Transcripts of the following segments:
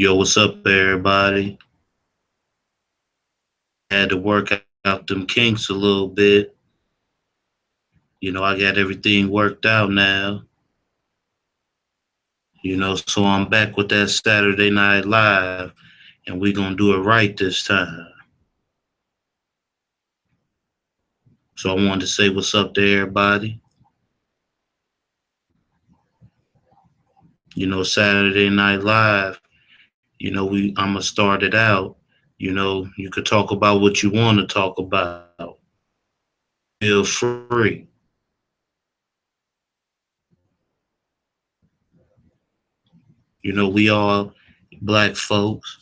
Yo, what's up, everybody? Had to work out them kinks a little bit. I got everything worked out now. So I'm back with that Saturday Night Live, and we gonna do it right this time. So I wanted to say what's up to everybody. Saturday Night Live. I'ma start it out. You could talk about what you want to talk about. Feel free. We all black folks.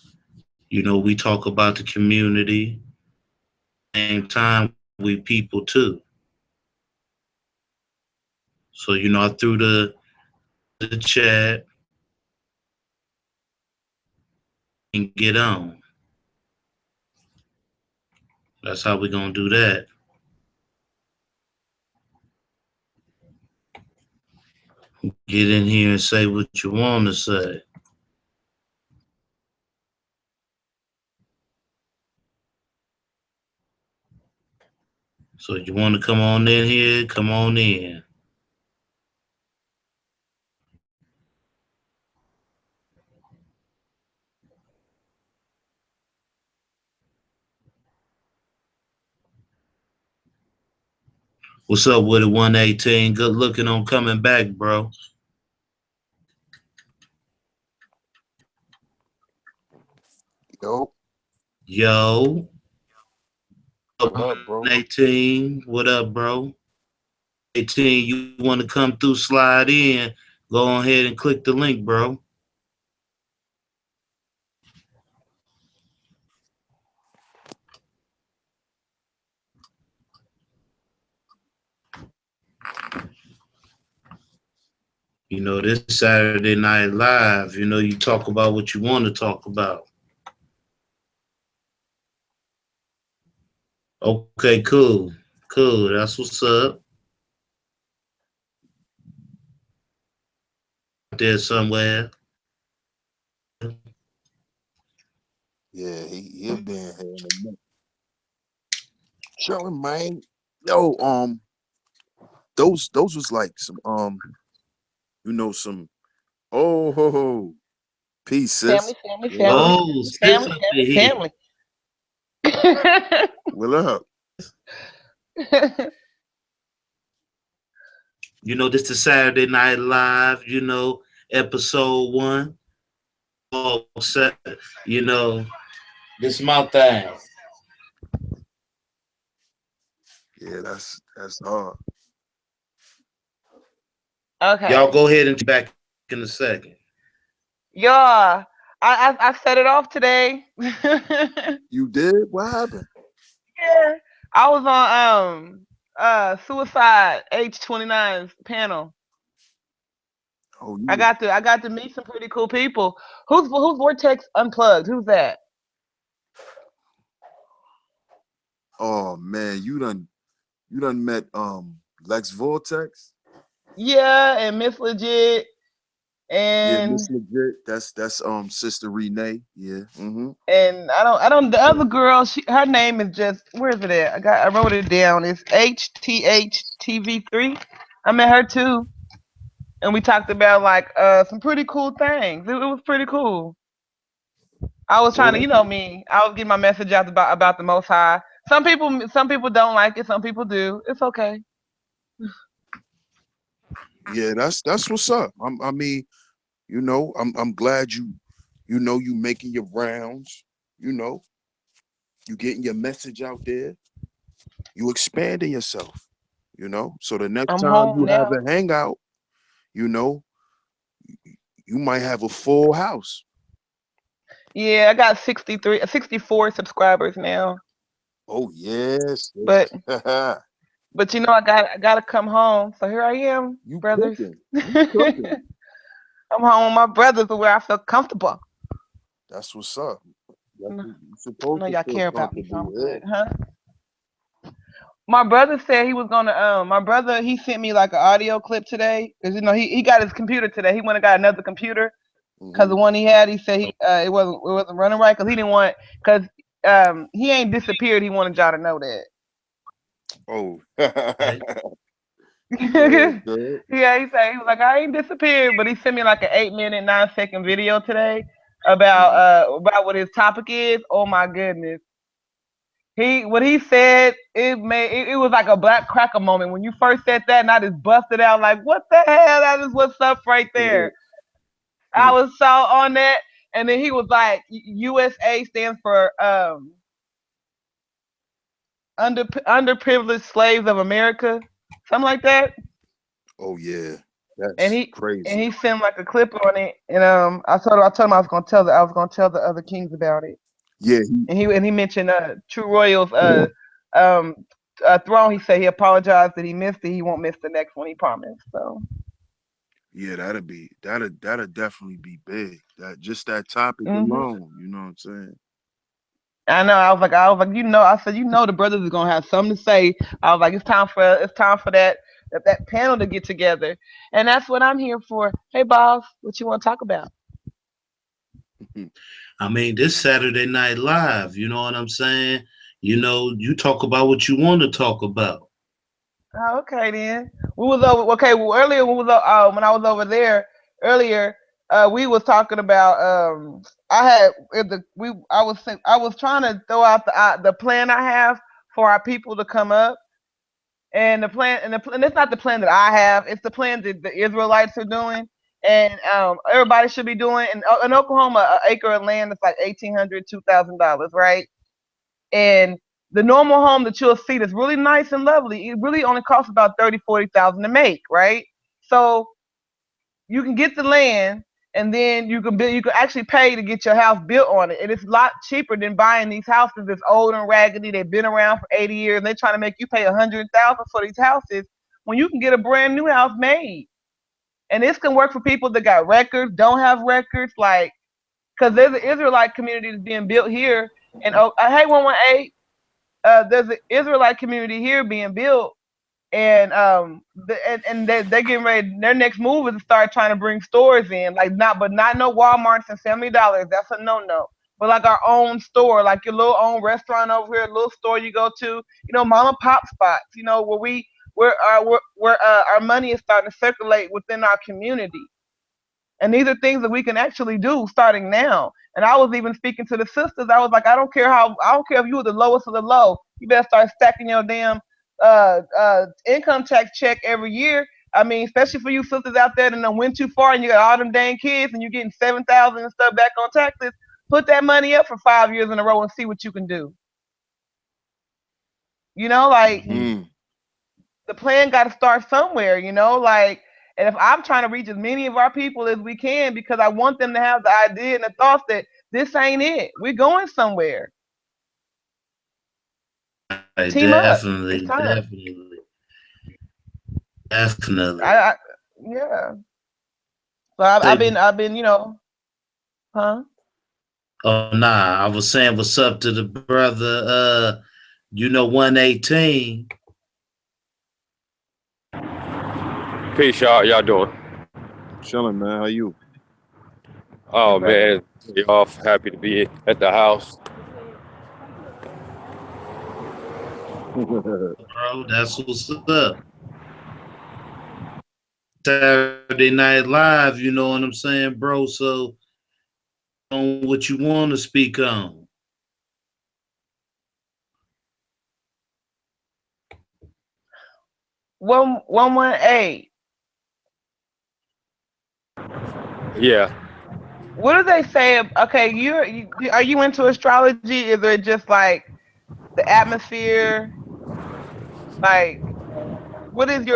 We talk about the community. Same time, we people too. So I threw the chat and get on. That's how we gonna do that. Get in here and say what you want to say. So you want to come on in here? Come on in. What's up with it? 118. Good looking on coming back, bro. Yo, Yo. Up what up, bro? 118. What up, bro? 18, you want to come through, slide in. Go ahead and click the link, bro. This Saturday Night Live, you talk about what you want to talk about. Okay, cool. Cool. That's what's up. There somewhere. Yeah, he'll be in here in a minute. Chilling, man. Yo, those was like some some oh ho ho peace, sis. Family, family, What up? family, Oh, sis family, up in here. family, family. What up? This is Saturday Night Live, episode 1. Oh, you know, this my thing. Yeah, that's hard. Y'all Okay, go ahead and back in a second. yeah, I set it off today. Yeah, You did? What happened? I was on suicide H 29's panel. Oh, I got to meet some pretty cool people. Who's Vortex Unplugged? Who's that? oh man, you done met Lex Vortex? Yeah, and Miss Legit Yeah, and Miss Legit. That's Sister Renee. Yeah. Mm-hmm. and I don't the other girl. Her name is just where is it at? I wrote it down. It's HTHTV3. I met her too, and we talked about like some pretty cool things. It was pretty cool. I was Oh, trying to, me. I was getting my message out about the Most High. Some people don't like it. Some people do. It's okay. yeah, that's what's up. I mean, I'm glad you making your rounds, you know, you getting your message out there, you expanding yourself, so the next I'm time home you have now. a hangout, you know, you might have a full house. Yeah, I got 64 subscribers now. Oh yes. But I gotta come home. So here I am, You brothers. cooking. You cooking. I'm home with my brothers where I feel comfortable. That's what's up. I That's know what you're supposed to y'all feel care about me, so comfortable I'm with. good, huh? My brother said he was gonna. My brother he sent me like an audio clip today because he got his computer today. He went and got another computer, Because the Hmm. one he had, he said it wasn't running right because he didn't want because he ain't disappeared. He wanted y'all to know that. Oh. Right. Good, good. Yeah, he was like, I ain't disappeared, but he sent me like an 8 minute, 9 second video today about Hmm. what his topic is. Oh my goodness. What he said, it was like a black cracker moment. When you first said that and I just busted out like, what the hell? That is what's up right there. I was so on that. And then he was like, USA stands for underprivileged slaves of America. Something like that. Oh yeah, and that's he and crazy. he sent like a clip on it, and I told him I was gonna tell the other kings about it, Yeah, and he mentioned True Royal's um throne. He said he apologized that he missed it. He won't miss the next one. He promised. So. yeah, that'll definitely be big. That just that topic hmm alone, you know what I'm saying? I know. I was like, I said, the brothers are gonna have something to say. I was like, it's time for that panel to get together, and that's what I'm here for. Hey, boss, what you want to talk about? I mean, this Saturday Night Live, you know what I'm saying? You talk about what you want to talk about. Oh, okay then. We was over. Okay, well, earlier when I was over there earlier, we was talking about I had the we I was trying to throw out the plan I have for our people to come up, and the plan and it's not the plan that I have. It's the plan that the Israelites are doing, and everybody should be doing. In Oklahoma, an acre of land is like $1,800 $2,000, right? And the normal home that you'll see that's really nice and lovely, it really only costs about 30,000 40,000 to make, right? So you can get the land, and then you can actually pay to get your house built on it. And it's a lot cheaper than buying these houses that's old and raggedy. They've been around for 80 years, and they're trying to make you pay 100,000 for these houses when you can get a brand new house made. And this can work for people that got records, don't have records, like because there's an Israelite community that's being built here. And hey, 118, there's an Israelite community here being built, and they're getting ready. Their next move is to start trying to bring stores in, like not no WalMarts and Family Dollars. That's a no. But like our own store, like your little own restaurant over here, a little store you go to, mom and pop spots, where our money is starting to circulate within our community. And these are things that we can actually do starting now. And I was even speaking to the sisters. I was like, I don't care if you were the lowest of the low. You better start stacking your damn income tax check every year. I mean, especially for you sisters out there that done went too far and you got all them dang kids and you're getting 7,000 and stuff back on taxes. Put that money up for 5 years in a row and see what you can do. Like Hmm. Hmm. the plan got to start somewhere, like, and if I'm trying to reach as many of our people as we can because I want them to have the idea and the thoughts that this ain't it. We're going somewhere. Right, Team up. It's definitely, time. definitely. I yeah. So I've Say, been, huh? oh nah, I was saying what's up to the brother. 118. Peace, y'all. Y'all doing? Chilling, man. How you? Good Oh brother. man, be off. Happy to be at the house. Bro, that's what's up. Saturday Night Live, you know what I'm saying, bro? So on what you want to speak on. 118. Yeah, What do they say? Okay, are you into astrology? Is it just like the atmosphere? Like, what is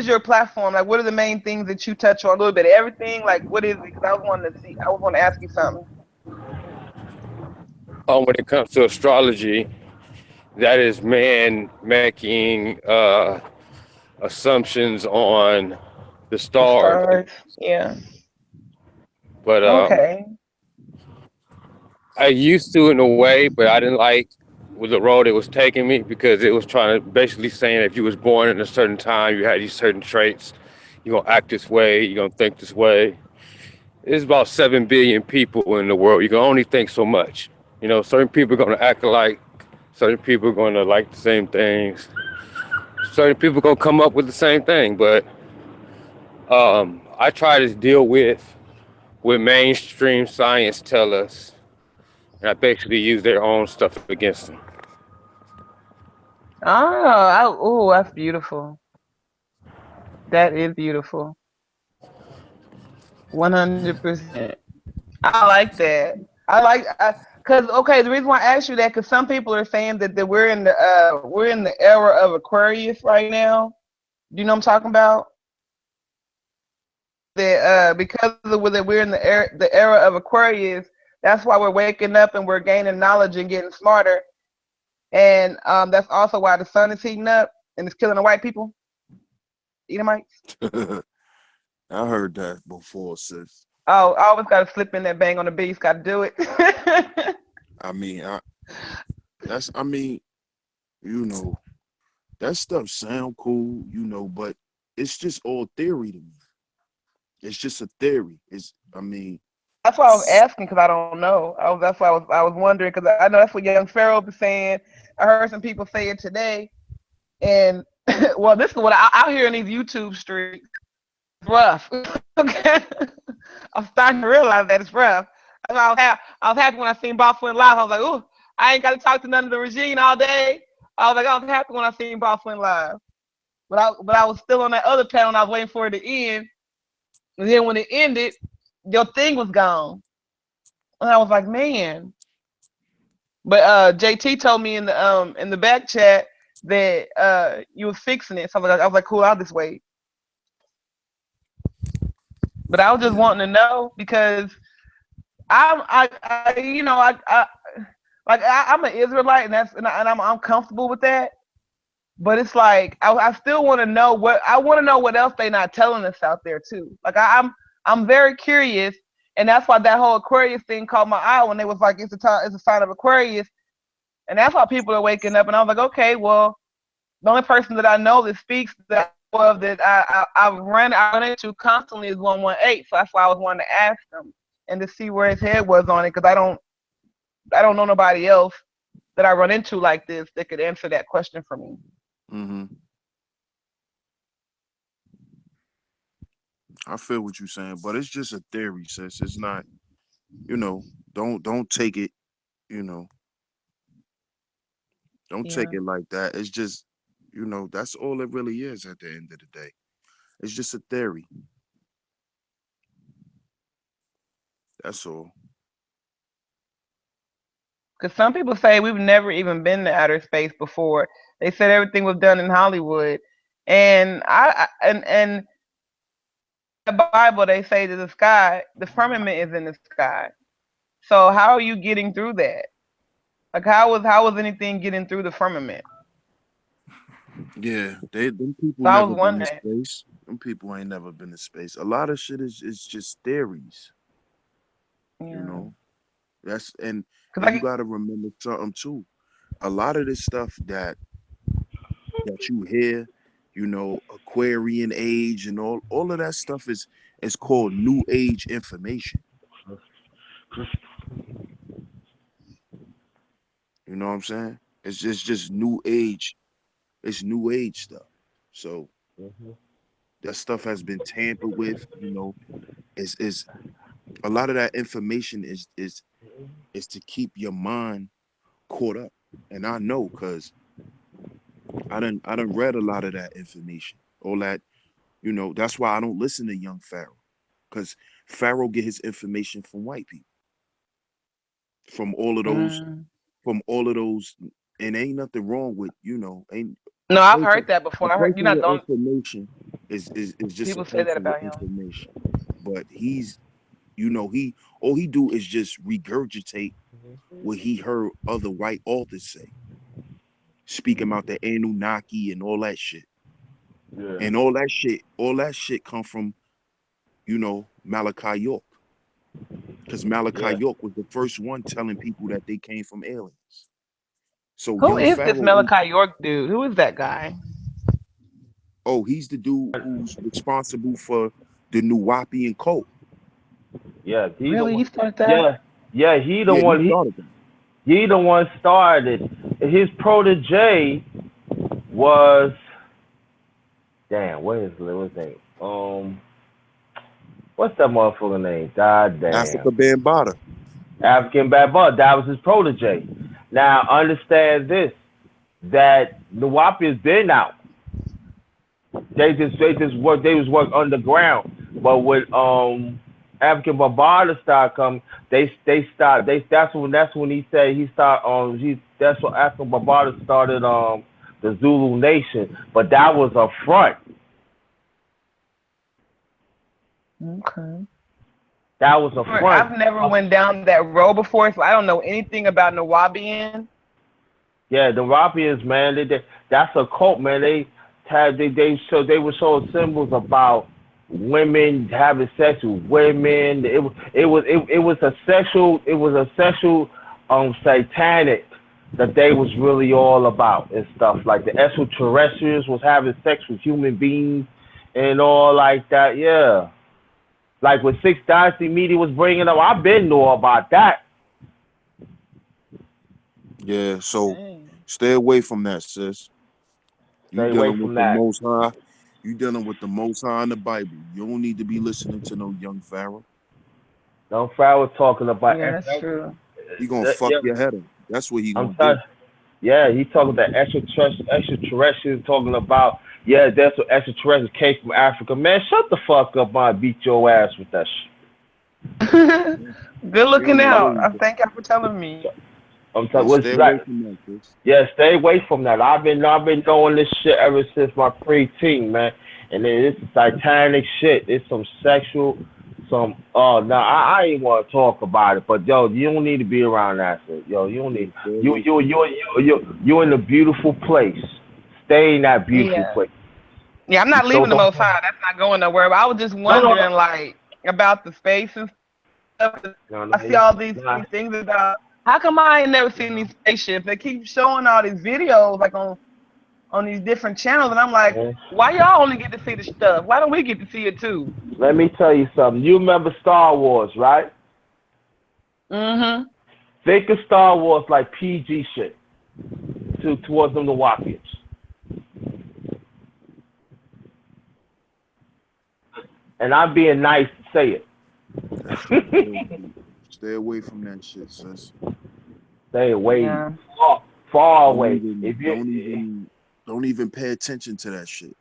your platform? Like, what are the main things that you touch on? A little bit of everything. Like, what is it? Because I was wanting to ask you something. when it comes to astrology, that is man making assumptions on the The stars. stars. Yeah. But Okay. I used to in a way, but I didn't like with the road it was taking me because it was trying to basically saying if you was born in a certain time, you had these certain traits, you're gonna act this way, you're gonna think this way. It's about 7 billion people in the world. You can only think so much. You know, certain people are gonna act alike. Certain people are gonna like the same things. Certain people are gonna come up with the same thing. But I try to deal with what mainstream science tell us, and I basically use their own stuff against them. Oh, that's beautiful. That is beautiful. 100%. I like that. Cause okay, the reason why I asked you that, cause some people are saying that we're in the era of Aquarius right now. Do you know what I'm talking about? That because of that we're in the era of Aquarius, that's why we're waking up and we're gaining knowledge and getting smarter. And that's also why the sun is heating up and it's killing the white people, Edomites. I heard that before, sis. Oh, I always gotta slip in that bang on the beast. Gotta do it. I mean, I mean, you know, that stuff sound cool, you know, but it's just all theory to me. It's just a theory. I mean, That's why I was asking because I don't know. That's why I was wondering because I know that's what young Pharaoh was saying. I heard some people say it today, and well, this is what I hear in these YouTube streets. It's rough. Okay, I'm starting to realize that it's rough. I was happy when I seen Boss Flynn live. I was like, "Ooh, I ain't got to talk to none of the regime all day." I was happy when I seen Boss Flynn live, but I was still on that other panel and I was waiting for it to end. And then when it ended, your thing was gone, and I was like, "Man." But JT told me in the back chat that you was fixing it. So I was like, cool, I'll just wait. But I was just yeah, wanting to know because I you know I'm an Israelite and I'm comfortable with that. But it's like I still want to know what else they not telling us out there too. Like I'm very curious, and that's why that whole Aquarius thing caught my eye when they was like it's a sign of Aquarius, and that's why people are waking up. And I was like, okay, well, the only person that I know that speaks that of that I run into constantly is 118. So that's why I was wanting to ask him and to see where his head was on it because I don't know nobody else that I run into like this that could answer that question for me. mm-hmm. I feel what you're saying, but it's just a theory, sis. It's not, you know, don't take it, you know, don't take Yeah. it like that. It's just, you know, that's all it really is at the end of the day. It's just a theory. That's all. Because some people say we've never even been to outer space before. They said everything was done in Hollywood, and and the Bible they say that the firmament is in the sky. So how are you getting through that? Like how was anything getting through the firmament? Yeah, them people So I never was been to wondering. space. Them people ain't never been to space. A lot of shit is just theories, you Yeah. know. That's Cause and you like gotta remember something too. A lot of this stuff that you hear, you know, Aquarian age and all of that stuff is called new age information. You know what I'm saying? It's just new age. It's new age stuff. So that stuff has been tampered with, you know, is a lot of that information is to keep your mind caught up. And I know because I done read a lot of that information. All that, you know, that's why I don't listen to young Pharaoh. Because Pharaoh get his information from white people. From all of those, mm. from all of those, and ain't nothing wrong with, you know, ain't No, a I've person heard that a before. I heard you're person not with the only information is just a people say that person with about him. information. But he's, you know, he all he do is just regurgitate what he heard other white authors say, speak about the Anunnaki and all that shit. Yeah, And all that shit come from, you know, Malachi York. Because Malachi yeah. York was the first one telling people that they came from aliens. So Who young is this Pharaoh is, Malachi York dude? Who is that guy? oh, he's the dude who's responsible for the Nuwapian cult. Yeah, he the Really, one. he started that? Yeah, yeah, he the Yeah, he one. started that. He the one started. His protege was what is his name? What's that motherfucker name? God Africa damn. Bambaataa. African Bad Bud. That was his protege. Now understand this: that the Wapi has been out. They was work underground. But when African Barbada started coming, they start they that's when he said he start that's when African Barbada started the Zulu Nation. But that was a front. Okay. That was a front. I've never went down that road before, so I don't know anything about Nawabian. Yeah, the Rapians, man, that's a cult, man. They were showing symbols about women having sex with women. It was a sexual satanic that they was really all about and stuff. Like the extraterrestrials was having sex with human beings and all like that. Yeah, like when Six Dynasty Media was bringing up, I've been know about that. Yeah, so Dang. stay away from that, sis. You Stay away dealing with from the that. Most High. You dealing with the Most High in the Bible. You don't need to be listening to no young Pharaoh. Don't Farrell talking about. Yeah, that's true. He gonna fuck Yeah, your head up. That's what he I'm gonna sorry. do. Yeah, he talking about extraterrestrials, talking about, yeah, that's what extraterrestrials came from Africa. Man, shut the fuck up, man. Beat your ass with that Good He don't looking know shit. what out. he I doing. thank you for telling me. I'm Yeah, talking. What's stay away that? from that, sis. Yeah, stay away from that. I've been knowing this shit ever since my preteen, man. And then it's satanic shit. It's some sexual, some. Oh no, I ain't want to talk about it. But yo, you don't need to be around that shit. Yo, you don't Yeah, need. stay You away you from that. you you in a beautiful place. Stay in that beautiful Yeah. place. Yeah, I'm not leaving the Don't. Most High. That's not going nowhere. But I was just No, no, no. wondering, like, about the space and stuff. No, I see all these no, these things about. How come I ain't never seen these spaceships? They keep showing all these videos, like on these different channels, and I'm like, no. why y'all only get to see the stuff? Why don't we get to see it too? Let me tell you something. You remember Star Wars, right? Mm-hmm. Think of Star Wars like PG shit towards them the Wapians. And I'm being nice to say That's it. stay away from that shit, sis. Stay away, Yeah. far Don't away. even If don't you even don't even pay attention to that shit.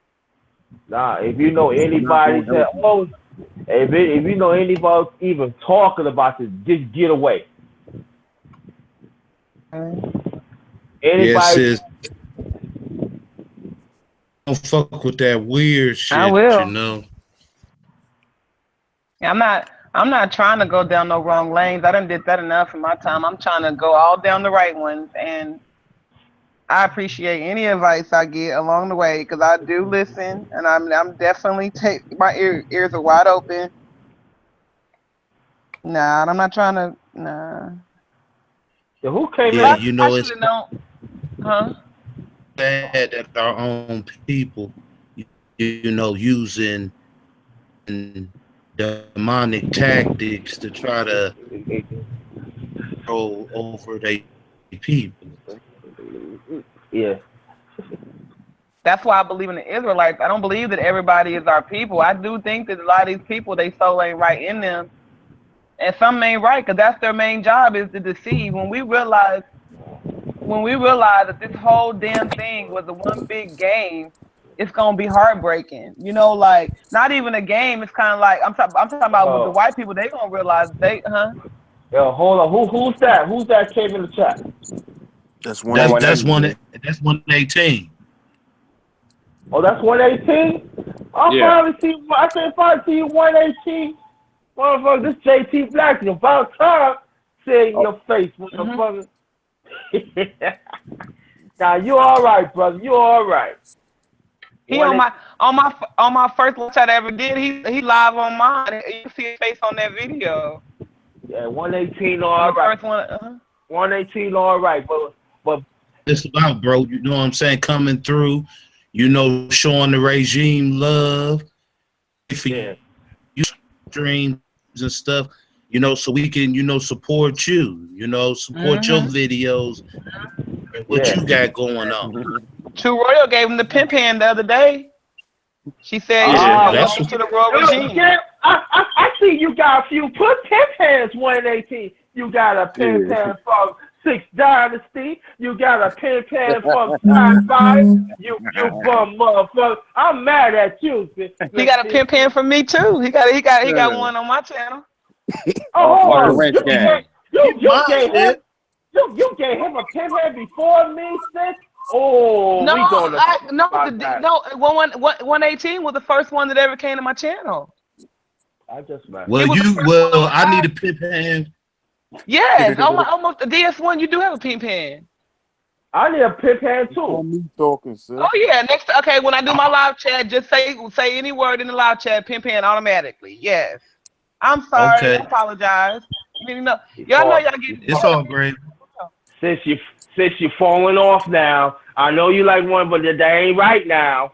if you know It's not anybody gonna that help you. if you know anybody even talking about this, just get away. Yes, Anybody, sis. Don't fuck with that weird I shit, you will. know. Yeah, I'm not trying to go down no wrong lanes. I done did that enough in my time. I'm trying to go all down the right ones, and I appreciate any advice I get along the way because I do listen, and I'm definitely take my ears are wide open. Nah, I'm not trying to. Nah, who came Yeah, in? you I know, it's actually don't. Huh? sad that our own people, you know, using demonic tactics to try to control over their people. Yeah. That's why I believe in the Israelites. I don't believe that everybody is our people. I do think that a lot of these people, they soul ain't right in them, and some ain't right because that's their main job is to deceive. When we realize that this whole damn thing was a one big game, it's gonna be heartbreaking. You know, like not even a game. It's kind of like I'm talking about with the Oh, white people. They gonna realize yo, hold on. Who's that? Who's that came in the chat? That's That's Oh, that's 118, one man. that's 118. oh, that's 118. Yeah. I can finally see you 118. Motherfucker, this JT Black is about time. Say in Oh, your face, huh. motherfucker. Now you all right, brother. You all right. He One on eight, my first watch I ever did. He live on mine. You can see his face on that video. yeah, 118, On all the right. first one. 118, all right. But It's about, bro. You know what I'm saying? Coming through, you know, showing the regime love for yeah, you streams and stuff. you know, so we can, you know, support you, you know, support your videos and what Yeah. you got going on. True Royal gave him the pimp hand the other day. She said, Yeah, that's welcome what. to the royal regime. Yeah, I see you got a few put pimp hands 118. You got a pimp hand from Six Dynasty. You got a pimp hand from Sci-Fi. You bum motherfucker. I'm mad at you. He got a pimp hand from me too. He got one on my channel. On the Oh, wrench game. you gave him Minded. you gave him a pimp hand before me, sis. Oh, No, we gonna no, 118 was the first one that ever came to my channel. I just mad. Well, It was the you, first one well, on I need live. a pimp hand. Yes, almost the DS1. You do have a pimp hand. I need a pimp hand too. On me talking, sis. Oh yeah, okay. When I do my live chat, just say any word in the live chat, pimp hand automatically. Yes. I'm sorry. Okay, I apologize. You know, y'all know y'all get. it's all great. Since you falling off now, I know you like one, but that ain't right now.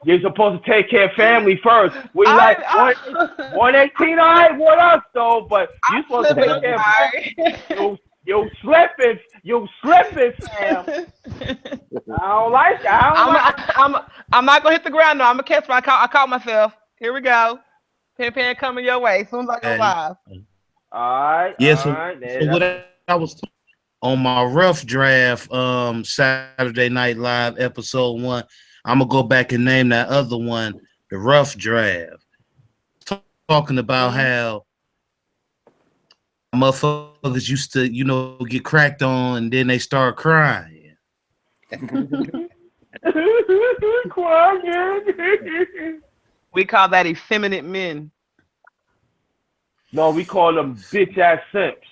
You're supposed to take care of family first. We like 118, all right, what us though? But you supposed to take care of family. You slipping, fam. I don't like it. I'm not gonna hit the ground though. I'm gonna catch my. I caught myself. Here we go. Pimp hand coming your way as soon as I go live. All right. Yeah, All right. so what I was on my rough draft, Saturday Night Live episode 1, I'm gonna go back and name that other one the rough draft. Talking about how motherfuckers used to, you know, get cracked on and then they start crying. Crying. We call that effeminate men. No, we call them bitch ass simps.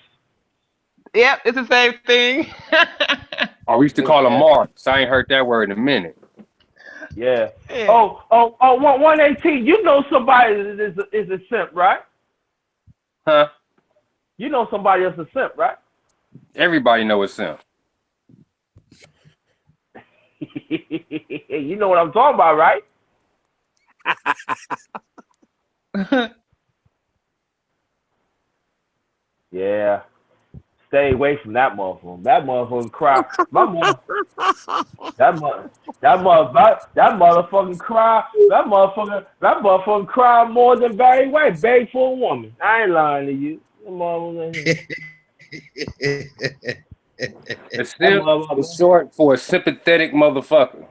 Yep, it's the same thing. Or we used to call them marks. I ain't heard that word in a minute. Yeah. Yeah. 118. You know somebody is a simp, right? Huh? You know somebody else a simp, right? Everybody know it's him. You know what I'm talking about, right? Yeah. Stay away from that motherfucker. That motherfucker cry. That motherfucking cry. That motherfucker cry more than Barry White begged for a woman. I ain't lying to you. A simp is short for a sympathetic motherfucker.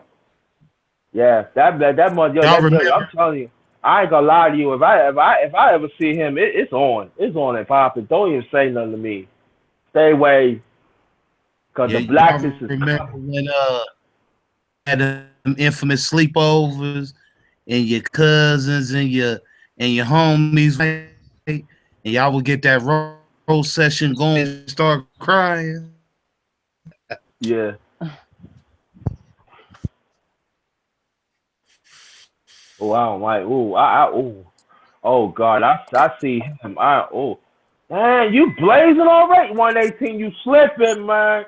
Yeah, that motherfucker. I'm telling you, I ain't gonna lie to you. If I ever see him, it's on. It's on and popping. Don't even say nothing to me. Stay away, cause the blackness is. Remember when had them infamous sleepovers and your cousins and your homies, right? And y'all would get that roll session going and start crying. Yeah. Oh, I don't like. Oh God, I see him. Man, you blazing already. 118, you slipping, man.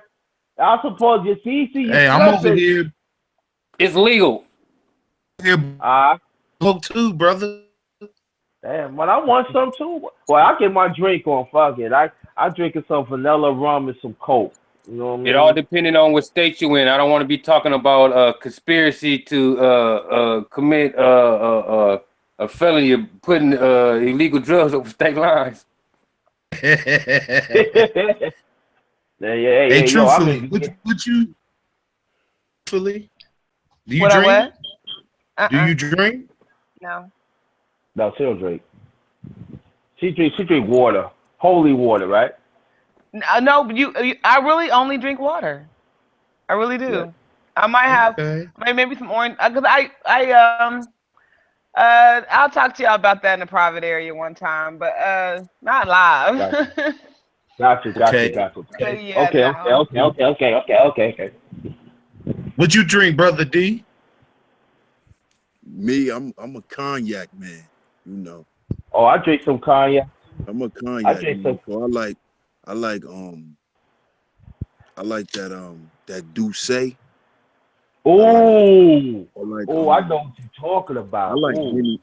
I suppose you see you Hey, slipping. I'm over here. It's legal. Smoke too, brother. Damn, man, I want some too. Well, I get my drink on. Fuck it. I drinking some vanilla rum and some Coke. You know what I mean? It all depending on what state you in. I don't want to be talking about conspiracy to commit a felony of putting illegal drugs over state lines. Hey, truthfully, yo, would you? Truthfully, do you What I drink? what? Do you drink? No. No, she don't drink. She drink water, holy water, right? No, but I really only drink water. I really do. Yeah. I might have maybe some orange because I'll talk to y'all about that in the private area one time, but not live. Gotcha. Okay. Yeah, Okay. What you drink, brother D? Me, I'm a cognac man. You know, Oh, I drink some cognac. I'm a cognac drink man. So I like that Douce. Oh, I like I know what you're talking about. I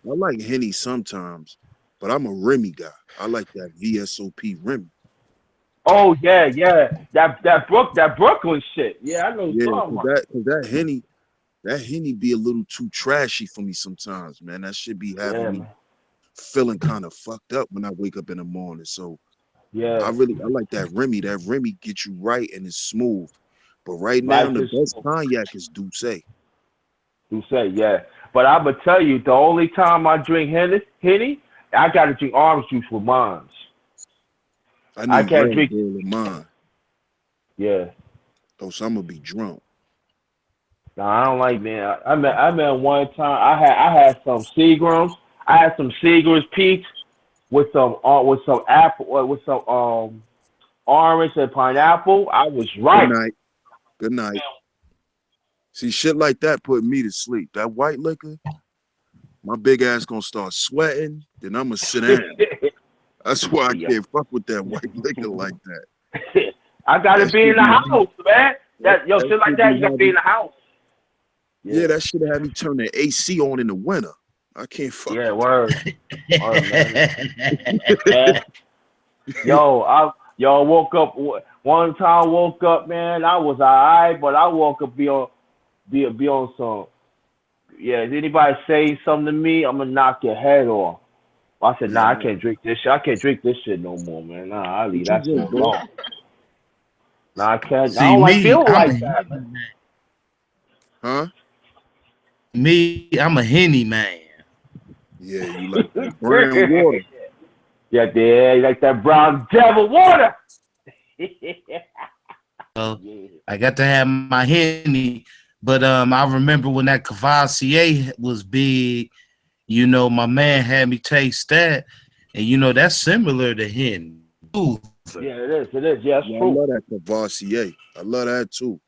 like Henny sometimes, but I'm a Remy guy. I like that VSOP Remy. Oh yeah. That Brooklyn shit. Yeah, I know what Yeah, you're talking about. cause that Henny be a little too trashy for me sometimes, man. That shit be having Yeah, me man. feeling kind of fucked up when I wake up in the morning. So I Yeah. like that Remy. That Remy gets you right and it's smooth. But right now, Right the this best cognac is Douce. you say, yeah. But I'm gonna tell you, the only time I drink Henny, I gotta drink orange juice with mine. I I need can't Red drink. Bull in mine. Yeah. Oh, so I'm gonna be drunk. No, I don't like man. I met one time. I had some Seagrams. I had some Seagrams peach with some apple with some orange and pineapple. I was Good right. night. Good night. See, shit like that put me to sleep. That white liquor, my big ass gonna start sweating. Then I'm gonna sit down. That's why I Yeah. can't fuck with that white liquor like that. I gotta That be in should the be house, man. That yo that shit like should that. be You gotta be in having. the house. Yeah, Yeah. that should have me turn the AC on in the winter. I can't fuck Yeah. with Word, man. Yeah. Yo, woke up one time. Woke up, man. I was alright, but I woke up be on some. Yeah, if anybody say something to me, I'm gonna knock your head off. I said, that. Yeah, nah, I man. can't drink this shit. I can't drink this shit no more, man. Nah, I leave What you that shit drink, bro? alone. Nah, I can't. I See don't like me, feeling I'm a like that, Henny man. man. Huh? I'm a Henny man. Yeah, you like that brown water. Yeah, there, like that brown devil water. So Yeah. I got to have my Henny, but I remember when that Cavassier was big. You know, my man had me taste that, and you know that's similar to Henny. Ooh. Yeah, it is. It is. Yeah, it's Yeah, I true. love that Cavassier. I love that too.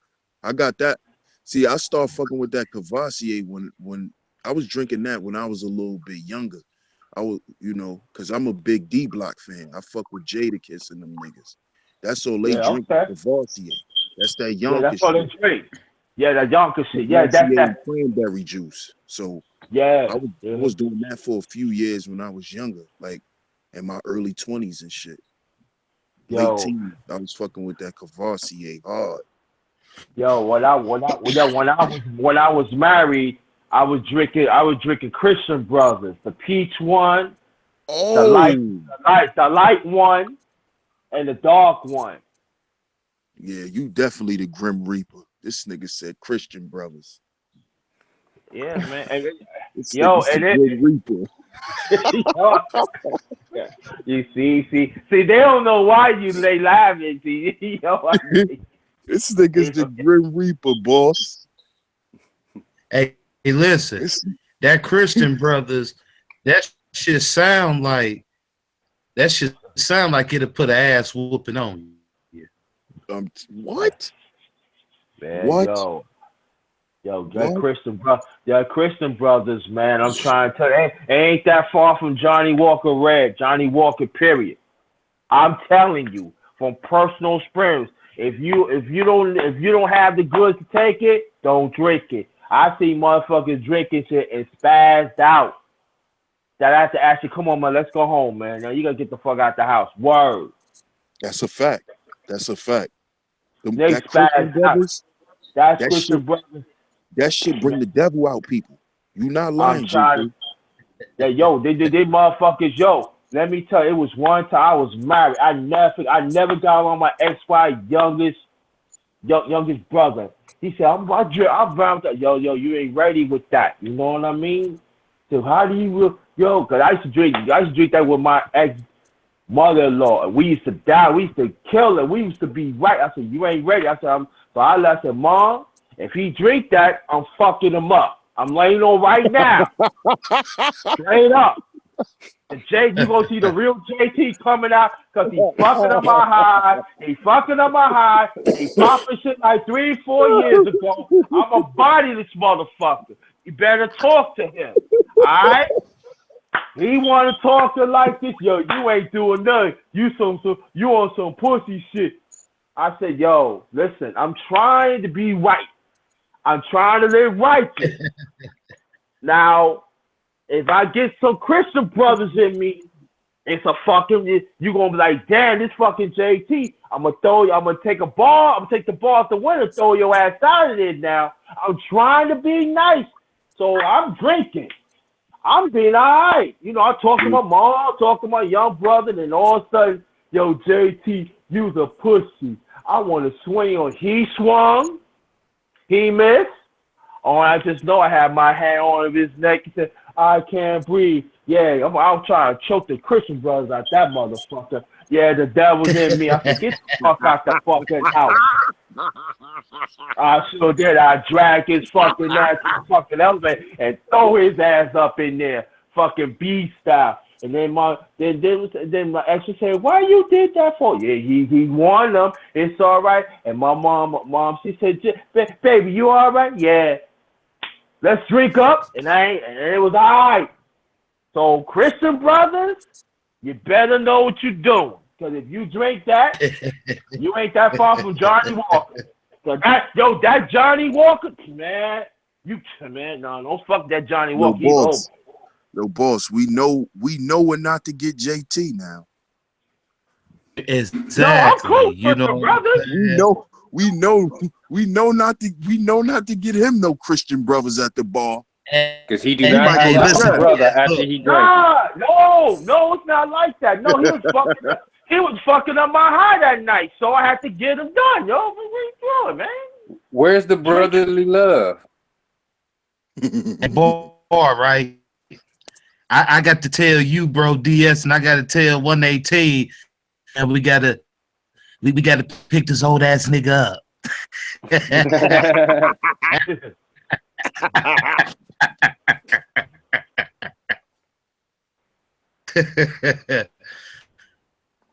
I got that. See, I started fucking with that Cavassier when I was drinking that when I was a little bit younger. I was, because I'm a big D Block fan. I fuck with Jadakiss and them niggas. That's all they Yeah, drink okay. Cavassier. That's that Yeah, that's Yonkers all they shit. drink. Yeah, that Yonkers shit. Yeah, Cavassier that's and that. cranberry juice. So I Yeah. was I Mhm. was doing that for a few years when I was younger, like in my early 20s and shit. Late Yo, teens. I was fucking with that Cavassier hard. yo, when I was married, I was drinking Christian Brothers, the peach one, the light, Oh, the light one, and the dark one. yeah, you definitely the Grim Reaper. This nigga said Christian brothers. Yeah, man. And This yo, nigga's the and Grim Reaper. yo, you see, they don't know why they laughing. See, yo, This nigga's the Grim Reaper, boss. Hey, listen, This, that Christian Brothers, that shit sound like it'll put an ass whooping on you. what? man, What? yo, What? Christian Brothers, man. I'm trying to tell you, ain't that far from Johnny Walker Red, Johnny Walker, period. I'm telling you from personal experience. If you don't have the goods to take it, don't drink it. I see motherfuckers drinking shit and spazzed out. That I have to ask you, come on, man, let's go home, man. Now you gotta get the fuck out the house. Word. That's a fact. That's a fact. They That Christian spazzed out. brothers, That's that shit, Christian Brothers. that shit bring the devil out, people. You not I'm lying, trying to. GP. Yeah, yo, they motherfuckers, yo. Let me tell you, it was one time I was married. I never got along with my ex-wife youngest brother. He said, I'm bound to, yo, you ain't ready with that. You know what I mean? So how do you, yo, cause I used to drink that with my ex mother-in-law. We used to die. We used to kill her. We used to be right. I said, you ain't ready. I said, so I said, Mom, if he drink that, I'm fucking him up. I'm laying on right now. Straight up. And Jay, you gonna see the real JT coming out because he fucking up my high. He fucking up my high. He popping shit like 3-4 years ago. I'ma body this motherfucker. You better talk to him. Alright? He wanna talk to like this. Yo, you ain't doing nothing. You on some pussy shit. I said, yo, listen, I'm trying to be right. I'm trying to live righteous. Now, if I get some Christian brothers in me, It's a fucking, you gonna be like, damn, this fucking JT, I'm gonna take the ball out the window, throw your ass out of there now. I'm trying to be nice. So I'm drinking. I'm being all right. You know, I talk to my mom, talk to my young brother, and then all of a sudden, yo, JT, you's a pussy. I want to swing on. He swung. He missed. Oh, I just know I had my hand on his neck. He said, I can't breathe. Yeah, I'll try to choke the Christian brothers out that motherfucker. Yeah, the devil's in me. I said, get the fuck out the fucking house. I sure did. I dragged his fucking ass to the fucking elevator and throw his ass up in there, fucking B style. And then my ex would say, why you did that for? Yeah, he won them. It's all right. And my mom, she said, baby, you all right? Yeah. Let's drink up. And it was all right. So Christian brothers, you better know what you're doing. Because if you drink that, you ain't that far from Johnny Walker. So that Johnny Walker, man, no, don't fuck that Johnny Walker. No, boss, we know when not to get JT now. Exactly. No, I'm cool with the brothers. We know not to get him no Christian brothers at the bar. Because he do not have a brother after he drank. No, it's not like that. No, he was fucking up my high that night, so I had to get him done, yo. What are you doing, man? Where's the brotherly love? Boy, right? I got to tell you, bro, DS, and I got to tell 118, and we gotta pick this old ass nigga up.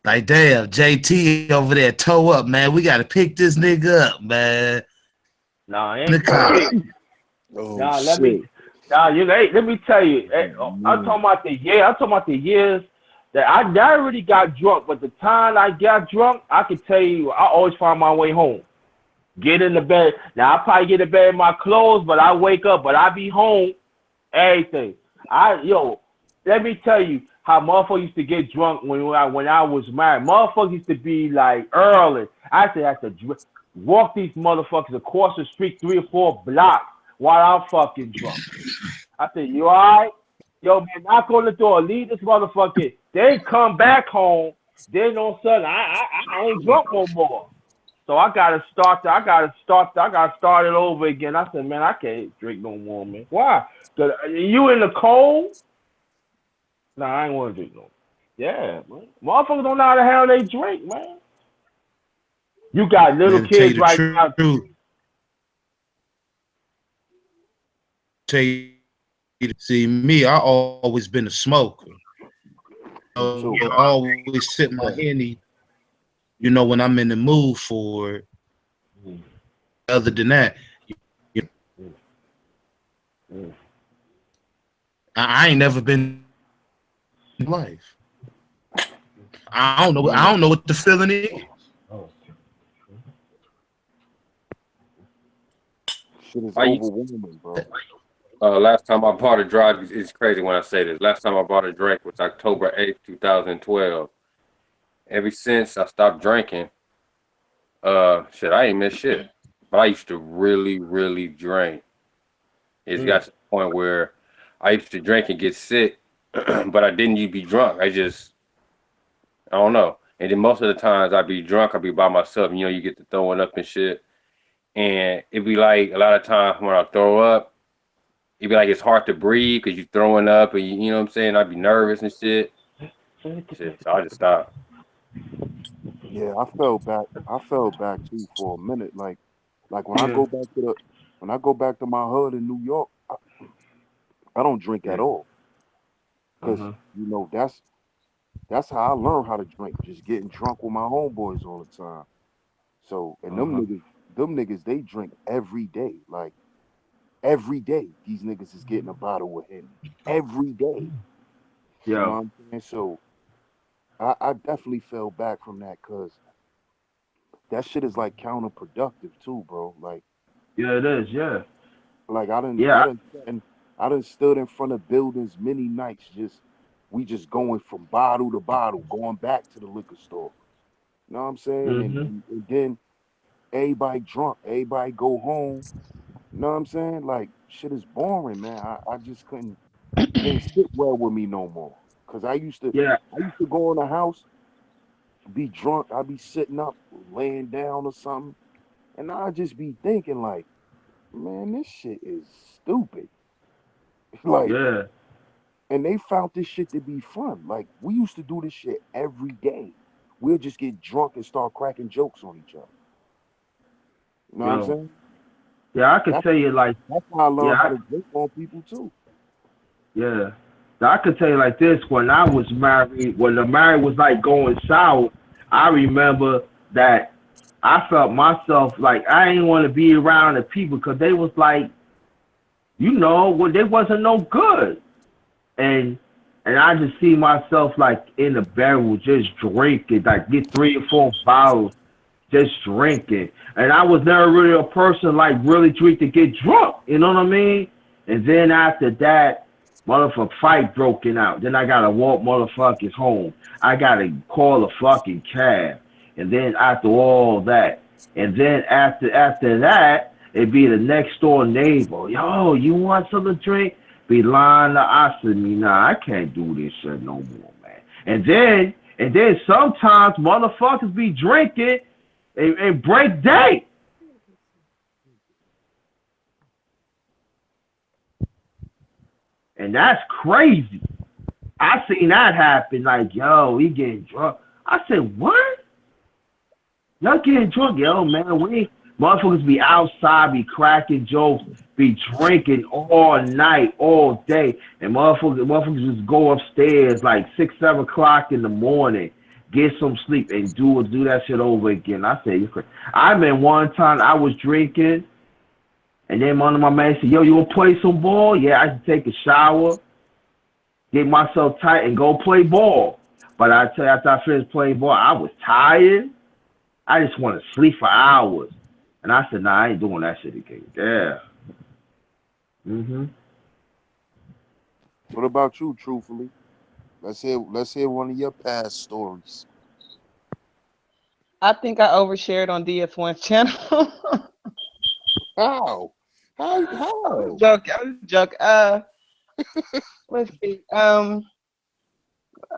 Like, damn, JT over there, toe up, man. We gotta pick this nigga up, man. Nah, ain't let me tell you. I'm talking about the years that I never really got drunk, but the time I got drunk, I can tell you, I always find my way home. Get in the bed. Now I probably get in bed in my clothes, but I wake up, but I be home. Everything. Let me tell you how motherfuckers used to get drunk when I was married. Motherfuckers used to be like early. I used to have to walk these motherfuckers across the street 3 or 4 blocks while I'm fucking drunk. I said, you all right? Yo, man, knock on the door. Leave this motherfucker. They come back home. Then all of a sudden, I ain't drunk no more. So I gotta start it over again. I said, man, I can't drink no more, man. Why? Cause you in the cold? Nah, I ain't want to drink no more. Yeah, man. Motherfuckers don't know how the hell they drink, man. You got little kids right now. See me, I always been a smoker. I always sip my Henny, when I'm in the mood for it. Other than that, I ain't never been in life. I don't know what the feeling is. Shit is overwhelming, bro. Last time I bought a drink, it's crazy when I say this. Last time I bought a drink was October 8th, 2012. Ever since I stopped drinking, I ain't missed shit. But I used to really, really drink. It's got to the point where I used to drink and get sick, but I didn't used to be drunk. I don't know. And then most of the times I'd be drunk, I'd be by myself. You get to throwing up and shit. And it'd be like a lot of times when I throw up, it'd be like it's hard to breathe because you're throwing up and you know what I'm saying? I'd be nervous and shit. So I just stopped. Yeah, I fell back too for a minute. Like when I go back to my hood in New York, I don't drink at all. Because that's how I learned how to drink, just getting drunk with my homeboys all the time. So and them niggas, they drink every day. Like every day, these niggas is getting a bottle with him. Every day. Yeah. You know what I'm saying? So I definitely fell back from that because that shit is like counterproductive too, bro. Like yeah, it is. Yeah. Like I done stood in front of buildings many nights just we just going from bottle to bottle, going back to the liquor store. You know what I'm saying? And, Mm-hmm. and then everybody drunk, everybody go home. You know what I'm saying? Like shit is boring, man. I just couldn't. It ain't sit well with me no more. Cause Yeah. I used to go in the house, be drunk. I'd be sitting up, laying down or something, and I'd just be thinking like, man, this shit is stupid. Like, Yeah. and they found this shit to be fun. Like we used to do this shit every day. We'll just get drunk and start cracking jokes on each other. You know what I'm Yo. saying? Yeah, I could That's tell you like that's how I yeah, learned how to drink on people too. yeah. I could tell you like this, when I was married, when the marriage was like going south, I remember that I felt myself like I didn't want to be around the people because they was like, well, they wasn't no good. And I just see myself like in the barrel just drinking, like get 3 or 4 bottles, just drinking. And I was never really a person like really drink to get drunk. You know what I mean? And then after that, motherfucker fight broken out. Then I gotta walk motherfuckers home. I gotta call a fucking cab. And then after all that, and then after that, it'd be the next door neighbor. Yo, you want something to drink? Be lying to us and me. Nah, I can't do this shit no more, man. And then sometimes motherfuckers be drinking and break day. And that's crazy. I seen that happen. Like, yo, we getting drunk. I said, what? Y'all getting drunk? Yo, man, we motherfuckers be outside, be cracking jokes, be drinking all night, all day. And motherfuckers just go upstairs like 6, 7 o'clock in the morning, get some sleep, and do that shit over again. I said, you crazy. I remember one time I was drinking, and then one of my man said, yo, you want to play some ball? Yeah, I should take a shower, get myself tight, and go play ball. But I tell you, after I finished playing ball, I was tired. I just want to sleep for hours. And I said, nah, I ain't doing that shit again. Yeah. Mm-hmm. What about you, truthfully? Let's hear one of your past stories. I think I overshared on DS1's channel. How? How I was how? joking. I was joking. Let's see.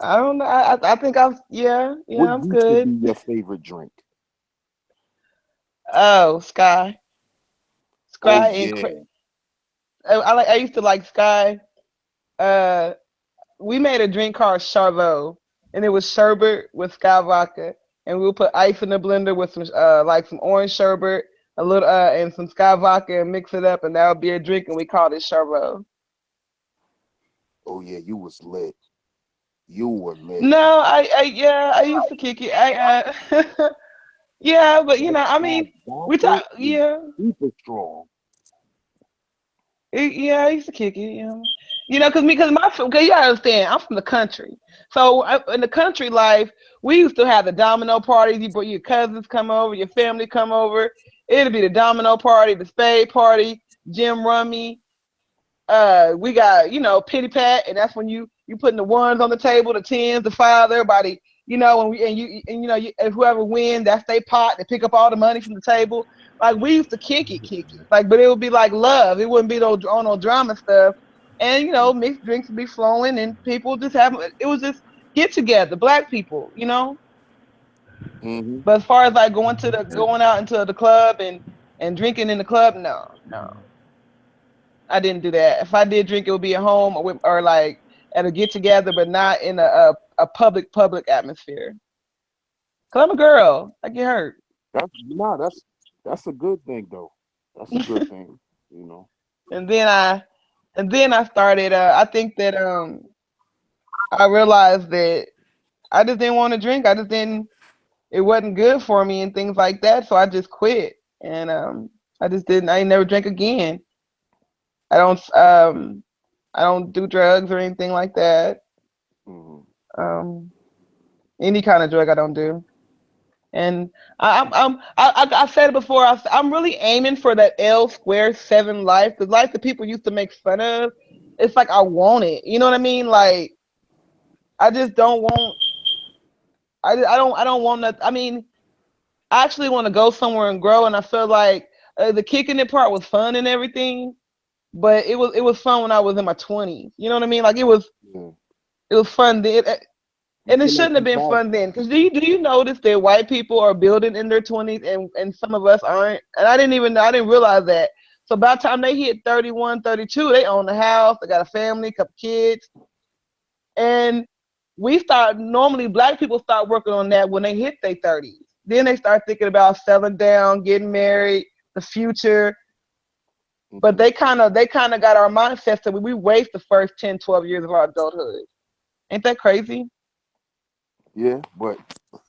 I don't know. I think What I'm used to be good. your favorite drink? Oh, Sky. Oh Sky and yeah. I used to like Sky. Uh, we made a drink called Charlot, and it was sherbet with Sky vodka, and we would put ice in the blender with some like some orange sherbet, a little and some Sky vodka, and mix it up, and that would be a drink, and we called it Charlot. Oh yeah, you was lit. You were lit. No, I used to kick it. Yeah, but That I Sky mean, we vodka talk. is Yeah, super strong. Yeah, I used to kick it. Because you gotta understand, I'm from the country. So in the country life, we used to have the domino parties. You bring your cousins come over, your family come over. It'd be the domino party, the spade party, gym rummy. We got pity pat, and that's when you putting the ones on the table, the tens, the fives, everybody. When we and whoever win, that's their pot. They pick up all the money from the table. Like we used to kick it. Like, but it would be like love. It wouldn't be no drama stuff. And mixed drinks would be flowing, and people just have it was just get together, black people. Mm-hmm. But as far as like going out into the club and drinking in the club, no, no. I didn't do that. If I did drink, it would be at home or like at a get together, but not in a public atmosphere. Cause I'm a girl, I get hurt. That's a good thing though. That's a good thing, you know. and then I and then I started. I think that I realized that I just didn't want to drink. I just didn't. It wasn't good for me and things like that. So I just quit, and I just didn't. I ain't never drank again. I don't. I don't do drugs or anything like that. Hmm. Um, any kind of drug I don't do. And I said it before. I'm really aiming for that L² 7 life, the life that people used to make fun of. It's like I want it. You know what I mean? Like I just don't want. I don't want that. I mean, I actually want to go somewhere and grow, and I feel like the kicking it part was fun and everything, but it was fun when I was in my 20s. You know what I mean? Like Yeah. it was fun then, You and it feel like shouldn't have you been have fun then. Because do you notice that white people are building in their 20s and some of us aren't? And I didn't realize that. So by the time they hit 31, 32, they own a house, they got a family, a couple kids, and we start normally black people start working on that when they hit their 30s. Then they start thinking about settling down, getting married, the future. But mhm. they kind of got our mindset so we waste the first 10, 12 years of our adulthood. Ain't that crazy? Yeah, but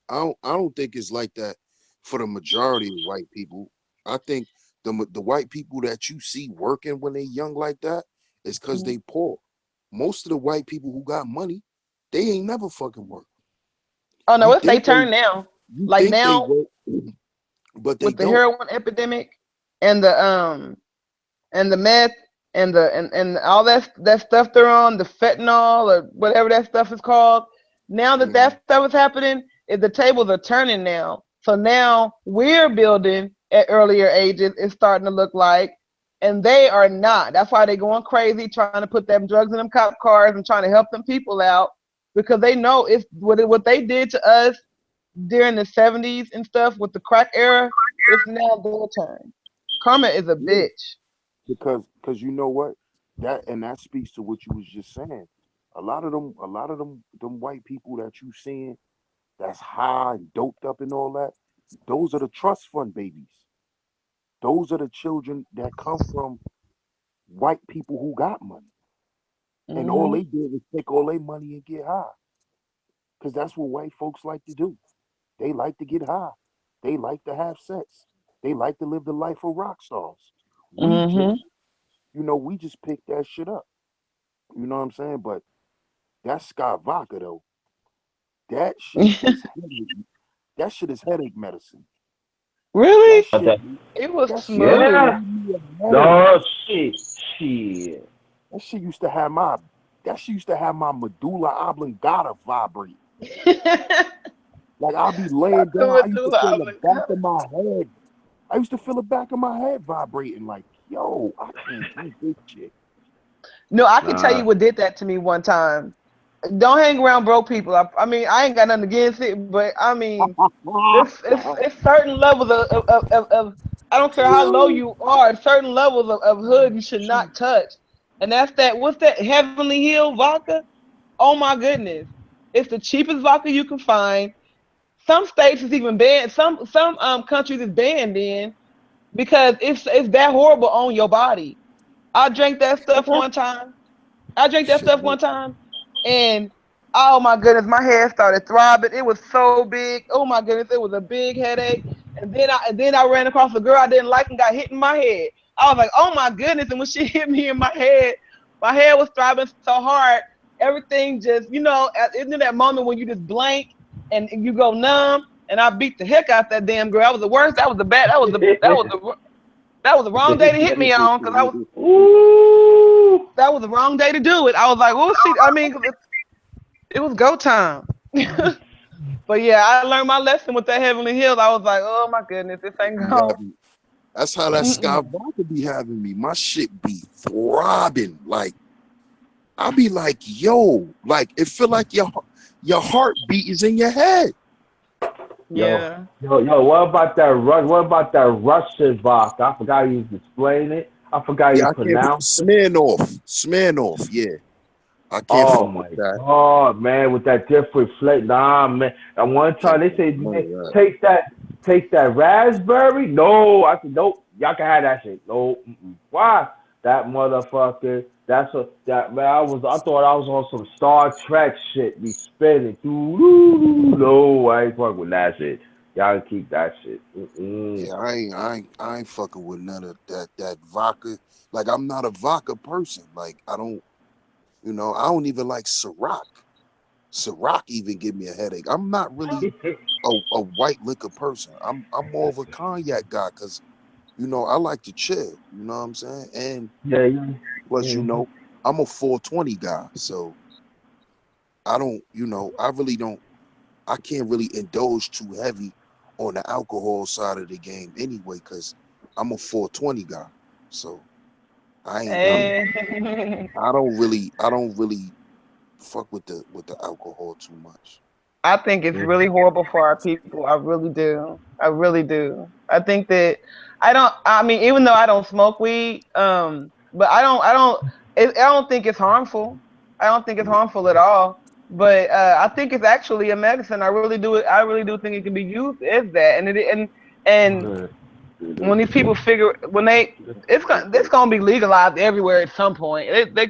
I don't think it's like that for the majority of white people. I think the white people that you see working when they young like that is because Mhm. they poor. Most of the white people who got money, they ain't never fucking work. Oh no, You it's they think they turn now. you Like think they now work, but they with the don't. heroin epidemic and the meth and all that stuff they're on, the fentanyl or whatever that stuff is called. Now that Mhm. that stuff is happening, is the tables are turning now. So now we're building at earlier ages. It's starting to look like, and they are not. That's why they're going crazy, trying to put them drugs in them cop cars and trying to help them people out because they know it's what they did to us during the 70s and stuff with the crack era. It's now their turn. Karma is a Yeah, bitch. because you know what, that speaks to what you was just saying. A lot of them white people that you seeing that's high, doped up and all that, those are the trust fund babies. Those are the children that come from white people who got money. And all Hmm. they did was take all their money and get high. Because that's what white folks like to do. They like to get high. They like to have sex. They like to live the life of rock stars. We just, Hmm. we just picked that shit up. You know what I'm saying? But that Scott vodka though, that shit is headache medicine. That Really? shit, It was that shit used to smooth. Yeah. give me a headache. No shit. That shit used to have my that shit used to have my medulla oblongata vibrate. Like I'll be laying The down, I used to medulla feel the back oblongata. of my head. I used to feel the back of my head vibrating. Like, yo, I can't drink this shit. No, I can tell Nah. you what did that to me one time. Don't hang around broke people. I mean, I ain't got nothing against it, but I mean, it's certain levels of I don't care how low Yo, you are, certain levels of hood you should not touch. And that's that. What's that? Heavenly Hill vodka. Oh my goodness, it's the cheapest vodka you can find. Some states is even banned. Some countries is banned in because it's that horrible on your body. I drank that stuff one time. I drank that shit, stuff man. one time, and oh my goodness, my head started throbbing. It was so big. Oh my goodness, it was a big headache. And then I ran across a girl I didn't like and got hit in my head. I was like, oh my goodness! And when she hit me in my head was throbbing so hard. Everything just, isn't that moment when you just blank and you go numb? And I beat the heck out that damn girl. That was the worst. That was the bad. That was the wrong day to hit me on because Ooh. that was the wrong day to do it. I was like, "Oh shit!" I mean, 'cause it was go time. But yeah, I learned my lesson with that Heavenly Hills. I was like, "Oh my goodness, this ain't Be going." having, that's how that Scott Mm-mm. vodka be having me. My shit be throbbing. Like I be like, yo, like it feel like your heartbeat is in your head. Yo, Yeah. yo, what about that What about that Russian vodka? I forgot you explain it. I forgot you Yeah, I can't pronounce it. Smirnoff. Yeah, I can't Oh fuck with my that. God, man, with that different flavor. Nah, man. And one Can't time they fuck say, with none man, of that. take that raspberry. No, I said nope. Y'all can have that shit. No, why? That motherfucker. That man. I thought I was on some Star Trek shit. Be spinning. No, I ain't fucking with that shit. Y'all can keep that shit. Mm-mm. Yeah, I ain't fucking with none of that vodka. Like I'm not a vodka person. Like I don't even like Ciroc. Ciroc even give me a headache. I'm not really a white liquor person. I'm more of a cognac guy because I like to chill. You know what I'm saying? And Yeah, yeah. plus, Mm-hmm. I'm a 420 guy. So I don't, you know, I really don't. I can't really indulge too heavy on the alcohol side of the game anyway, because I'm a 420 guy. So I ain't. I don't really fuck with the alcohol too much. I think it's really horrible for our people. I really do. I really do. I think that I mean, even though I don't smoke weed, but I don't think it's harmful. I don't think it's harmful at all. But I think it's actually a medicine. I really do. I really do think it can be used as that. And when these people figure when they it's gonna be legalized everywhere at some point. They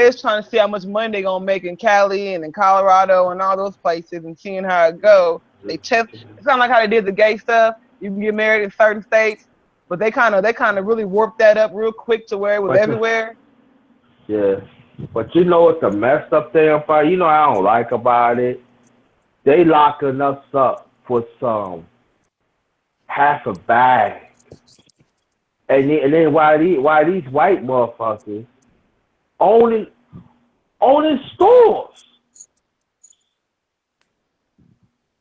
just trying to see how much money they gonna make in Cali and in Colorado and all those places and seeing how it go. They test. It's kind of like how they did the gay stuff. You can get married in certain states, but they kind of really warped that up real quick to where it was everywhere. Yeah, but you know what the messed up thing about? You know what I don't like about it? They locking us up for some half a bag. And then why these white motherfuckers owning stores?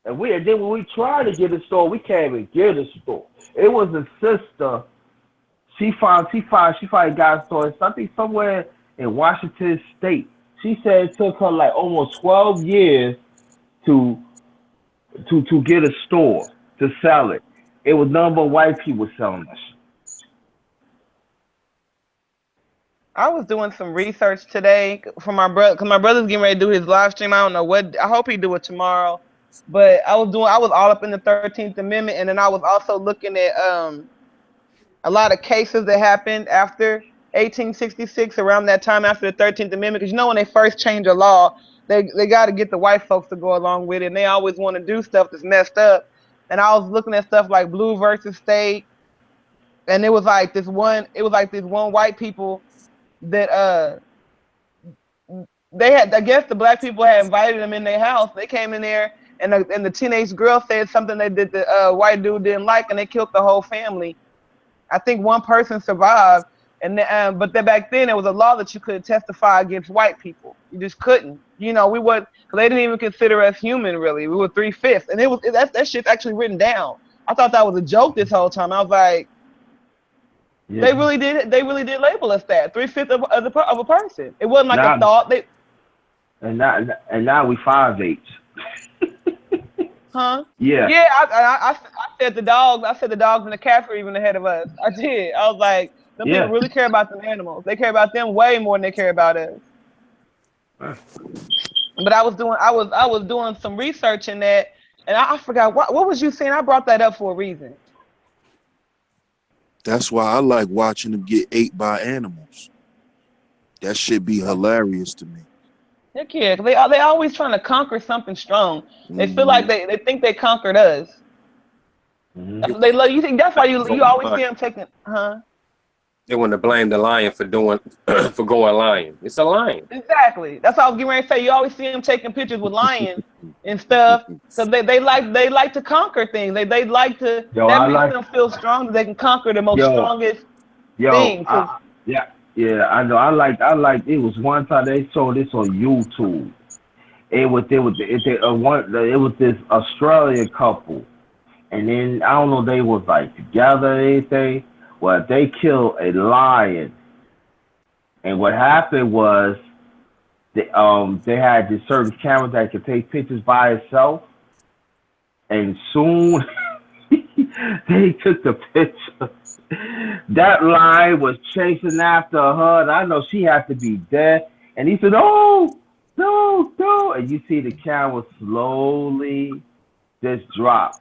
And then when we tried to get a store, we can't even get a store. It was a sister. She finally got a store. Something somewhere in Washington State. She said it took her like almost 12 years to get a store to sell it. It was none but white people selling this. I was doing some research today for my brother, cause my brother's getting ready to do his live stream. I don't know what. I hope he do it tomorrow. But I was all up in the 13th Amendment, and then I was also looking at a lot of cases that happened after 1866, around that time after the 13th Amendment. Because you know when they first changed the law, they got to get the white folks to go along with it, and they always want to do stuff that's messed up. And I was looking at stuff like Blue versus State, and it was like this one white people that they had, I guess the black people had invited them in their house. They came in there, and the teenage girl said something that the white dude didn't like, and they killed the whole family. I think one person survived, but then back then there was a law that you could testify against white people. You just couldn't. You know, cause they didn't even consider us human really. We were 3/5, and that shit's actually written down. I thought that was a joke this whole time. I was like, yeah. They really did label us that 3/5 of a person. It wasn't like a thought. And now we 5/8. Huh? Yeah. Yeah, I said the dogs. I said the dogs and the cats were even ahead of us. I did. I was like, them people really care about the animals. They care about them way more than they care about us. But I was doing some research in that, and I forgot what was you saying. I brought that up for a reason. That's why I like watching them get ate by animals. That should be hilarious to me. Heck yeah, they always trying to conquer something strong. They feel like they think they conquered us. They love you. Think that's why you always see them taking, huh? They want to blame the lion for going lion. It's a lion. Exactly. That's what I was getting ready to say. You always see them taking pictures with lions and stuff. So they like to conquer things. They like to. That makes them feel strong. That they can conquer the most strongest thing. Yeah, I know. I like. It was one time they showed this on YouTube. It was this Australian couple, and then I don't know, they was like together or anything. Well, they killed a lion, and what happened was they had this certain camera that could take pictures by itself, and soon they took the picture. That lion was chasing after her, and I know she had to be dead. And he said, "Oh, no!" And you see the camera slowly just drop.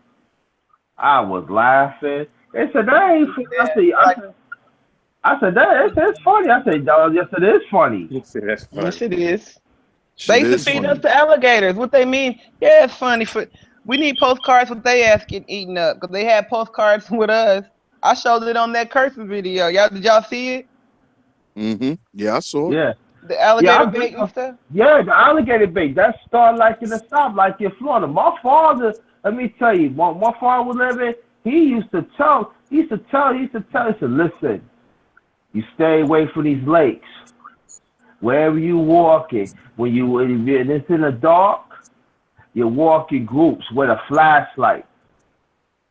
I was laughing. They said, "That ain't funny." I said, "That's funny." I said, "Yes, it is funny." Yes, it is. They used to feed us to alligators. What they mean? Yeah, it's funny. We need postcards with they ass getting eaten up, because they had postcards with us. I showed it on that cursing video. Did y'all see it? Mm-hmm. Yeah, I saw it. Yeah. The alligator bait and stuff? Yeah, the alligator bait. That started like in the South, like in Florida. My father, let me tell you, my father was living, he used to tell, he said, "Listen, you stay away from these lakes. Wherever you walking, when it's in the dark, you walk in groups with a flashlight.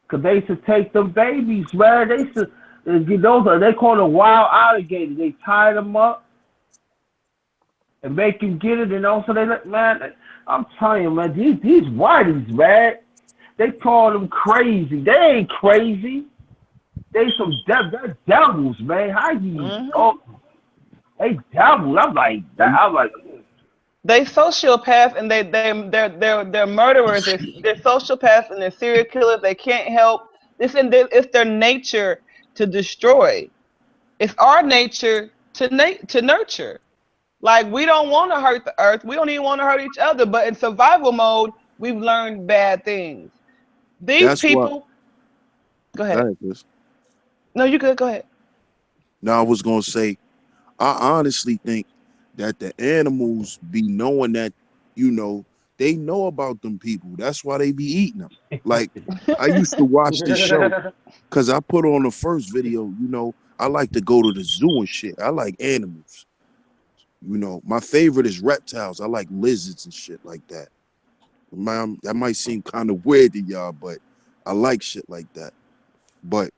Cause they used to take them babies, man. They used to they call them wild alligators. They tie them up and make them get it, and also they let man. I'm telling you, man, these whiteys, man, they call them crazy. They ain't crazy. They some they're devils, man. How you? They devils. I'm like that. I'm like. They sociopaths and they're murderers. They're sociopaths and they're serial killers. They can't help. It's their nature to destroy. It's our nature to nurture. Like we don't want to hurt the earth. We don't even want to hurt each other. But in survival mode, we've learned bad things. These That's what. people. Go ahead. Chris. No, you good. Go ahead. Now I was gonna say, I honestly think that the animals be knowing that, they know about them people. That's why they be eating them. Like I used to watch this show because I put on the first video. I like to go to the zoo and shit. I like animals. My favorite is reptiles. I like lizards and shit like that. That might seem kind of weird to y'all, but I like shit like that. But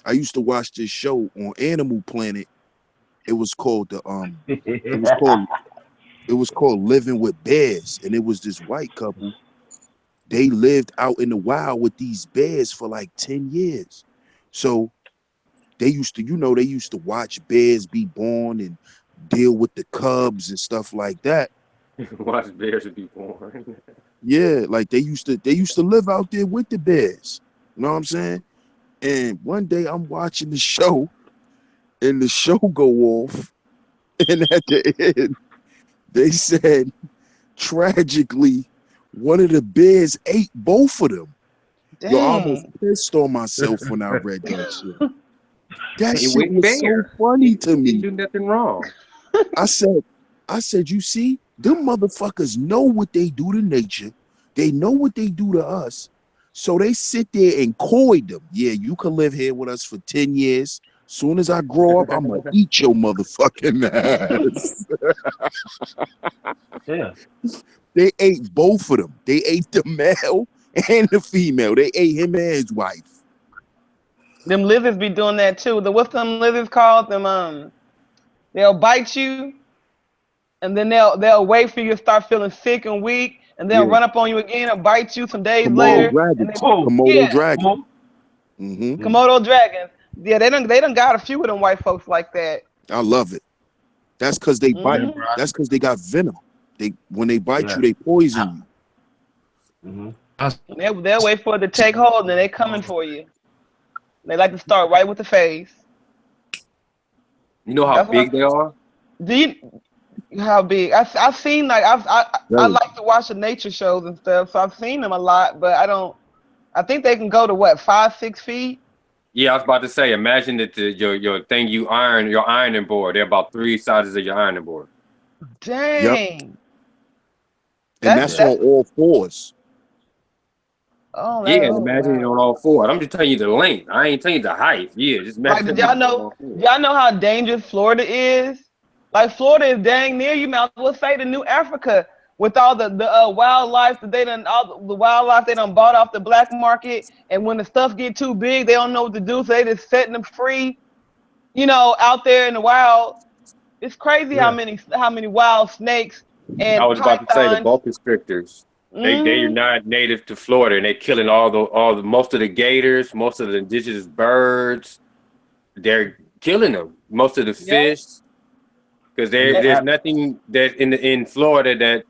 I used to watch this show on Animal Planet. It was called it was called Living with Bears, and it was this white couple. They lived out in the wild with these bears for like 10 years. So they used to watch bears be born and deal with the cubs and stuff like that. Watch bears be born. Yeah, like they used to live out there with the bears. You know what I'm saying? And one day I'm watching the show, and the show go off, and at the end, they said, tragically, one of the bears ate both of them. Dang. Yo, I almost pissed on myself when I read that shit. That shit was so funny to me. Didn't do nothing wrong. I said, you see, them motherfuckers know what they do to nature. They know what they do to us. So they sit there and coy them. Yeah, you can live here with us for 10 years. Soon as I grow up, I'm going to eat your motherfucking ass. Yeah. They ate both of them. They ate the male and the female. They ate him and his wife. Them lizards be doing that too. What's them lizards called? They'll bite you, and then they'll wait for you to start feeling sick and weak, and they'll run up on you again and bite you some days later. Komodo dragon. Mm-hmm. Komodo dragons. Yeah, they done got a few of them white folks like that. I love it. That's because they bite. That's because they got venom. When they bite you, they poison you. They'll wait for it to take hold, and then they coming for you. They like to start right with the face. You know how big they are? How big? I've seen I like to watch the nature shows and stuff, so I've seen them a lot, but I think they can go to what, 5-6 feet? Yeah, I was about to say, imagine that your thing your ironing board, they're about 3 sizes of your ironing board. Dang. Yep. And that's on all fours. Oh, yeah, imagine it on all fours. I'm just telling you the length. I ain't telling you the height. Yeah, just imagine. Like, y'all know how dangerous Florida is? Like, Florida is dang near, you might as well say, the New Africa, with all the wildlife that the wildlife they done bought off the black market, and when the stuff get too big, they don't know what to do, so they just setting them free, out there in the wild. It's crazy how many wild snakes and I was about to say the pythons. boa constrictors. They're not native to Florida, and they're killing most of the gators, most of the indigenous birds. They're killing them. Most of the fish, because there's nothing that in Florida that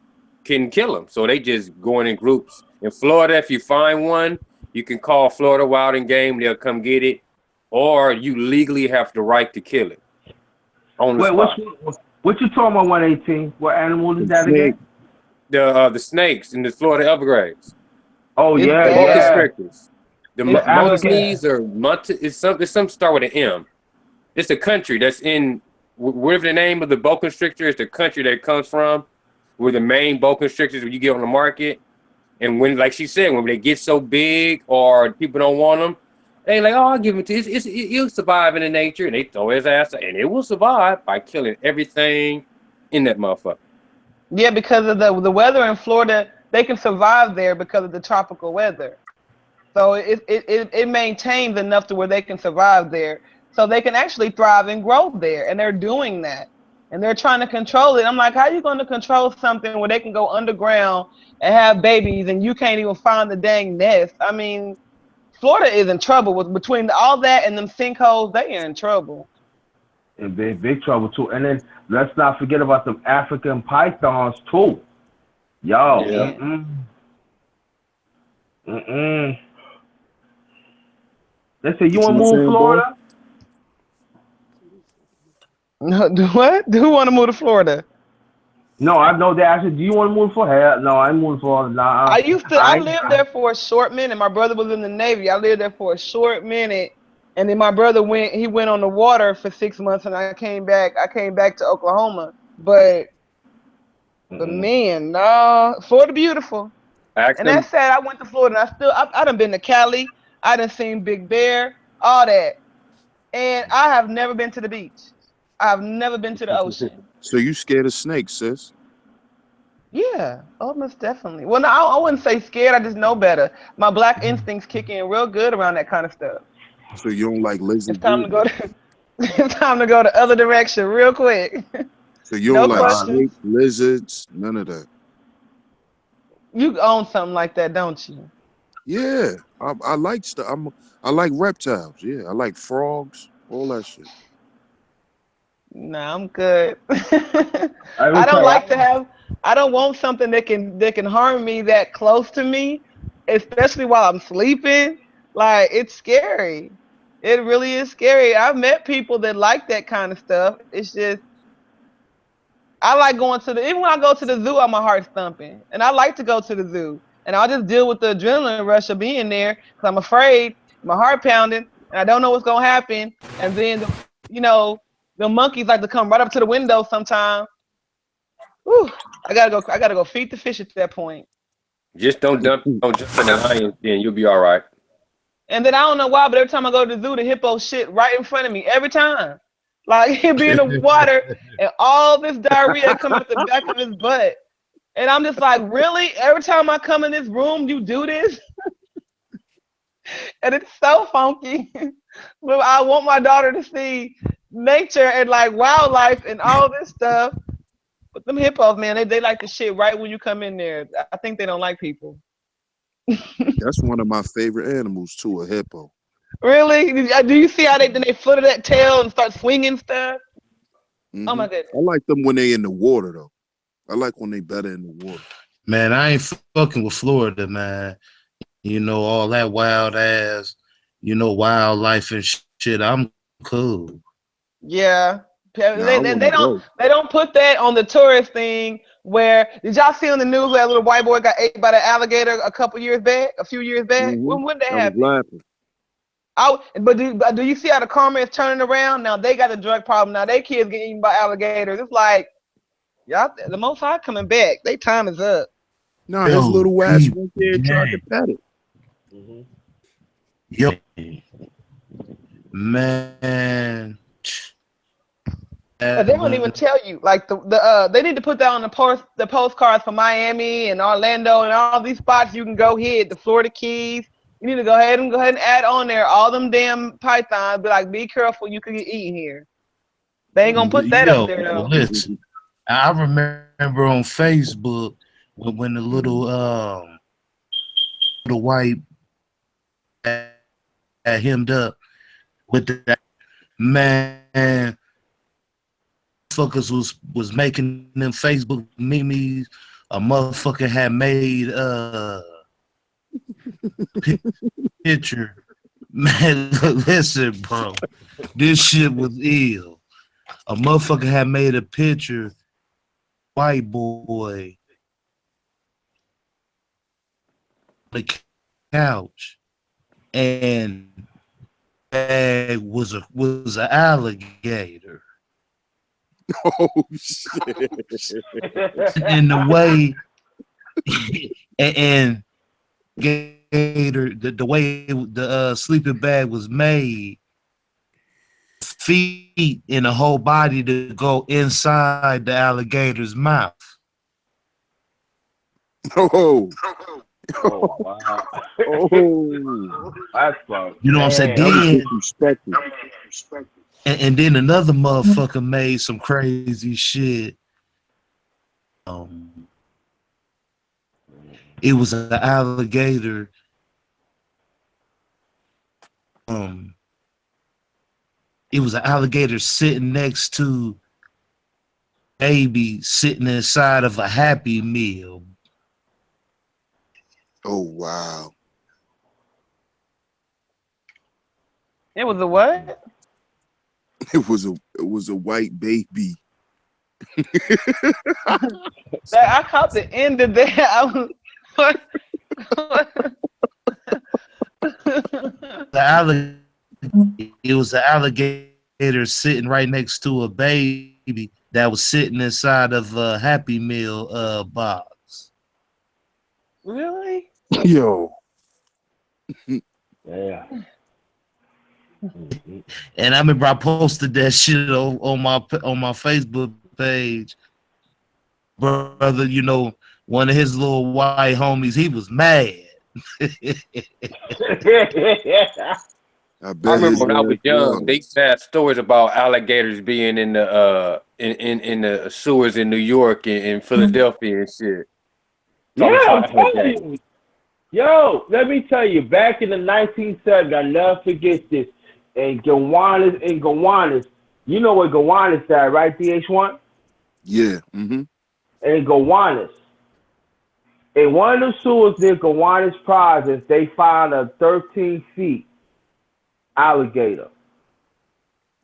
can kill them. So they just going in groups. In Florida, if you find one, you can call Florida Wild and Game. They'll come get it, or you legally have the right to kill it. On the spot. What you talking about? 118? What animal is that again? The snakes in the Florida Everglades. Oh yeah, boa constrictors. The monkeys or it's some start with an M. It's a country that's in whatever the name of the boa constrictor is. The country that it comes from, where the main boa constrictors when you get on the market, and when, like she said, when they get so big or people don't want them, they like, oh, I'll give it to you. It'll survive in the nature, and they throw his ass, and it will survive by killing everything in that motherfucker. Yeah, because of the weather in Florida, they can survive there because of the tropical weather. So it maintains enough to where they can survive there. So they can actually thrive and grow there. And they're doing that. And they're trying to control it. I'm like, how are you going to control something where they can go underground and have babies and you can't even find the dang nest? I mean, Florida is in trouble with between all that and them sinkholes. They are in trouble. In big trouble too. And then let's not forget about them African pythons too. Yo, Yeah. They say you What want you to move to saying, boy? Florida? Do what? Who want to move to Florida? No, I know that. I said, do you want to move to Florida? Hell, no, I ain't moving to Florida. Nah, I I ain't. lived there for a short minute. My brother was in the Navy. I lived there for a short minute. And then my brother he went on the water for 6 months and I came back to Oklahoma. But man, no, Florida beautiful. Ask And them. that's sad. I went to Florida and I done been to Cali. I done seen Big Bear, all that. And I have never been to the beach. I have never been to the ocean. So you scared of snakes, sis? Yeah, almost definitely. Well, no, I wouldn't say scared. I just know better. My black instincts kick in real good around that kind of stuff. So you don't like It's lizards time to either? go to it's time to go the other direction real quick. So you No don't like questions. snakes, lizards, none of that? You own something like that, don't you? Yeah, I like stuff. I like reptiles. Yeah, I like frogs, all that shit. Nah, I'm good. I I will don't tell like to you. have. I don't want something that can harm me that close to me, especially while I'm sleeping. Like it's scary. It really is scary. I've met people that like that kind of stuff. It's just I like going to the even when I go to the zoo, my heart's thumping, and I like to go to the zoo, and I'll just deal with the adrenaline rush of being there because I'm afraid, my heart pounding, and I don't know what's gonna happen, and then you know the monkeys like to come right up to the window sometimes. Whew, I gotta go feed the fish at that point. Just don't jump in the lions, then you'll be all right. And then I don't know why, but every time I go to the zoo, the hippo shit right in front of me every time. Like he'd be in the water and all this diarrhea come out the back of his butt. And I'm just like, really? Every time I come in this room, you do this? And it's so funky. But I want my daughter to see nature and like wildlife and all this stuff. But them hippos, man, they like the shit right when you come in there. I think they don't like people. That's one of my favorite animals too, a hippo. Really? Do you see how they flutter that tail and start swinging stuff? Oh my goodness. I like them when they in the water though. I like when they better in the water. Man, I ain't fucking with Florida, man. You know, all that wild ass, wildlife and shit. I'm cool. Yeah. Now I want to go. They don't put that on the tourist thing where did y'all see on the news where that little white boy got ate by the alligator a few years back? When would that I was happen? laughing. But do you see how the karma is turning around? Now they got a drug problem. Now they kids getting eaten by alligators. It's like y'all the most high coming back. They time is up. Nah, his little ass went there and tried to pet it. Yep. Man. They don't even tell you. Like they need to put that on the postcards for Miami and Orlando and all these spots you can go hit, the Florida Keys. You need to go ahead and add on there all them damn pythons. Be like, be careful, you could get eaten here. They ain't gonna put that up there though. Listen, I remember on Facebook when the little white had hemmed up with that man. Fuckers was making them Facebook memes. A motherfucker had made picture. Man, listen, bro. This shit was ill. A motherfucker had made a picture, white boy, on the couch, and was an alligator. Oh shit! In the way, and gator, the way the sleeping bag was made, feet and the whole body to go inside the alligator's mouth. Oh, Oh wow. oh, That's fucked. You know what I'm saying? that was Then disrespectful. and then another motherfucker made some crazy shit. It was an alligator. It was an alligator sitting next to baby sitting inside of a Happy Meal. Oh wow. It was a what? It was a white baby. I caught the end of that. I was, what? It was an alligator sitting right next to a baby that was sitting inside of a Happy Meal box. Really? Yo. Yeah. And I remember I posted that shit on my Facebook page. Brother, you know, one of his little white homies, he was mad. I I bet remember his when I was ass young, they was. used to have stories about alligators being in the in the sewers in New York and in Philadelphia and shit. Yeah, Talking I'm about telling alligators. you. Yo, let me tell you, back in the 1970s, I never forget this. In Gowanus, you know where Gowanus is at, right, DH1? Yeah. Mm-hmm. In Gowanus. In one of the sewers near Gowanus Projects, they found a 13 feet alligator.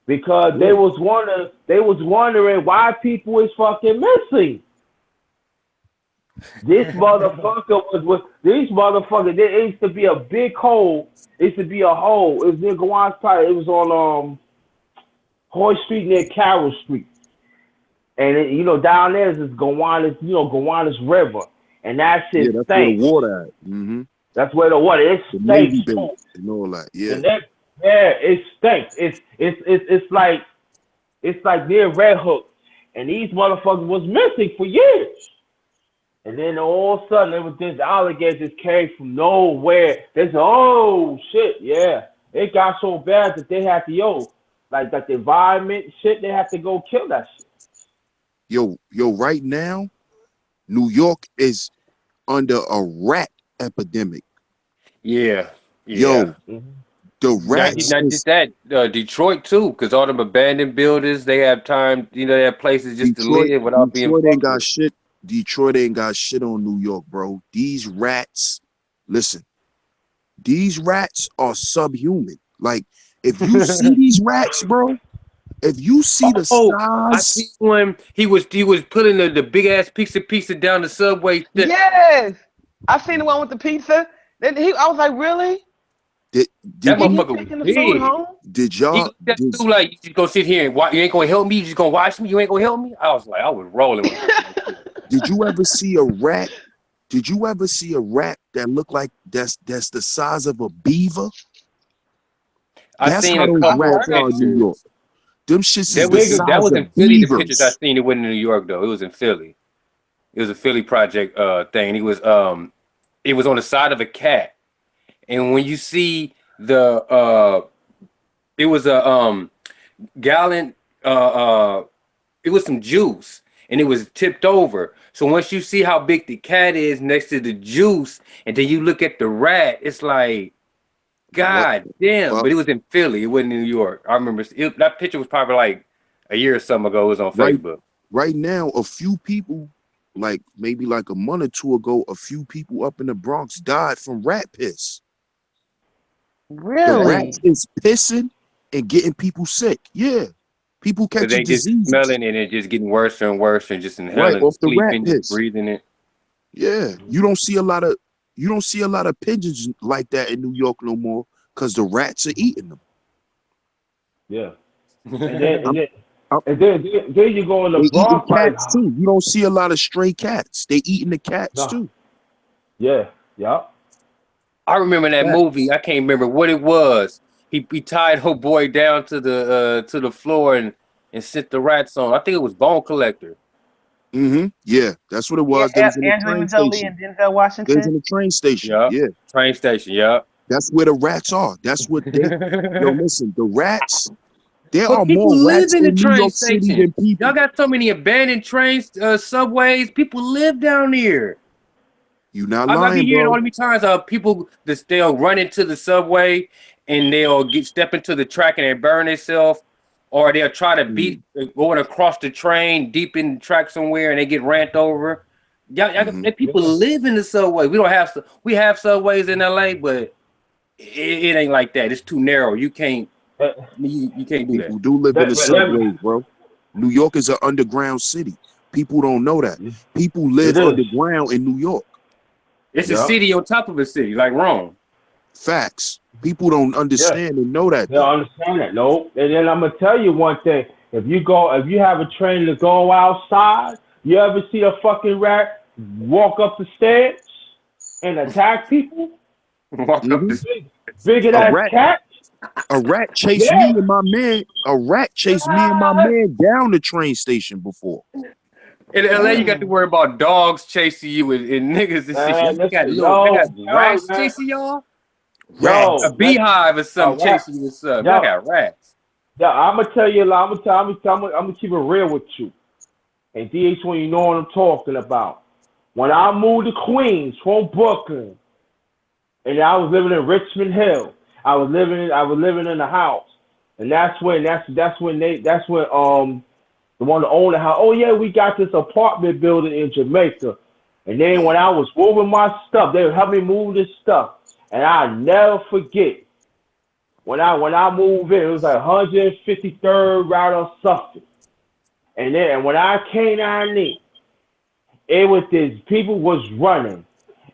Because they was wondering why people is fucking missing. This motherfucker these motherfuckers, there used to be a big hole. It used to be a hole. It was near Gowanus Project. It was on Hoy Street near Carroll Street. And it, down there is Gowanus, Gowanus River. And that Yeah, shit that's where the stinks. water at. Mm-hmm. That's where the water, it The Navy stinks. base and all that. Yeah. And that, yeah, it stinks. It's like near Red Hook. And these motherfuckers was missing for years. And then all of a sudden, it was this alligator just came from nowhere. They said, oh, shit, yeah. It got so bad that they had to, like the environment shit, they had to go kill that shit. Yo, right now, New York is under a rat epidemic. Yeah, yeah. Yo, the Not, rats not is just that, Detroit too, because all them abandoned buildings, they have time, they have places just to Detroit. live without being Detroit ain't fucked got with. shit. Detroit ain't got shit on New York, bro. These rats, listen, these rats are subhuman. Like, if you see these rats, bro, if you see the Oh, I size, see one. He was putting the big ass pizza down the subway. Yes. I seen the one with the pizza. I was like, really? did That did And he you motherfucker was taking the food big. home? did He y'all go that did, dude like, you just gonna sit here and watch, you ain't gonna help me. You just gonna watch me. You ain't gonna help me. I was like, I was rolling with him. did you ever see a rat? Did you ever see a rat that looked like that's the size of a beaver? I That's seen how a those couple rats are in New York. pictures. Them shits is That the was that size was of in Philly. The pictures I beavers. seen, it wasn't in New York though. It was in Philly. It was a Philly project thing. It was on the side of a cat. And when you see it was a gallon it was some juice and it was tipped over. So once you see how big the cat is next to the juice, and then you look at the rat, it's like, What God damn. fuck? But it was in Philly. It wasn't in New York. I remember that picture was probably like a year or something ago. It was on Right Facebook. right now, a few people, like maybe like a month or two ago, a few people up in the Bronx died from rat piss. The rats Really? is pissing and getting people sick. Yeah. People Because catching they just diseases. smelling and it just getting worse and worse and just Right inhaling, off the rat sleeping, just piss. breathing it. Yeah. You don't see a lot of pigeons like that in New York no more because the rats are eating them. Yeah. And then, and I'm, then, I'm, and then you go in the they eating Bronx, like, cats too. You don't see a lot of stray cats. They eating the cats no, too. yeah, yeah. I remember that Cat. movie. I can't remember what it was. he tied her boy down to the floor and sent the rats on. I think it was Bone Collector. Yeah, that's what it Yeah, was. They was in the Angelina train Jolie station. and Denzel They was in Washington. the train station. Yeah, Yeah, train station. Yeah. that's where the rats are. That's what they. Yo, listen, the rats. There But are people more live rats in the in New train York City station. than people. Y'all got so many abandoned trains, subways. People live down here. You not I be lying, hearing all bro. these times people that they'll run into the subway and they'll step into the track and they burn themselves, or they'll try to beat going across the train deep in the track somewhere and they get ran over. People live in the subway. We have subways in LA, but it ain't like that. It's too narrow. You can't do that. People do live in the subways, bro. New York is an underground city. People don't know that. People live underground in New York. It's a city on top of a city, like Rome. Facts. People don't understand and know that. They don't understand that. No. And then I'm gonna tell you one thing. If you have a train to go outside, you ever see a fucking rat walk up the stairs and attack people? Walk up the Bigger than cat. A rat chased me and my man. A rat chased me and my man down the train station before. In LA, you got to worry about dogs chasing you and niggas and shit. They got rats chasing y'all. A beehive or something chasing you or something. I got rats. Yeah, I'm gonna tell you. I'm gonna keep it real with you. And DH1, you know what I'm talking about. When I moved to Queens from Brooklyn, and I was living in Richmond Hill, I was living in the house, and that's when the one that owned the house. Oh yeah, we got this apartment building in Jamaica, and then when I was moving my stuff, they would help me move this stuff, and I never forget when I moved in, it was like 153rd Route of Suffolk, and then when I came down there, it was this people was running,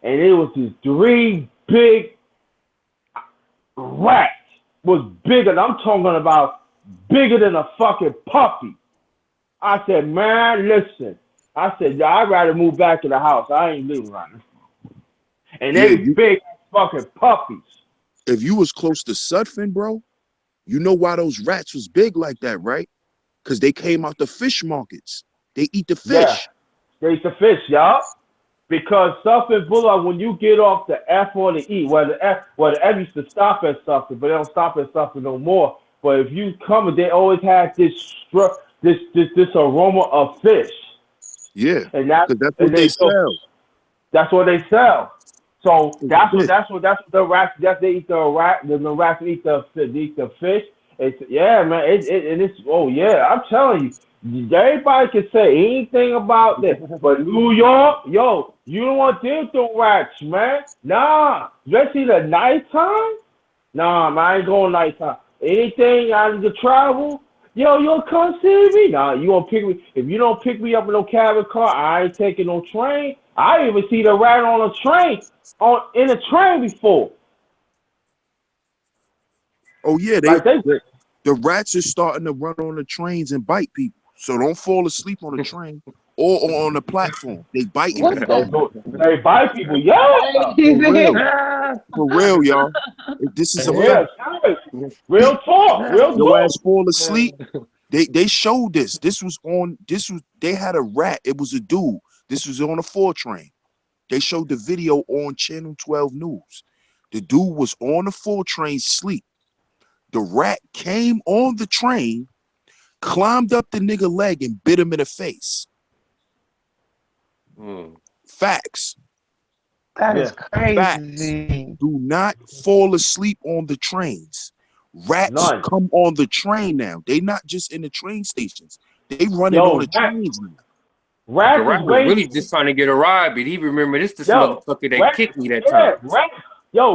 and it was these 3 big rats was bigger. I'm talking about bigger than a fucking puppy. I said, man, listen. I said, I'd rather move back to the house. I ain't living right now. And they big fucking puppies. If you was close to Sutphin, bro, you know why those rats was big like that, right? Because they came out the fish markets. They eat the fish. Yeah, they eat the fish, y'all. Because Suffolk Boulevard, when you get off the F or the E, the F used to stop at Suffolk, but they don't stop at Suffolk no more. But if you come, they always had this aroma of fish. Yeah, and that's what they sell. That's what they sell. So that's what the rats. They eat the rat. The rats eat the fish. It's man. I'm telling you. Everybody can say anything about this, but New York, yo, you don't want them to rats, man. Nah, especially the nighttime. Nah, man, I ain't going nighttime. Anything I need to travel, yo, you'll come see me. Nah, you gonna pick me. If you don't pick me up in no cabin car, I ain't taking no train. I even see the rat on a train, in a train before. Oh yeah, the rats are starting to run on the trains and bite people. So don't fall asleep on the train or on the platform. They bite people. They bite people, yeah. For real, y'all. This is a fact. Real talk. Your ass fall asleep. They showed this. They had a rat. It was a dude. This was on a 4 train. They showed the video on Channel 12 News. The dude was on the 4 train sleep. The rat came on the train, climbed up the nigga leg and bit him in the face. Facts. That is crazy. Facts. Do not fall asleep on the trains. Rats come on the train now. They not just in the train stations. They running on the trains now. Rats was really just trying to get a ride, but he remembered this motherfucker that kicked me that time.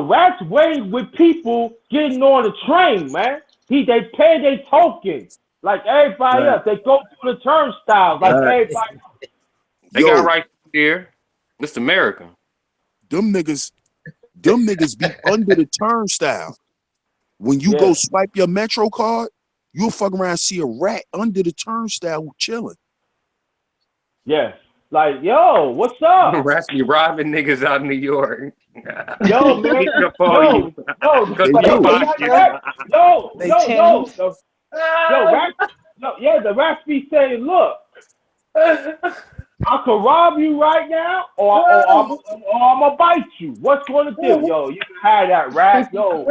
Rats waiting with people getting on the train, man. They pay their tokens like everybody else. They go through the turnstiles like everybody else. They got right there. It's America. Them niggas be under the turnstile. When you go swipe your Metro card, you'll fuck around and see a rat under the turnstile chilling. Yes. Like, yo, what's up? Rats be robbing niggas out in New York. Yo, man. Sneaking up on Yo, you. yo, Because They For they they do. yo, spot teeth, you. huh? They yo, Tims. yo, rats, yo, yeah, the rats be saying, look, I could rob you right now, or I'm gonna bite you. What's gonna do? Yo, you can have that rat. Yo,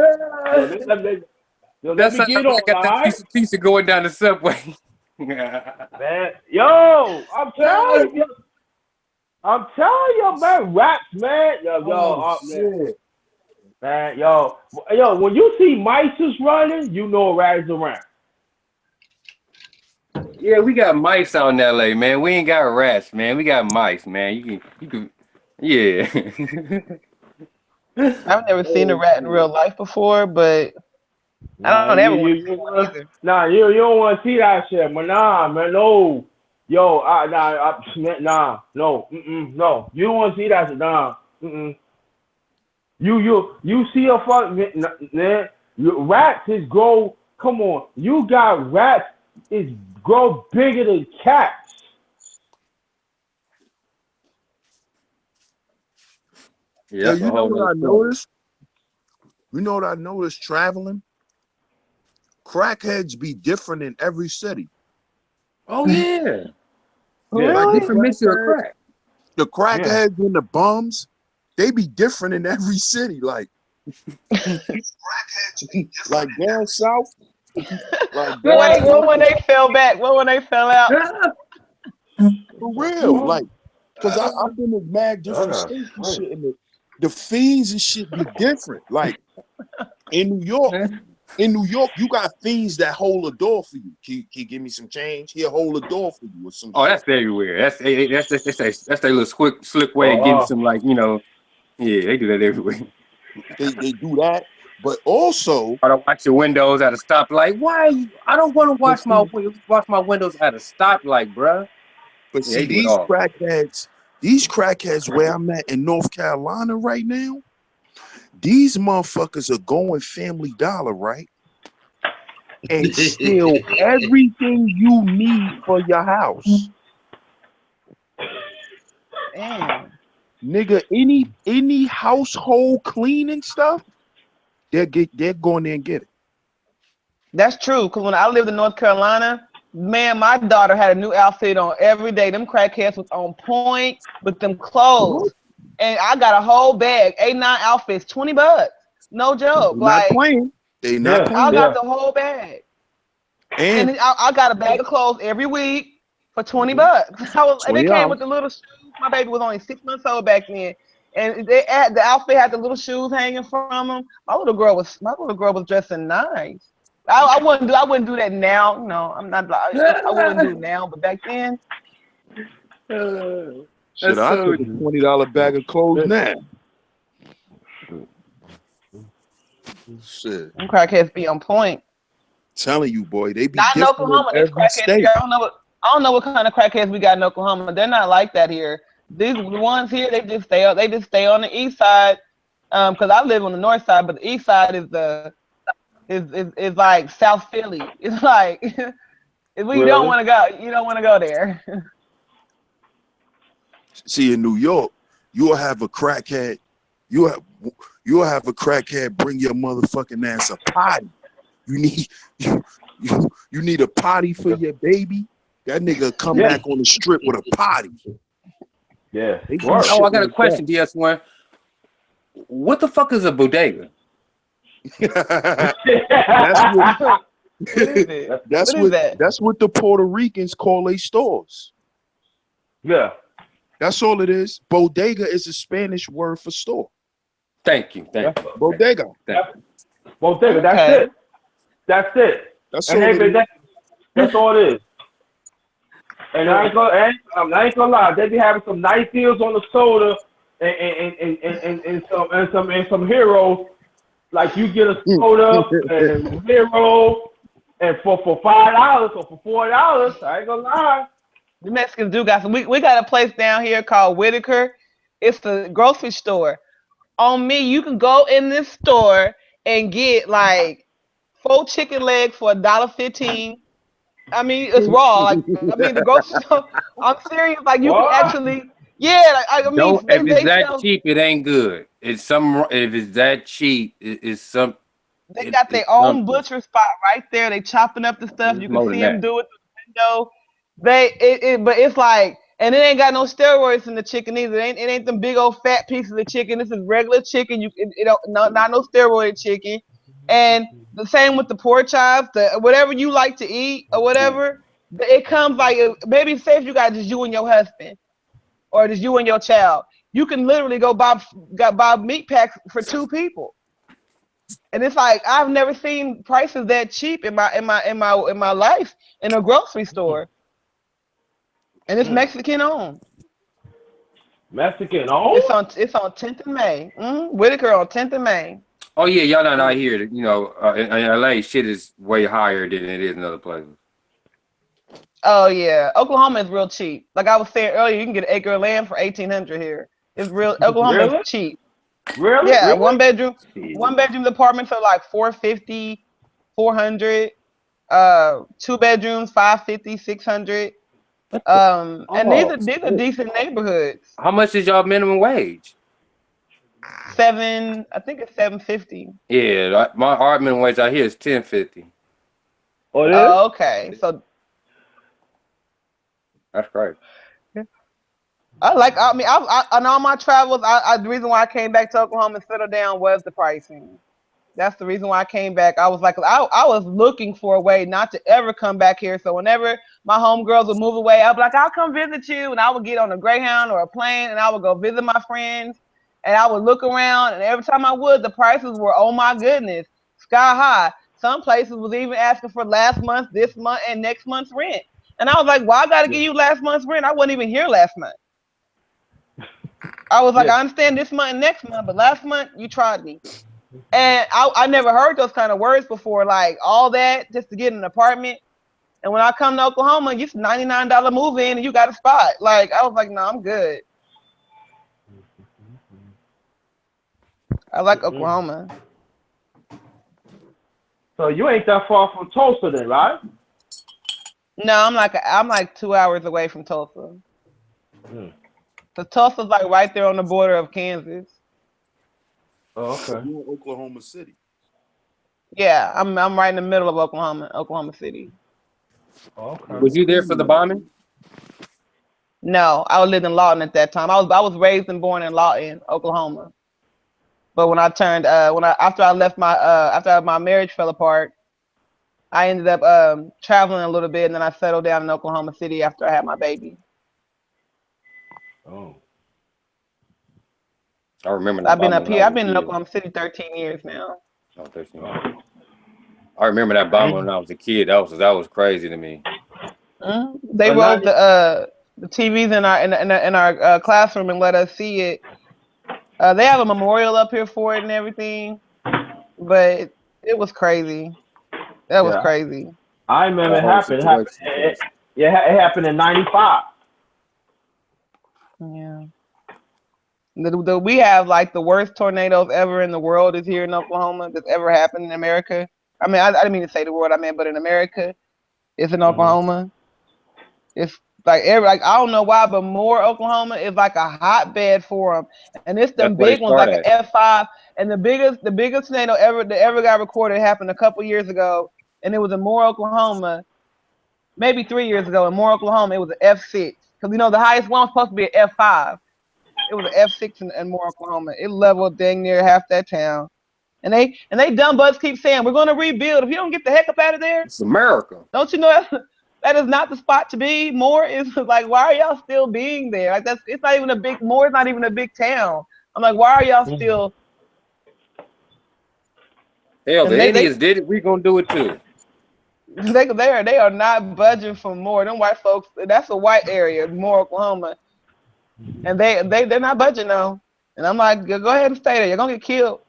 let That me sounds get like on, I got all that right? piece of going down the subway. Man, yo, I'm telling you, man, rats, man. Oh Man, shit. man, when you see mice is running, you know a rat is around. Yeah, we got mice out in LA, man. We ain't got rats, man. We got mice, man. Yeah. I've never seen a Oh, rat in shit. real life before, but I Nah, don't ever want to see one either. you don't want to see that shit, man. Nah, man, no. Yo, no, no. You don't want to see that shit, nah. You see a fuck, man. Rats is grow. Come on, you got rats is grow bigger than cats. Yeah, Yeah, that's you a know whole what nother I story. noticed? You know what I noticed traveling? Crackheads be different in every city. Oh yeah. Yeah, Like Really? Different mixture of crack. the yeah. crackheads and the bums, they be different in every city. Like down south, like down What south, when they fell back? What when they fell out? for real. Like, cause I've been to mad different states and shit, and the fiends and shit be different. Like in New York, you got fiends that hold a door for you. Can you give me some change? He'll hold a door for you or some Oh, shit. that's everywhere. That's their little slick way of getting Uh, some, like, yeah, they do that everywhere. They do that, but also, Or to watch your windows at a stoplight. Why? I don't want to but watch my windows at a stoplight, bruh. Yeah, they see do it all. these crackheads where I'm at in North Carolina right now, these motherfuckers are going Family Dollar, right? And steal everything you need for your house. Damn. Nigga, any household cleaning stuff, they're going there and get it. That's true. Because when I lived in North Carolina, man, my daughter had a new outfit on every day. Them crackheads was on point with them clothes. And I got a whole bag, 8, 9 outfits, $20. No joke. They're not Like, playing. They not yeah, I playing. got yeah. the whole bag. And And I got a bag of clothes every week for mhm, $20. And they came $20. with the little shoes. My baby was only 6 months old back then. And the outfit had the little shoes hanging from them. My little girl was dressing nice. I wouldn't do that now. No, I'm not. I wouldn't do it now. But back then, Shit, That's I so. take a $20 bag of clothes now. Shit, them crackheads be on point. telling you, boy, they be Not in different in Oklahoma. These every crackheads state. here, I don't know what kind of crackheads we got in Oklahoma. They're not like that here. The ones here, they just stay on the east side. Because I live on the north side, but the east side is like South Philly. It's like we don't Really? want to go. You don't want to go there. See, in New York, you'll have a crackhead. You have you'll have a crackhead bring your motherfucking ass a potty. You need you need a potty for your baby. That nigga come Yeah, back on the strip with a potty. yeah. They do Work. Oh, I shit got a like that. question, DS1. What the fuck is a bodega? That's what What is it? that's What is what that? that's what the Puerto Ricans call their stores. Yeah. That's all it is. Bodega is a Spanish word for store. Thank you. That's, Bodega. Thank you. well, think that's Okay. it. That's it. That's And all it is. that's all it is. And I ain't gonna lie, they be having some nice deals on the soda and some heroes. Like you get a soda and hero and for $5 or for $4, I ain't gonna lie. The Mexicans do got some. We got a place down here called Whitaker. It's a grocery store. On me, you can go in this store and get like 4 chicken legs for $1.15. I mean, it's raw. Like, I mean, the grocery store. I'm serious. Like, you can What? actually, yeah. Like, I mean, Don't if it's they that sell. cheap, it ain't good. It's some if it's that cheap, it's some They got it's their own something. butcher spot right there. They chopping up the stuff. It's You can more than see them that. do it through the window. But it's like, and it ain't got no steroids in the chicken either. It ain't them big old fat pieces of chicken. This is regular chicken. It don't not no steroid chicken. And the same with the pork chops, the whatever you like to eat or whatever. It comes like maybe say if you got just you and your husband or just you and your child, you can literally go buy meat packs for 2 people. And it's like I've never seen prices that cheap in my life in a grocery store. And it's Mm. Mexican owned. Mexican. It's Oh. on it's on 10th of May. Whitaker on 10th of May. Oh yeah, y'all not out here. You know, in LA, shit is way higher than it is in other places. Oh yeah, Oklahoma is real cheap. Like I was saying earlier, you can get an acre of land for 1,800 here. It's real. Oklahoma is Really? cheap. Really? Yeah, Really? one bedroom apartments are like 450, 400. 2 bedrooms, 550, 600. What the? And these Oh, are these are decent neighborhoods. how much is y'all minimum wage? I think it's 750. Yeah, my our minimum wage out here is 10.50. Oh, it is? Oh, okay. So That's crazy. I mean, on all my travels, the reason why I came back to Oklahoma and settled down was the pricing. That's the reason why I came back. I was like, I was looking for a way not to ever come back here. So whenever my homegirls would move away, I'd be like, I'll come visit you. And I would get on a Greyhound or a plane and I would go visit my friends. And I would look around. And every time I would, the prices were, oh my goodness, sky high. Some places was even asking for last month, this month, and next month's rent. And I was like, well, I got to Yeah. give you last month's rent. I wasn't even here last month. I was like, Yeah. I understand this month and next month, but last month you tried me. And I never heard those kind of words before, like all that just to get an apartment. And when I come to Oklahoma, it's $99 move in and you got a spot. Like I was like, no, I'm good. I like Mm-mm. Oklahoma. So you ain't that far from Tulsa then, right? No, I'm like 2 hours away from Tulsa. Mm. Cause Tulsa's like right there on the border of Kansas. Oh, So okay. you're in Oklahoma City. Yeah, I'm right in the middle of Oklahoma City. Oh, okay. Was you there for the bombing? No, I lived in Lawton at that time. I was raised and born in Lawton, Oklahoma. But when I turned after I left after my marriage fell apart, I ended up traveling a little bit, and then I settled down in Oklahoma City after I had my baby. Oh. I remember that I've been bombing up when I here. was I've a been in kid. Oklahoma City 13 years now. Oh, 13. I remember that bombing when I was a kid. That was crazy to me. They So now rolled the TVs in our classroom and let us see it. They have a memorial up here for it and everything, but it was crazy. That was yeah, crazy. I remember That it whole happened. It happened. situation was. It happened in '95. Yeah. We have like the worst tornadoes ever in the world is here in Oklahoma that's ever happened in America. I mean, I didn't mean to say the world I meant, but in America, it's in Mm-hmm. Oklahoma. It's like I don't know why, but more Oklahoma is like a hotbed for them, and it's That's them where they big ones start like an at. F5. And the biggest tornado that ever got recorded happened a couple years ago, and it was in Moore, Oklahoma, maybe 3 years ago in Moore, Oklahoma. It was an F6 because the highest one was supposed to be an F5. It was an F6 in Moore, Oklahoma. It leveled dang near half that town. And they dumb butts keep saying we're gonna rebuild. If you don't get the heck up out of there, It's America. don't you know that is not the spot to be? Moore is like, why are y'all still being there? Like it's not even a big Moore is not even a big town. I'm like, why are y'all still? Hell, And the they Indians did it. We gonna do it too. they are not budging for more. Them white folks, that's a white area, Moore, Oklahoma, and they're not budging though. And I'm like, go ahead and stay there. You're gonna get killed.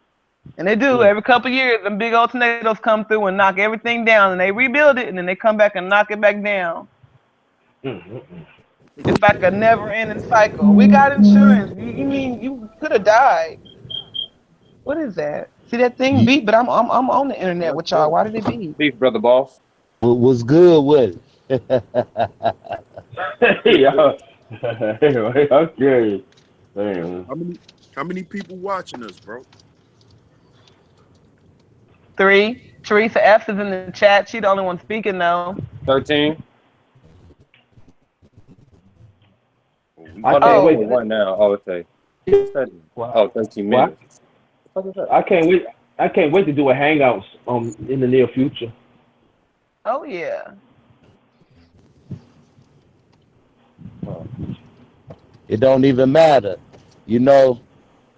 And they do every couple of years. Them big old tornadoes come through and knock everything down, and they rebuild it, and then they come back and knock it back down. Mm-hmm. It's like a never-ending cycle. We got insurance. You mean you could have died? What is that? See that thing Ye- beep? But I'm on the internet That's with y'all. good. Why did it beep? Peace, brother boss. What was good with it? Yeah. Okay. Damn. How many how many people watching us, bro? 3. Teresa F is in the chat. She the only one speaking though. 13. Oh, we I Oh, got no, can't it's wait. only one now. Oh, okay. What's that? Well, Oh, 13 well, minutes. What the fuck is I can't wait. I can't wait to do a hangouts in the near future. Oh yeah. that? Oh. It don't even matter. You know,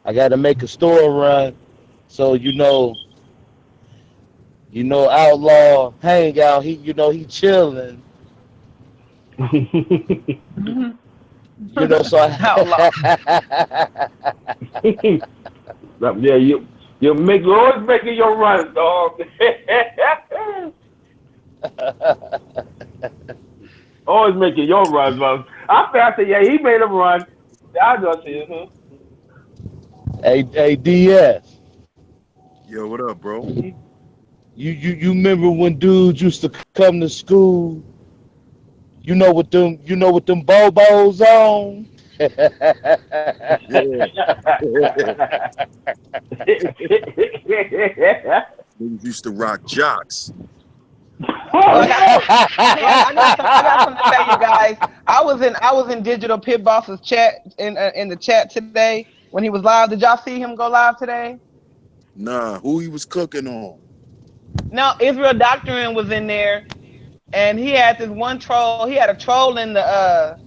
I got to make a store run. So Outlaw Hangout. He chilling. So Outlaw. Yeah, you always making your run, dog. Always making your run, bro. I said, yeah, he made him run. I just see him. hey DS. Yo, what up, bro? You remember when dudes used to come to school? With them bobos on. Yeah. Niggas used to rock jocks. Well, I got something to say, you guys. I was in Digital Pit Boss's chat in the chat today when he was live. Did y'all see him go live today? Nah, who he was cooking on? No, Israel Doctrine was in there, and he had this one troll. He had a troll in the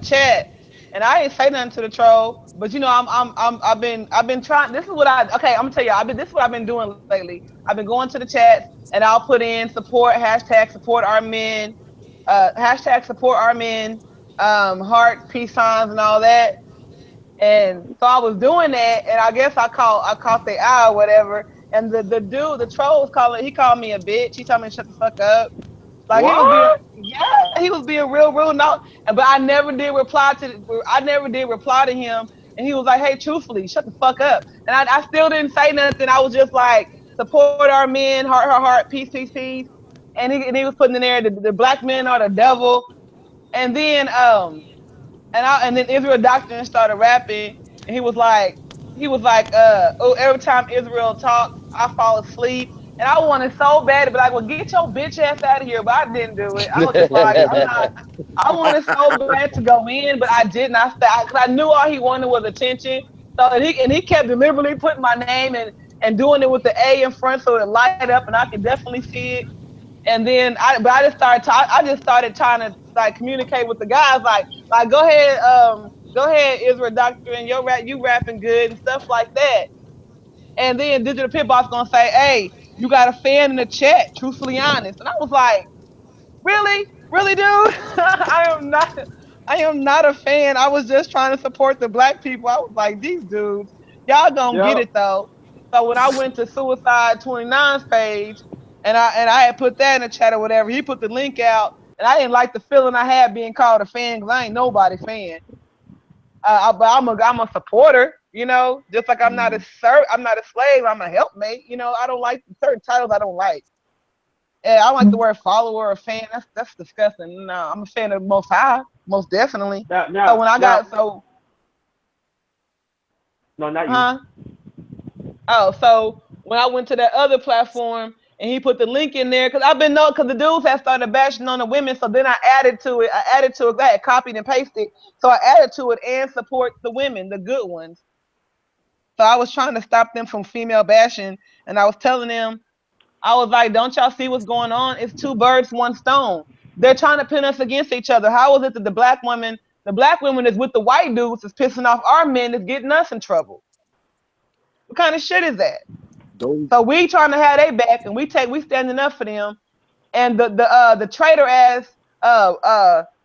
chat, and I ain't say nothing to the troll. But I've been trying. This is what I'm gonna tell you. This is what I've been doing lately. I've been going to the chats, and I'll put in support hashtag support our men, hashtag support our men, hearts, peace signs, and all that. And so I was doing that, and I guess I caught the eye or whatever. And the dude, the troll was calling. He called me a bitch. He told me to shut the fuck up. Like he was being, What? yeah, he was being real rude. No, but I never did reply to him. And he was like, "Hey, truthfully, shut the fuck up." And I still didn't say nothing. I was just like, "Support our men, heart, peace, peace, peace." And he was putting in there the black men are the devil. And then and then Israel Doctrine started rapping, and he was like, oh, every time Israel talks, I fall asleep. And I wanted so bad to be like, well, get your bitch ass out of here, but I didn't do it. I was just like, I'm not. I wanted so bad to go in, but I didn't. Because I knew all he wanted was attention. So and he kept deliberately putting my name and doing it with the A in front so it light up, and I could definitely see it. And then I just started trying to like communicate with the guys, like go ahead, Israel Doctor, and you rapping good and stuff like that. And then Digital Pit Boss gonna say, hey, you got a fan in the chat, truthfully honest. And I was like, really, dude? I am not a fan. I was just trying to support the black people. I was like, these dudes, y'all gonna get Yep. it though. So when I went to Suicide 29's page, and I had put that in the chat or whatever, he put the link out, and I didn't like the feeling I had being called a fan because I ain't nobody fan. But I'm a supporter, just like Mm. I'm not a slave. I'm a helpmate. I don't like certain titles. I don't like. Yeah, I don't like the word follower or fan. That's disgusting. No, I'm a fan of Most High, most definitely. Now, So now, when I now, got so, no, not you. huh? Oh, so when I went to that other platform and he put the link in there, because the dudes had started bashing on the women, so then I added to it. I had copied and pasted, so I added to it and support the women, the good ones. So I was trying to stop them from female bashing, and I was telling them, I was like, don't y'all see what's going on? It's two birds, one stone. They're trying to pin us against each other. How is it that the black women is with the white dudes is pissing off our men is getting us in trouble? What kind of shit is that? Those So we trying to have their back, and we standing up for them. And the traitor ass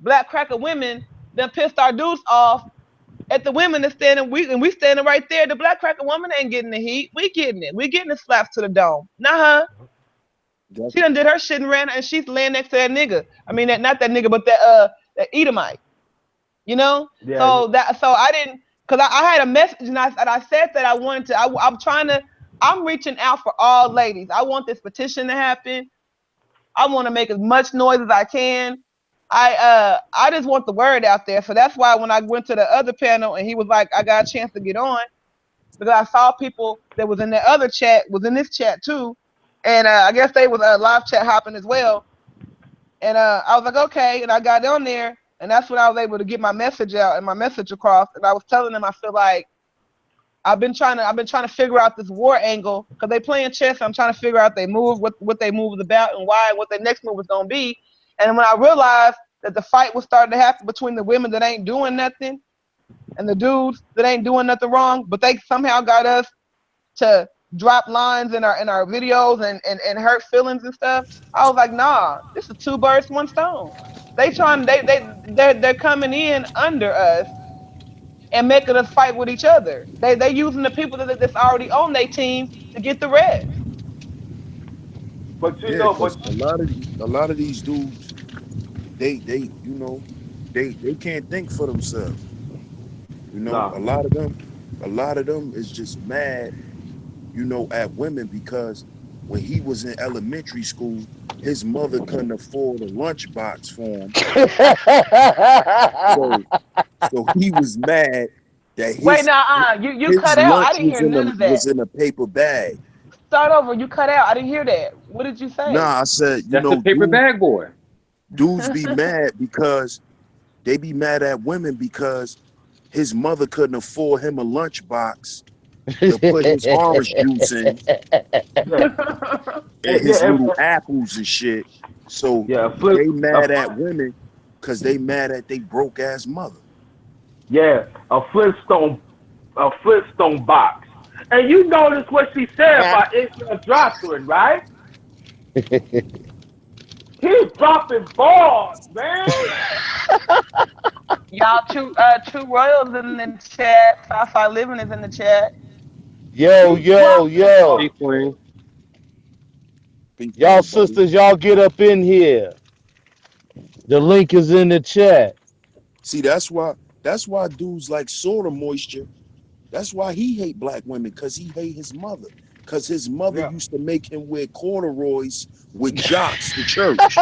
black cracker women then pissed our dudes off at the women that standing we standing right there. The black cracker woman ain't getting the heat. We getting it. We getting the slaps to the dome. Not her. that's She done did her shit and ran, and she's laying next to that nigga. I mean, not that nigga, but that Edomite. You know. Yeah. So I didn't, cause I had a message, and I said that I wanted to. I'm reaching out for all ladies. I want this petition to happen. I want to make as much noise as I can. I just want the word out there. So that's why when I went to the other panel and he was like, I got a chance to get on because I saw people that was in the other chat was in this chat too, and I guess they was live chat hopping as well. And I was like, okay, and I got on there, and that's when I was able to get my message out and my message across. And I was telling them, I feel like I've been trying to figure out this war angle because they playing chess. I'm trying to figure out they move, what they move is about, and why, and what their next move is gonna be. And when I realized that the fight was starting to happen between the women that ain't doing nothing and the dudes that ain't doing nothing wrong, but they somehow got us to drop lines in our videos and hurt feelings and stuff. I was like, nah, this is two birds, one stone. They're coming in under us and making us fight with each other. They using the people that's already on their team to get the rest. But you Yeah, know, because a lot of these dudes, they they can't think for themselves. nah. A lot of them is just mad, at women because when he was in elementary school, his mother couldn't afford a lunchbox for him. So he was mad that Wait, now, you his cut out. I lunch didn't hear none of that. was in a paper bag. Start over. You cut out. I didn't hear that. What did you say? Nah, I said, That's the paper bag boy. dudes be mad because they be mad at women because his mother couldn't afford him a lunchbox to put his orange juice in Yeah, and his yeah, little apples and shit. So yeah. they mad at women because they mad at they broke ass mother. Yeah, a Flintstone box. And you notice what she said about Israel Jocelyn, right? He's dropping balls, man. Y'all, True Royals in the chat. Southside Living is in the chat. Yo, He's yo, dropping yo. Hey, balls. Queen. Peace, Y'all everybody. sisters, y'all get up in here. The link is in the chat. See, that's why dudes like Soda Moisture. That's why he hate black women, because he hate his mother. Because his mother Yeah. used to make him wear corduroys with jocks to church.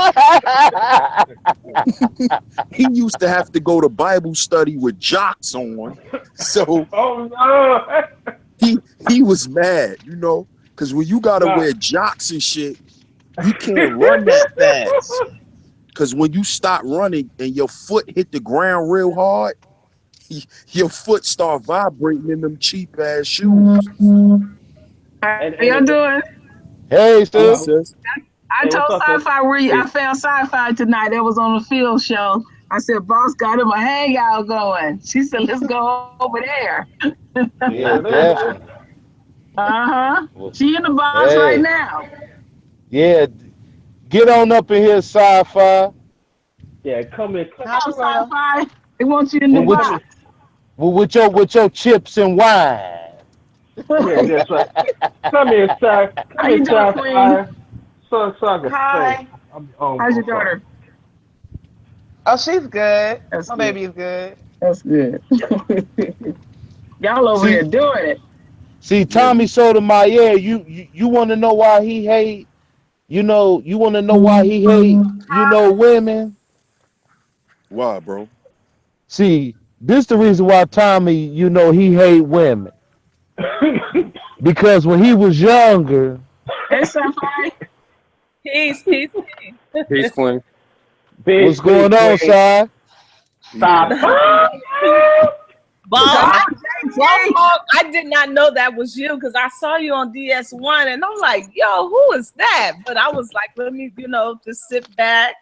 He used to have to go to Bible study with jocks on. So Oh no. he was mad, because when you gotta Nah. wear jocks and shit, you can't run that fast. Because when you stop running and your foot hit the ground real hard, your foot start vibrating in them cheap ass shoes. How and y'all and, and doing? Hey, Hey, sis. sis. I hey, what's told up, sis? Sci-Fi Hey, I found Sci-Fi tonight. That was on the field show. I said, "Boss got him a hangout going." She said, "Let's go over there." Yeah, Yeah, definitely. Well, She in the box right hey, now. yeah, get on up in here, sci-fi. yeah. Come in, Hi, Come True on, Royal. Sci-Fi. They want you in the With, and with, come in. box. with your chips and wine. Yeah, that's right. Come in, sir. How Come in, you doing, sir. Queen? So I can say, Hi. How's your I'm sorry. daughter? Oh, she's good. That's My good. baby is good. That's good. Y'all over See, here doing it. Yeah, Tommy Sotomayor, you want to know why he hate, you want to know why he hate, women? why, bro? See, this the reason why Tommy, he hate women. Because when he was younger, Hey, Sci-Fi. Peace, peace, peace. peace, Queen. what's Big going on, queen. Si? Peace, Stop. bro. Peace. Boss, Come I, on, Boss JT. Hog, I did not know that was you because I saw you on DS1 and I'm like, yo, who is that? But I was like, let me, just sit back.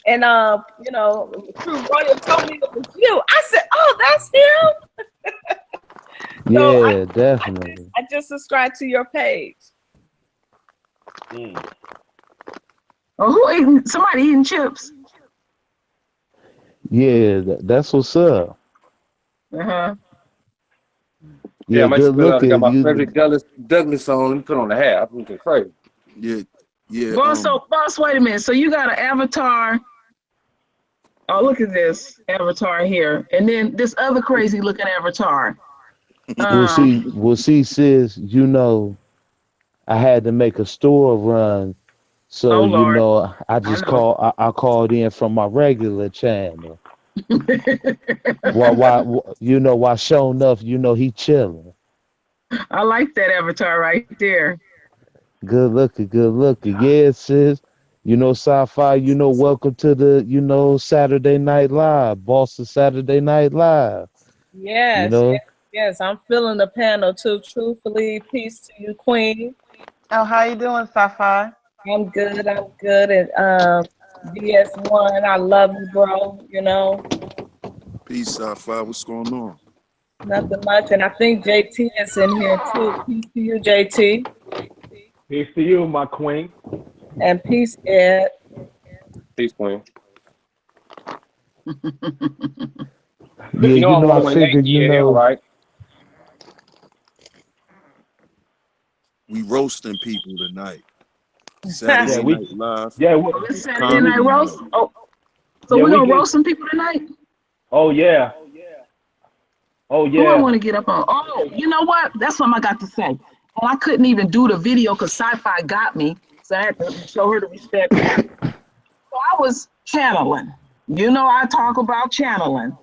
And True Royal told me it was you. I said, oh, that's him. So Yeah, definitely. I just subscribed to your page. Mm. Oh, who eating? Somebody eating chips. Yeah, that's what's up. Uh-huh. Yeah, Yeah, my good I got looking. my You, Frederick Douglass on. Put on the hat. I'm looking crazy. Yeah, yeah. Boss, wait a minute. So you got an avatar. Oh, look at this avatar here. And then this other crazy looking avatar. we'll see, sis. I had to make a store run So Oh Lord, I I just know. I called in from my regular channel. Why show enough, he chilling. I like that avatar right there. Good looking, good looking. Yeah, sis. Sci-fi, welcome to the, Saturday Night Live, Boston Saturday Night Live. You Yes, know, yes, yes. I'm feeling the panel too. Truthfully, peace to you, Queen. Oh, how you doing, Sci-Fi? I'm good. I'm good. And DS1, I love you, bro. Peace, Sci-Fi. What's going on? Nothing much. And I think JT is in here too. Peace to you, JT. Peace to you, my queen. And peace, Ed. Peace, Queen. yeah, You know I'm I on my figured, ATL, right? We roasting people tonight. Yeah, Saturday we. Night Live. Yeah, Oh, it's It's Saturday we. night comedy roast. night. Oh, so Yeah, we're we gonna get. roast some people tonight. Oh yeah. Oh Who I yeah. want to get up on? Oh, you know what? That's what I got to say. And I couldn't even do the video because Sci-Fi got me, so I had to show her the respect. So I was channeling. I talk about channeling.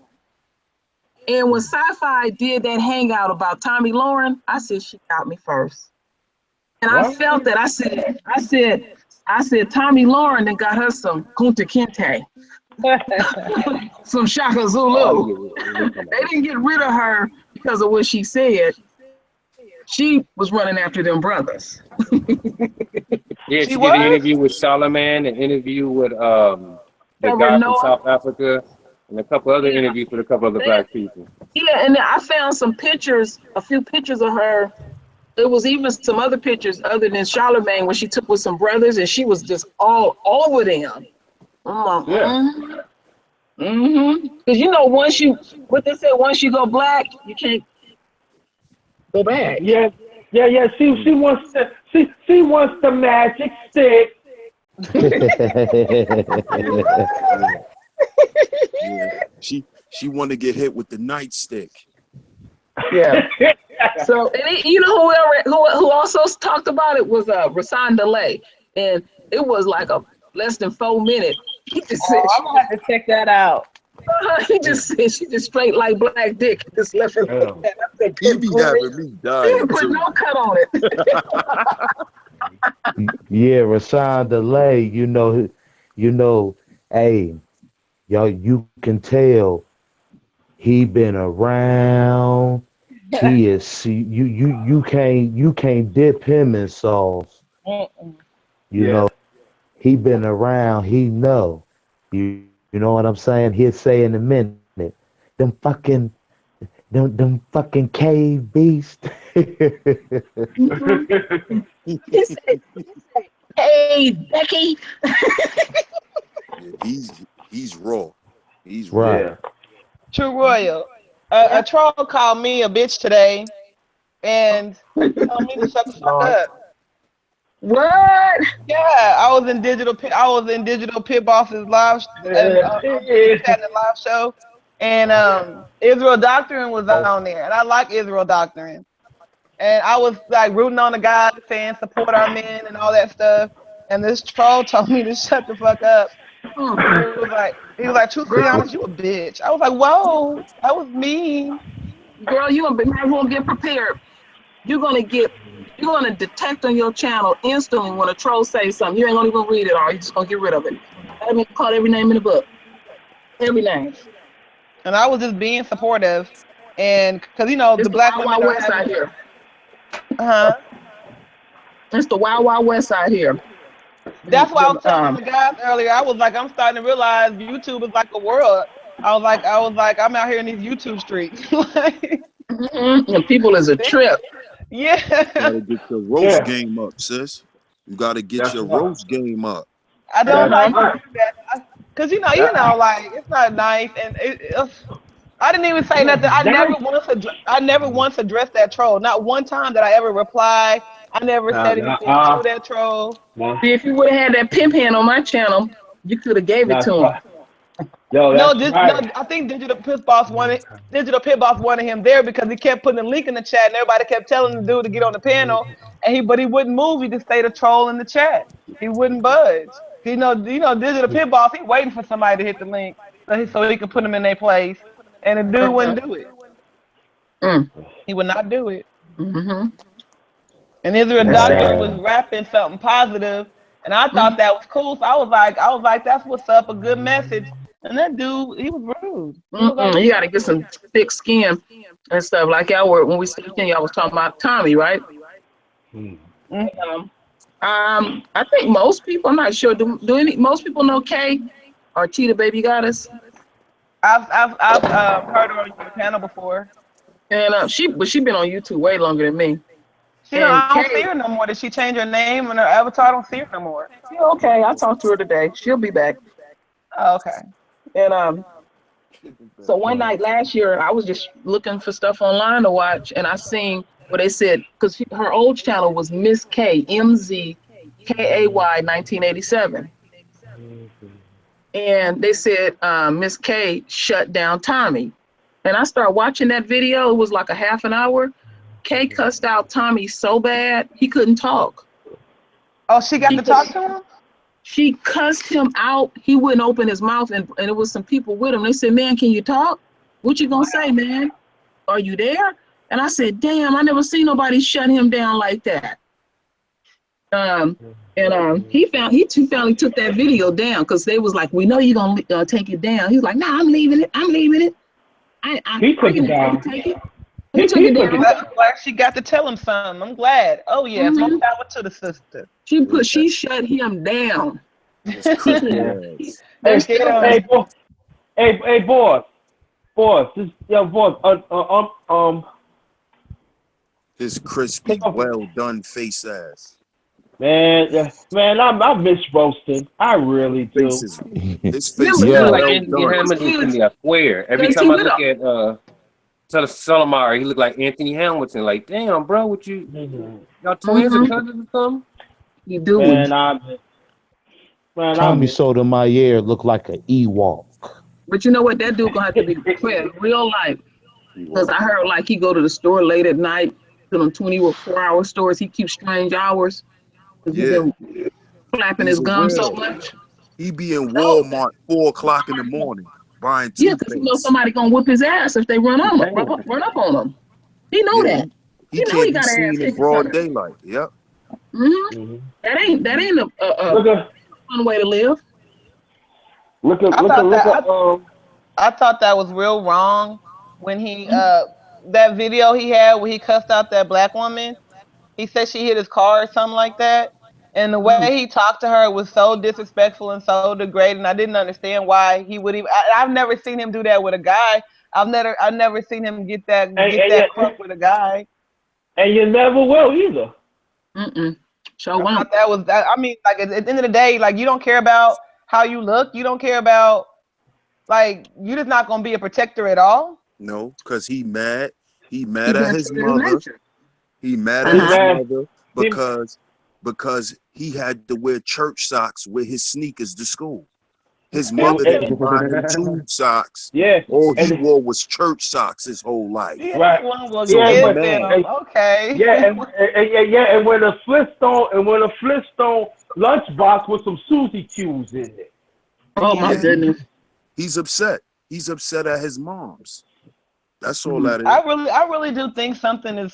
And when Sci-Fi did that hangout about Tommy Lauren, I said she got me first. And I What? felt that. I said, Tommy Lauren then got her some Kunta Kinte, some Shaka Oh, I Zulu. get it. Let me come They didn't get rid of her because of what she said. She was running after them brothers. Yeah, She she did an was? interview with Charlamagne, an interview with the Trevor guy from Noah. South Africa, and a couple other Yeah, interviews with a couple other black people. yeah, and then I found some pictures, a few pictures of her. There was even some other pictures other than Charlemagne when she took with some brothers, and she was just all over them. I'm like, Yeah. Because once what they say, once you go black, you can't go back. Yeah. Yeah. Yeah. She wants the she wants the magic stick. Yeah, yeah, yeah. She want to get hit with the nightstick. Yeah. So, and who also talked about it was Rasan Delay, and it was like a less than 4 minute. He just said Oh, I'm gonna have to check that out. he just said she just straight like black dick, just left it Yeah. like that. I said, He good be grief. having me She dying didn't put too. no cut on it. yeah, Rashawn Delay, hey, y'all, you can tell he been around. He is you can't dip him in sauce. Mm-mm. You Yeah. know, he been around, he know. You know what I'm saying? He'll say in a minute, them fucking them fucking cave beasts. Mhm. He said, hey, Becky. Yeah, he's raw. He's raw. Right. Yeah. True Royal. Yeah. A troll called me a bitch today and told me to shut the fuck Lord. up. What? Yeah, I was in Digital Pit Boss's live and he had a live show, and Israel Doctrine was on there, and I like Israel Doctrine, and I was like rooting on the guys saying support our men and all that stuff, and this troll told me to shut the fuck up. Mm. He was like, truthfully Girl, honest, you a bitch. I was like, whoa, that was mean. girl, you might as well get prepared. You're gonna detect on your channel instantly when a troll says something. You ain't gonna even read it all. You're just gonna get rid of it. I've been called every name in the book. Every name. And I was just being supportive, and because It's the the black wild, women wild are west having, out here. uh-huh. It's the wild, wild west out here. That's why I was telling Um, the guys earlier. I was like, I'm starting to realize YouTube is like a world. I was like, I'm out here in these YouTube streets. Like, and people is a trip. yeah. Gotta get your roast Yeah. game up, sis. You gotta get That's your right. roast game up. I don't That's like to Uh-huh. right. do that because That, like it's not nice, and I didn't even say nothing. that, I never once addressed that troll. Not one time did I ever reply. I never said anything to that troll. no, See, if you would have had that pimp hand on my channel, you could have gave it that's to him. right. Yo, No, that's right. I think Digital Pit Boss wanted him there because he kept putting the link in the chat, and everybody kept telling the dude to get on the panel, but he wouldn't move. He just stayed a troll in the chat. He wouldn't budge. Digital Pit Boss, he waiting for somebody to hit the link so he can put them in their place. And the dude wouldn't do it. He would not do it. Mm-hmm. And Israel Doctor was rapping something positive, and I thought that was cool. So I was like, that's what's up, a good message. And that dude, he was rude. You gotta get some thick skin and stuff. Like y'all were when we stepped in, y'all was talking about Tommy, right? I think most people, I'm not sure. Do most people know Kay or Cheetah Baby Goddess? I've heard her on your panel before. And she been on YouTube way longer than me. I don't see her no more. Did she change her name and her avatar? I don't see her no more. Yeah, okay, I talked to her today. She'll be back. Oh, okay. And so one night last year, I was just looking for stuff online to watch, and I seen what they said, because her old channel was Miss K, MZKAY 1987. And they said Miss K shut down Tommy. And I started watching that video. It was like a half an hour. Kay cussed out Tommy so bad he couldn't talk. Oh, she got to talk to him? She cussed him out. He wouldn't open his mouth, and it was some people with him. They said, "Man, can you talk? What you gonna say, man? Are you there?" And I said, "Damn, I never seen nobody shut him down like that." He finally took that video down because they was like, "We know you're gonna take it down." He's like, "Nah, I'm leaving it. I'm leaving it." He took it down. He took it down. I'm glad she got to tell him something. I'm glad. Oh yeah, more power to the sister. She shut him down. Hey, boss. His crispy, well done face ass. Man, I miss roasting. I really do. His face You is look like well Anthony done. Hamilton to me, I swear. Every time I look at Solimar, he look like Anthony Hamilton. Like, damn, bro, what you y'all twins or cousins or something? You do. Tommy Sotomayor look like an Ewok. But you know what? That dude gonna have to be in real life. Because I heard like he go to the store late at night, to them 24-hour stores. He keeps strange hours. Yeah. He's flapping his gum so much. He be in Walmart 4 o'clock in the morning buying toothpaste. Yeah, because you know somebody gonna whip his ass if they run up on him. He know that. He know can't he be got an seen ass in kick broad daylight. Yep. That ain't a fun way to live. I thought that was real wrong when he that video he had where he cussed out that black woman. He said she hit his car or something like that. And the way he talked to her was so disrespectful and so degrading. I didn't understand why he would even. I've never seen him do that with a guy. I've never seen him get that crunk with a guy. And you never will either. So wow. That was that. I mean, like at the end of the day, like you don't care about how you look. You don't care about like you're just not gonna be a protector at all. No, because he mad. He mad at his mother. He mad at his mother because he had to wear church socks with his sneakers to school. His mother didn't buy him tube socks. Yeah. All he wore was church socks his whole life. Right. Okay. And when a Flintstone lunchbox with some Susie Q's in it. Oh my goodness. He's upset. He's upset at his mom's. That's all that is. I really do think something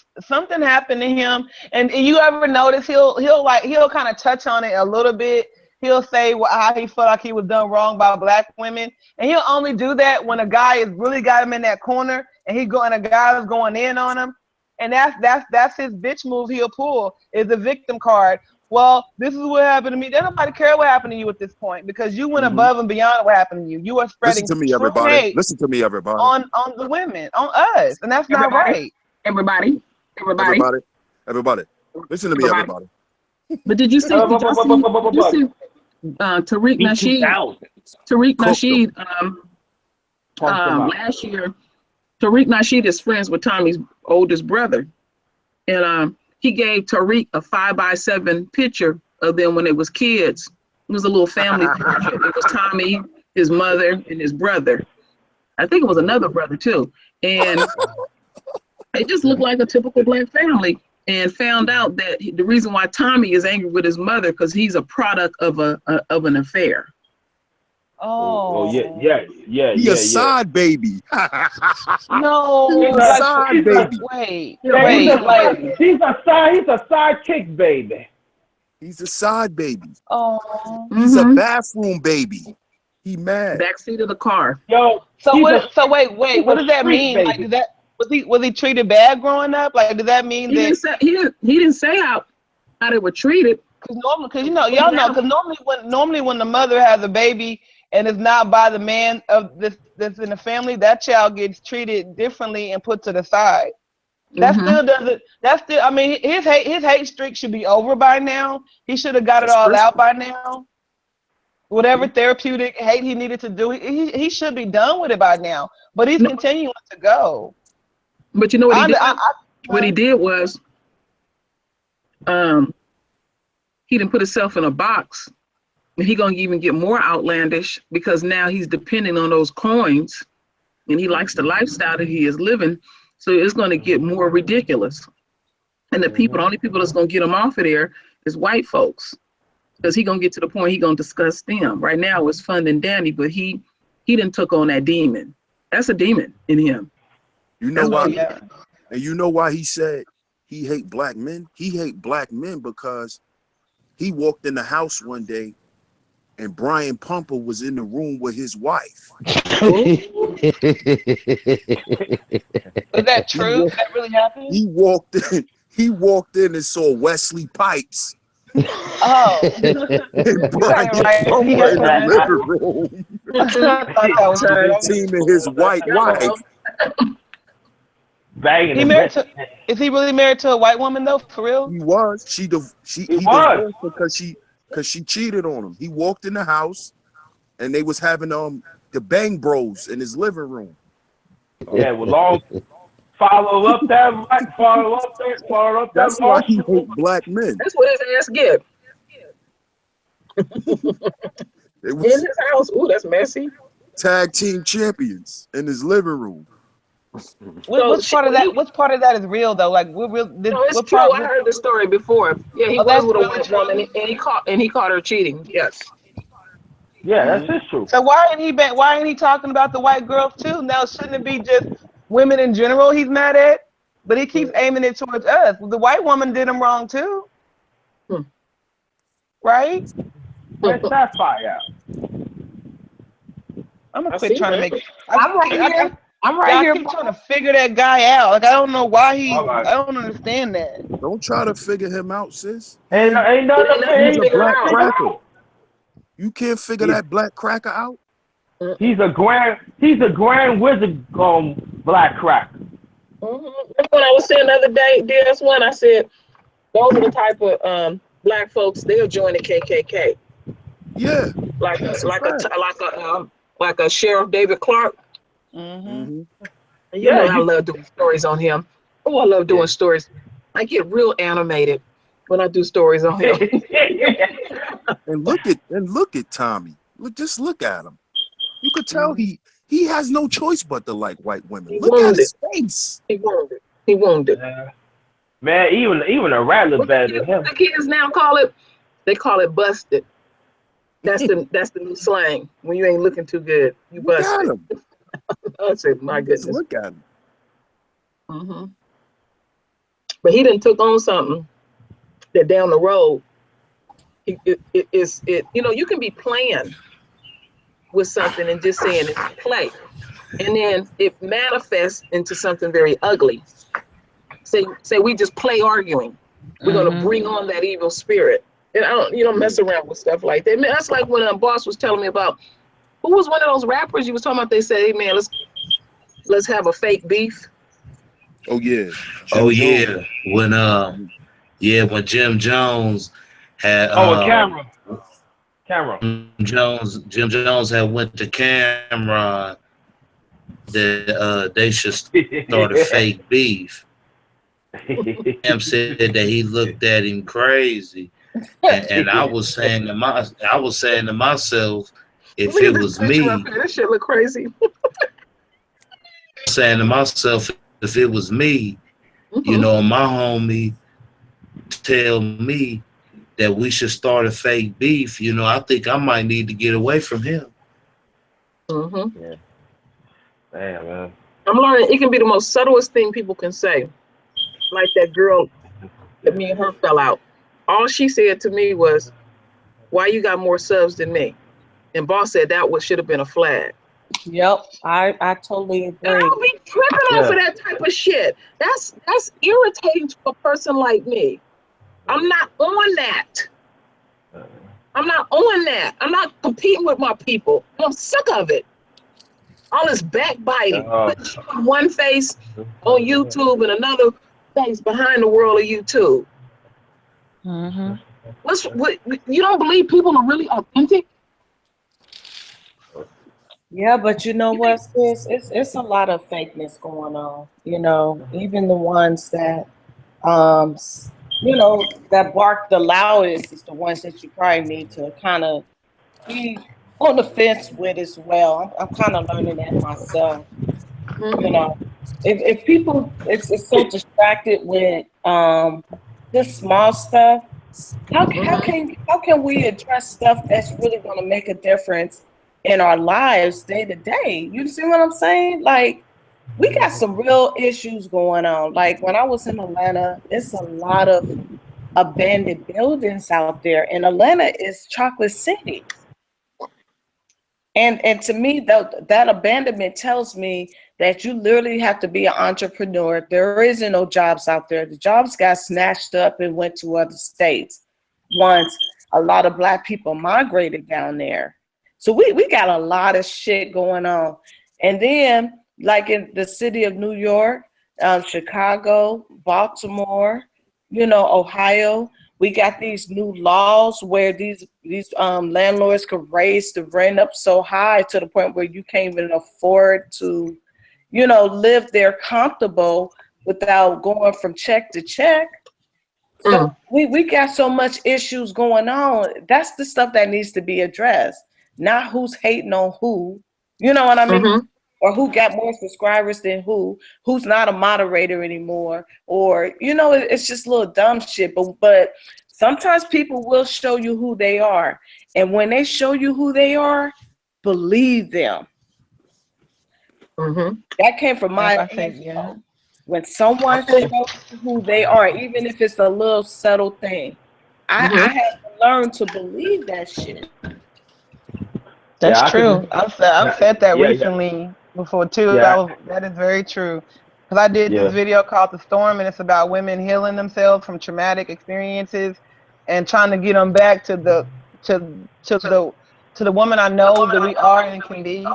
happened to him. And you ever notice he'll kind of touch on it a little bit. He'll say how he felt like he was done wrong by black women, and he'll only do that when a guy has really got him in that corner, and a guy is going in on him, and that's his bitch move. He'll pull is the victim card. Well, this is what happened to me. Doesn't nobody care what happened to you at this point because you went above and beyond what happened to you. You are spreading Listen to me, everybody. Listen to me, everybody. On the women, on us, and that's not right. Everybody. Listen to me, everybody. But did you see? Tariq Nasheed last year. Tariq Nasheed is friends with Tommy's oldest brother, and he gave Tariq a 5x7 picture of them when they was kids. It was a little family picture. It was Tommy, his mother, and his brother. I think it was another brother too, and it just looked like a typical black family. and found out that the reason why Tommy is angry with his mother because he's a product of an affair. Oh yeah. He a side baby. No, He's a like, side baby. wait, Yeah, wait, like, he's a sidekick baby. He's a side baby. oh. He's a bathroom baby. He mad. Backseat of the car. Yo, So he's what? a- So wait, he's what a does that street mean? baby. Like, was he treated bad growing up? Like, does that mean He that? didn't say how they were treated. Because y'all know, because normally when the mother has a baby and it's not by the man of this that's in the family, that child gets treated differently and put to the side. That still doesn't. That's still. I mean, his hate streak should be over by now. He should have got it all out by now. Whatever therapeutic hate he needed to do, he should be done with it by now. But he's continuing to go. But you know what he did? What he did was, he didn't put himself in a box, and he gonna even get more outlandish because now he's depending on those coins, and he likes the lifestyle that he is living. So it's gonna get more ridiculous. And the only people that's gonna get him off of there is white folks, because he gonna get to the point he gonna discuss them. Right now it's fun and dandy, but he didn't took on that demon. That's a demon in him. You know why? And you know why he said he hate black men? He hate black men because he walked in the house one day and Brian Pumper was in the room with his wife. Is that true? That really happened? He walked in and saw Wesley Pipes. Oh. And Brian Pumper in the living room. Team and his white wife. Is he really married to a white woman though? For real? He was. He divorced because she cheated on him. He walked in the house and they was having the Bang Bros in his living room. Yeah, well, long follow up that. That's why he hate black men. That's what his ass get. It was in his house. Ooh, that's messy. Tag team champions in his living room. Which part of that is real though? Like, what real? It's true. I heard the story before. Yeah, he was with a white woman, and he caught her cheating. Yes. Yeah, that's just true. So why ain't he talking about the white girls too? Now shouldn't it be just women in general he's mad at? But he keeps aiming it towards us. The white woman did him wrong too. Right? Where's Sapphire? I'm gonna quit trying to make. I'm right here. I'm right here. I keep trying to figure that guy out. Like, I don't know why I don't understand that. Don't try to figure him out, sis. Ain't nothing. He's a black cracker. You can't figure that black cracker out. He's a grand wizard black cracker. When I was saying the other day, DS1, I said those are the type of black folks. They'll join the KKK. Yeah, like a Sheriff David Clark. You know, I love doing stories on him. Oh, I love doing stories. I get real animated when I do stories on him. And look at Tommy. Just look at him. You could tell he has no choice but to like white women. Look at his face. He wounded. Man, even a rattler better than him. The kids now call it busted. That's the new slang. When you ain't looking too good, you busted. I said, my goodness. Just look at him. But he done took on something that down the road, you know, you can be playing with something and just saying it's play, and then it manifests into something very ugly. Say we just play arguing. We're gonna bring on that evil spirit, and you don't mess around with stuff like that. Man, that's like when a boss was telling me about who was one of those rappers you was talking about. They said, "Hey man, let's have a fake beef." Oh yeah. When Jim Jones had Cameron. Jim Jones had went to Cameron that they should start a fake beef. Cam said that he looked at him crazy, and I was saying to myself, if it was me, that shit look crazy. saying to myself, if it was me, you know, my homie tell me that we should start a fake beef, I think I might need to get away from him. Mm-hmm. Yeah. Damn, man. I'm learning it can be the most subtlest thing people can say. Like that girl that me and her fell out. All she said to me was, "Why you got more subs than me?" And boss said that should have been a flag. Yep, I totally And agree. I'll be tripping off of that type of shit. That's irritating to a person like me. I'm not on that. I'm not on that. I'm not competing with my people. I'm sick of it. All this backbiting. One face on YouTube and another face behind the world of YouTube. Mm-hmm. What you don't believe people are really authentic? Yeah, but you know what, sis? It's a lot of fakeness going on. Even the ones that that bark the loudest is the ones that you probably need to kind of be on the fence with as well. I'm kind of learning that myself. If people it's so distracted with this small stuff, how can we address stuff that's really going to make a difference in our lives day to day? You see what I'm saying? Like, we got some real issues going on. Like when I was in Atlanta, it's a lot of abandoned buildings out there, and Atlanta is Chocolate City. And to me, that abandonment tells me that you literally have to be an entrepreneur. There isn't no jobs out there. The jobs got snatched up and went to other states once a lot of Black people migrated down there. So we got a lot of shit going on. And then, like in the city of New York, Chicago, Baltimore, Ohio, we got these new laws where these landlords could raise the rent up so high to the point where you can't even afford to, live there comfortable without going from check to check. So we got so much issues going on. That's the stuff that needs to be addressed, not who's hating on who. You know what I mean? Or who got more subscribers than who's not a moderator anymore, or it's just little dumb shit. But sometimes people will show you who they are, and when they show you who they are, believe them. That came from my info. When someone shows you who they are, even if it's a little subtle thing, I had to learn to believe that shit. That's true. I've said that recently before too. That is very true. Because I did this video called The Storm, and it's about women healing themselves from traumatic experiences and trying to get them back to the woman I know that we are and can be.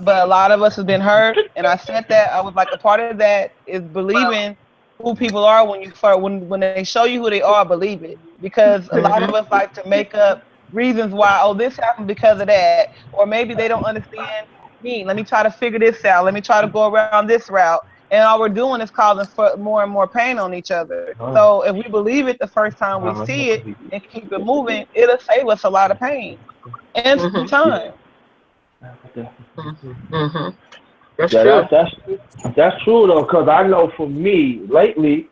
But a lot of us have been hurt, and I said that I was like, a part of that is believing who people are when they show you who they are, believe it. Because a lot of us like to make up reasons why, this happened because of that, or maybe they don't understand me. Let me try to figure this out. Let me try to go around this route. And all we're doing is causing more and more pain on each other. So if we believe it the first time we see it and keep it moving, it'll save us a lot of pain and some time. That's true though, because I know for me lately,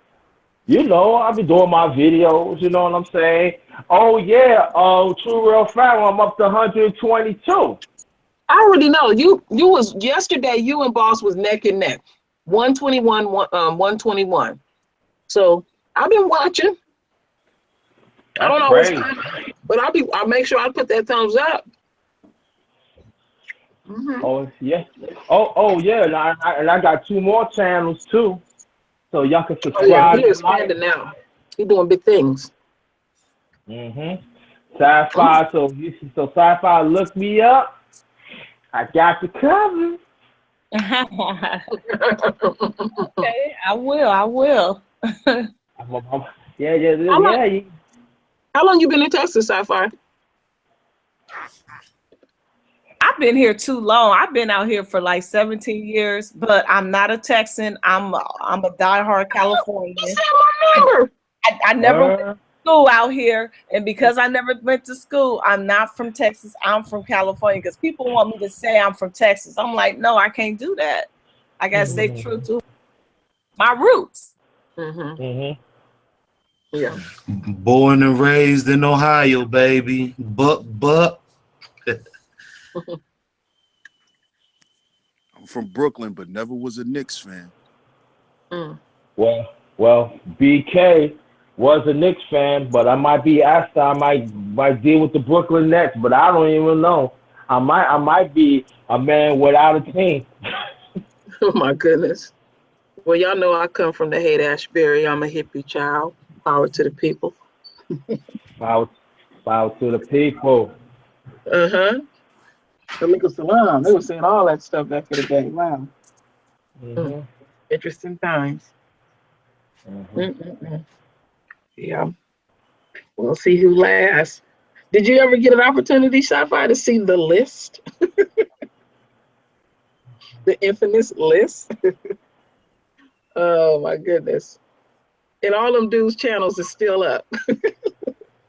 I've been doing my videos, you know what I'm saying? Oh yeah, True Real Family, I'm up to 122. I already know. You was yesterday, you and Boss was neck and neck. 121, 121. So I've been watching. I don't know what's time, but I'll make sure I put that thumbs up. Oh yeah. Oh yeah, and I got 2 more channels too. So y'all can subscribe. Oh yeah, he expanded now. He doing big things. Sci-Fi. So Sci-Fi, look me up. I got the cover. Okay, I will. Yeah. How long you been in Texas, Sci-Fi? I've been here too long. I've been out here for like 17 years, but I'm not a Texan. I'm a diehard Californian. I never went to school out here, and because I never went to school, I'm not from Texas. I'm from California. Because people want me to say I'm from Texas. I'm like, no, I can't do that. I gotta stay true to my roots. Yeah. Born and raised in Ohio, baby. But I'm from Brooklyn, but never was a Knicks fan. Mm. Well, BK was a Knicks fan, but I might be asked. I might deal with the Brooklyn Nets, but I don't even know. I might be a man without a team. Oh my goodness. Well, y'all know I come from the Haight Ashbury. I'm a hippie child. Power to the people. Power to the people. Uh-huh. The legal salon. They were saying all that stuff back in the day. Wow. Mm-hmm. Interesting times. Mm-hmm. Mm-mm-mm. Yeah. We'll see who lasts. Did you ever get an opportunity, Sci-Fi, to see the list? The infamous list? Oh my goodness. And all them dudes' channels is still up.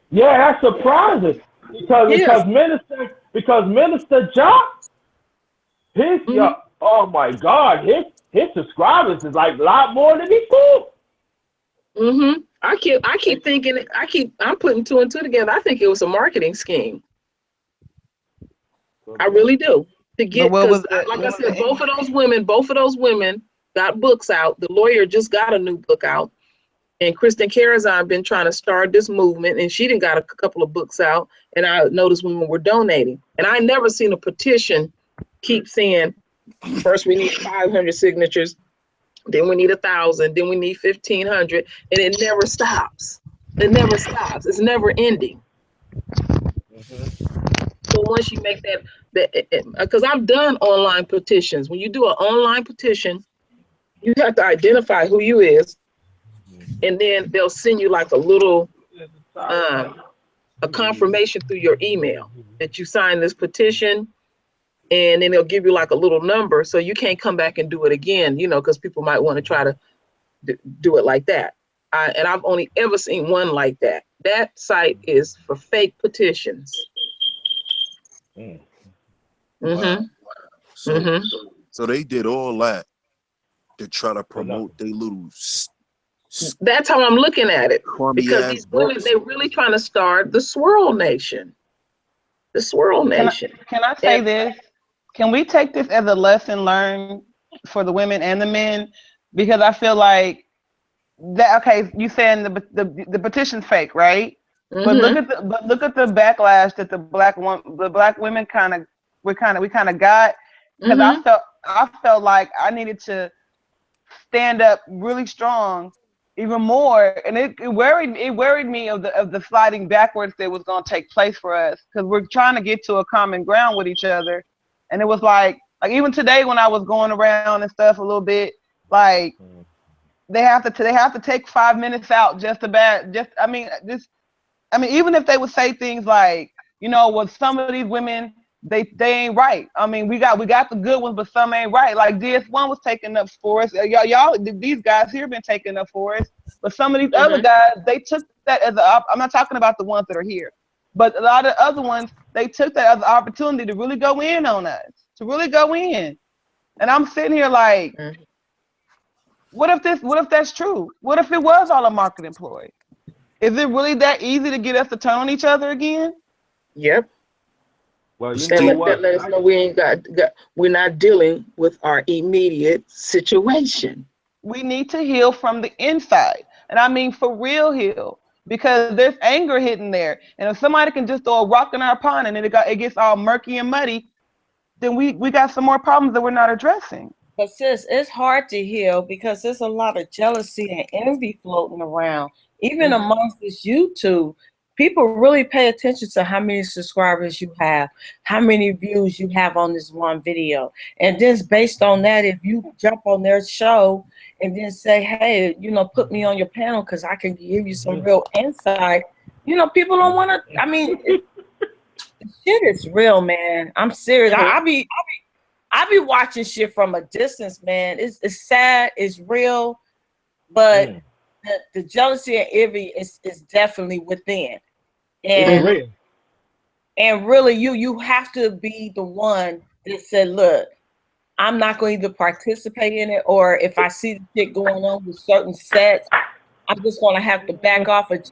Yeah, that's surprising Yes. because Minister Jock, Mhm. oh my God, his subscribers is like a lot more than before. Mhm. I keep thinking I'm putting two and two together. I think it was a marketing scheme. I really do. To But get, what because was the like I what was said, the both of those women got books out. The lawyer just got a new book out. And Kristen Karazan been trying to start this movement, and she done got a couple of books out. And I noticed women were donating. And I never seen a petition keep saying, first we need 500 signatures, then we need 1,000, then we need 1,500, and it never stops. It never stops. It's never ending. So once you make because I've done online petitions. When you do an online petition, you have to identify who you is, and then they'll send you like a little a confirmation through your email that you signed this petition, and then they'll give you like a little number, so you can't come back and do it again, because people might want to try to do it like that. And I've only ever seen one like that. That site is for fake petitions. Wow. Mm-hmm. So they did all that to try to promote their little That's how I'm looking at it. crummy Because ass these women, books. they're really trying to start the Swirl Nation. The Swirl Nation. Can I say this? Can we take this as a lesson learned for the women and the men? Because I feel like that. Okay, you saying the petition's fake, right? But Mm-hmm. look at the backlash that the black women we kind of got, because Mm-hmm. I felt like I needed to stand up really strong, even more, and it worried me of the sliding backwards that was going to take place for us, because we're trying to get to a common ground with each other, and it was like even today when I was going around and stuff a little bit, like they have to take 5 minutes out even if they would say things like, with some of these women, they ain't right. I mean, we got the good ones, but some ain't right. Like DS1 was taking up for us. Y'all, these guys here been taking up for us. But some of these other guys, they took that as I'm not talking about the ones that are here, but a lot of other ones, they took that as an opportunity to really go in on us, to really go in. And I'm sitting here like, what if that's true? What if it was all a marketing ploy? Is it really that easy to get us to turn on each other again? Yep. Well, you That know let us know we ain't we're not dealing with our immediate situation. We need to heal from the inside. And I mean for real heal. Because there's anger hidden there. And if somebody can just throw a rock in our pond and it gets all murky and muddy, then we got some more problems that we're not addressing. But sis, it's hard to heal because there's a lot of jealousy and envy floating around. Even amongst this YouTube, people really pay attention to how many subscribers you have, how many views you have on this one video. And then based on that, if you jump on their show and then say, hey, put me on your panel because I can give you some real insight, people don't want to, shit is real, man. I'm serious. I be watching shit from a distance, man. It's sad, it's real, but the jealousy and envy is definitely within. And and really you have to be the one that said, look, I'm not going to either participate in it, or if I see the shit going on with certain sets, I'm just gonna have to back off and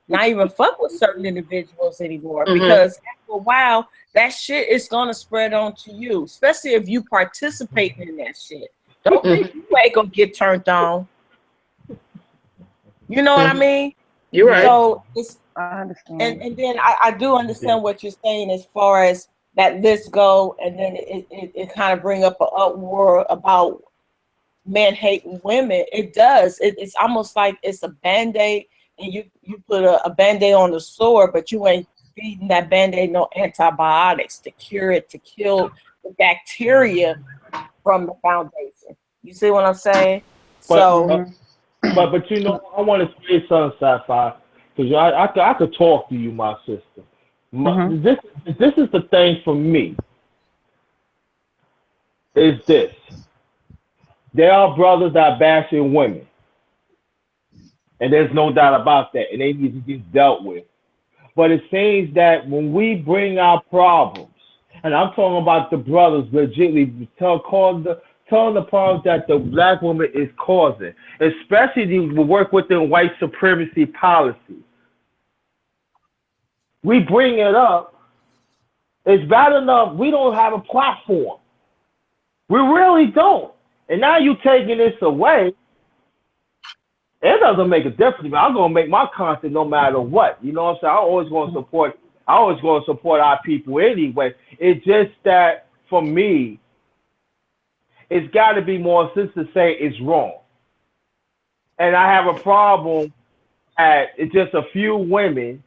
not even fuck with certain individuals anymore Mhm. because after a while that shit is gonna spread on to you, especially if you participate in that shit. Don't think you ain't gonna get turned on. You know what I mean? You're right. So it's I understand. and then I do understand what you're saying as far as that list go, and then it kind of bring up an uproar about men hating women. It does. It's almost like it's a band-aid, and you put a band-aid on the sore, but you ain't feeding that band-aid no antibiotics to cure it, to kill the bacteria from the foundation. You see what I'm saying? But So but you know, I want to say something, Sapphire, because I could talk to you, my sister. This is the thing for me. Is this? There are brothers that are bashing women, and there's no doubt about that, and they need to be dealt with. But it seems that when we bring our problems, and I'm talking about the brothers legitimately telling the problems that the black woman is causing, especially the work within white supremacy policy. We bring it up. It's bad enough we don't have a platform. We really don't. And now you taking this away, it doesn't make a difference. I'm gonna make my content no matter what. You know what I'm saying? I'm always gonna support our people anyway. It's just that for me, it's gotta be more sense to say it's wrong. And I have a problem that it's just a few women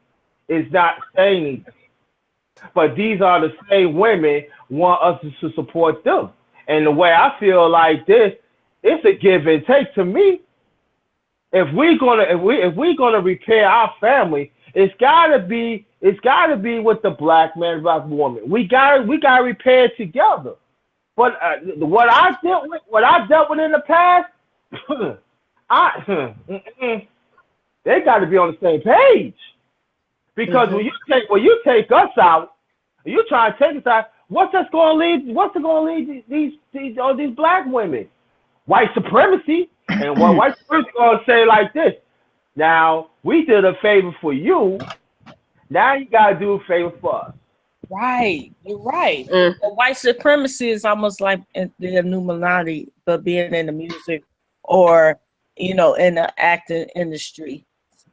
is not saying anything. But these are the same women want us to support them. And the way I feel like this, it's a give and take to me. If we're gonna repair our family, it's gotta be with the black man, black woman. We gotta repair it together. But what I dealt with in the past, they got to be on the same page. Because when you take us out, you try to take us out. What's it going to lead these black women? White supremacy. And what white supremacy going to say like this? Now we did a favor for you. Now you got to do a favor for us. right, you're right. The white supremacy is almost like the Illuminati, but being in the music or in the acting industry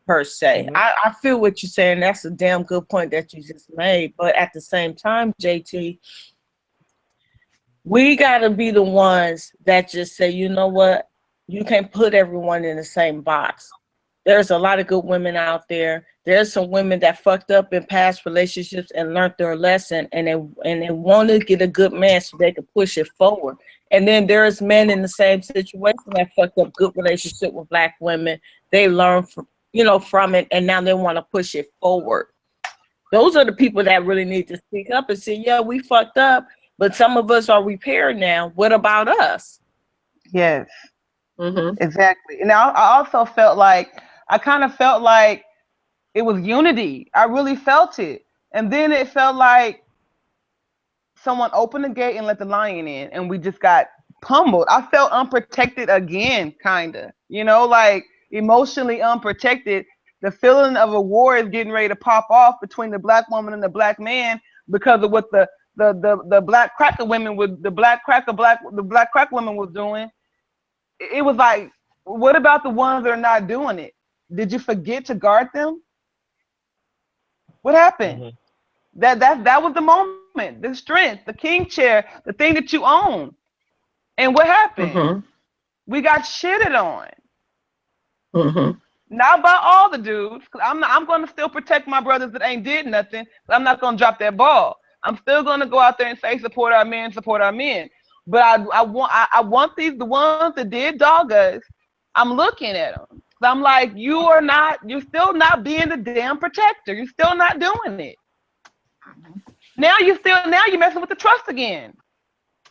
per se. I feel what you're saying. That's a damn good point that you just made. But at the same time, JT, we gotta be the ones that just say, you know what, you can't put everyone in the same box. There's a lot of good women out there. There's some women that fucked up in past relationships and learned their lesson, and they want to get a good man so they can push it forward. And then there's men in the same situation that fucked up good relationship with black women. They learn from it, and now they want to push it forward. Those are the people that really need to speak up and say, yeah, we fucked up, but some of us are repaired now. What about us? Yes, exactly. And I also felt like, I kind of felt like it was unity. I really felt it. And then it felt like someone opened the gate and let the lion in, and we just got pummeled. I felt unprotected again, kind of, like emotionally unprotected. The feeling of a war is getting ready to pop off between the black woman and the black man because of what the black cracker women the black cracker women was doing. It was like, what about the ones that are not doing it? Did you forget to guard them? What happened? That was the moment, the strength, the king chair, the thing that you own. And what happened? We got shitted on. Not by all the dudes, because I'm going to still protect my brothers that ain't did nothing. But I'm not going to drop that ball. I'm still going to go out there and say support our men. But I want the ones that did dog us. I'm looking at them. I'm like, you're still not being the damn protector. You're still not doing it. Now you're messing with the trust again.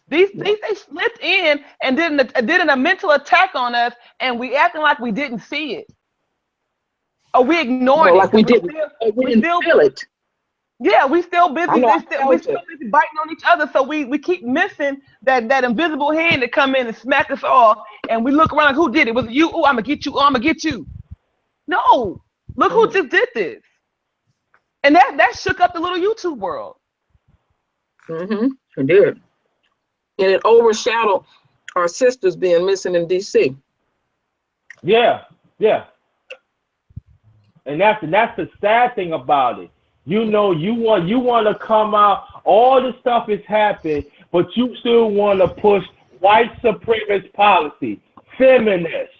They slipped in and did a mental attack on us, and we acting like we didn't see it. Or we ignored it. Like we didn't feel it. Yeah, we still busy. We're still busy biting on each other. So we keep missing that invisible hand that come in and smack us all. And we look around like, who did it? Was it you? Oh, I'm gonna get you. Oh, I'm gonna get you. No, look who just did this, and that shook up the little YouTube world. It did. And it overshadowed our sisters being missing in DC. Yeah, yeah. And that's the sad thing about it. You know, you want to come out. All this stuff is happening, but you still want to push white supremacist policy, feminist.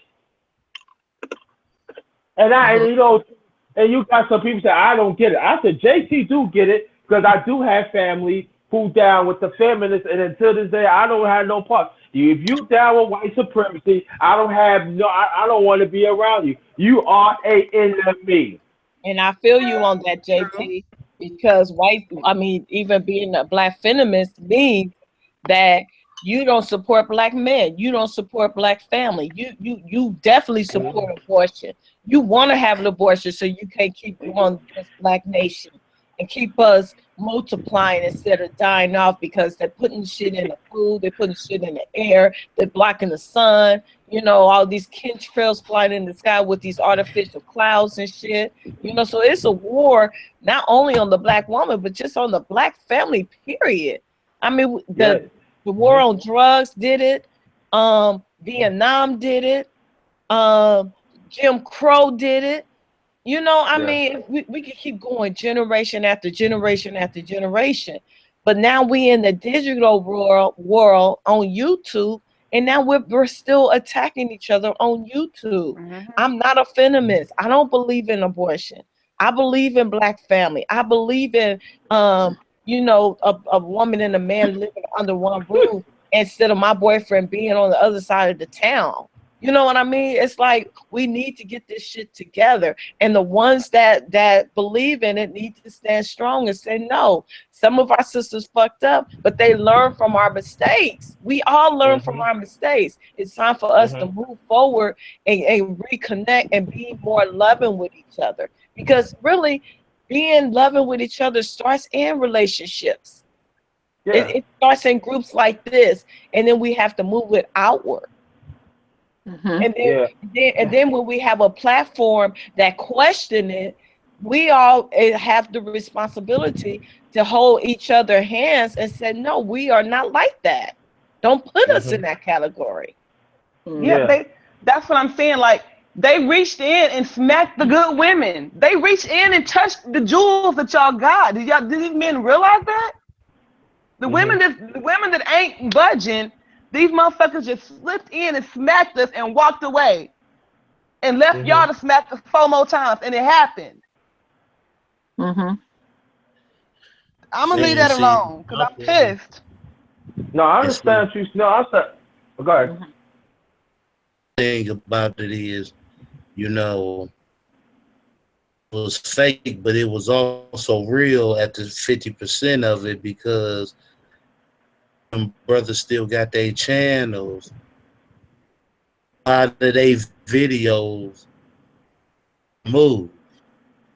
And and you got some people say I don't get it. I said JT do get it because I do have family who down with the feminists, and until this day I don't have no part. If you down with white supremacy, I don't want to be around you. You are a enemy. And I feel you on that, JT, because even being a black feminist means that you don't support black men, you don't support black family, you definitely support abortion. You want to have an abortion so you can keep on this black nation and keep us multiplying instead of dying off, because they're putting shit in the food, they're putting shit in the air, they're blocking the sun, all these chemtrails flying in the sky with these artificial clouds and shit, so it's a war not only on the black woman but just on the black family, period. I mean, the war on drugs did it, Vietnam did it, Jim Crow did it. I mean, we could keep going generation after generation after generation. But now we in the digital world on YouTube, and now we're still attacking each other on YouTube. I'm not a feminist. I don't believe in abortion. I believe in black family. I believe in, a woman and a man living under one roof instead of my boyfriend being on the other side of the town. You know what I mean? It's like we need to get this shit together. And the ones that believe in it need to stand strong and say, no, some of our sisters fucked up, but they learn from our mistakes. We all learn from our mistakes. It's time for us to move forward and reconnect and be more loving with each other. Because really, being loving with each other starts in relationships. Yeah. It starts in groups like this, and then we have to move it outward. And then when we have a platform that question it, we all have the responsibility to hold each other hands and say, no, we are not like that. Don't put us in that category. That's what I'm saying. Like, they reached in and smacked the good women. They reached in and touched the jewels that y'all got. Did these men realize that? The women that ain't budging, these motherfuckers just slipped in and smacked us and walked away and left y'all to smack us 4 more times, and it happened. I'm gonna leave that alone because I'm pissed. No, I understand you. No, I said, go ahead. Thing about it is, it was fake, but it was also real at the 50% of it, because brothers still got their channels. A lot of their videos move.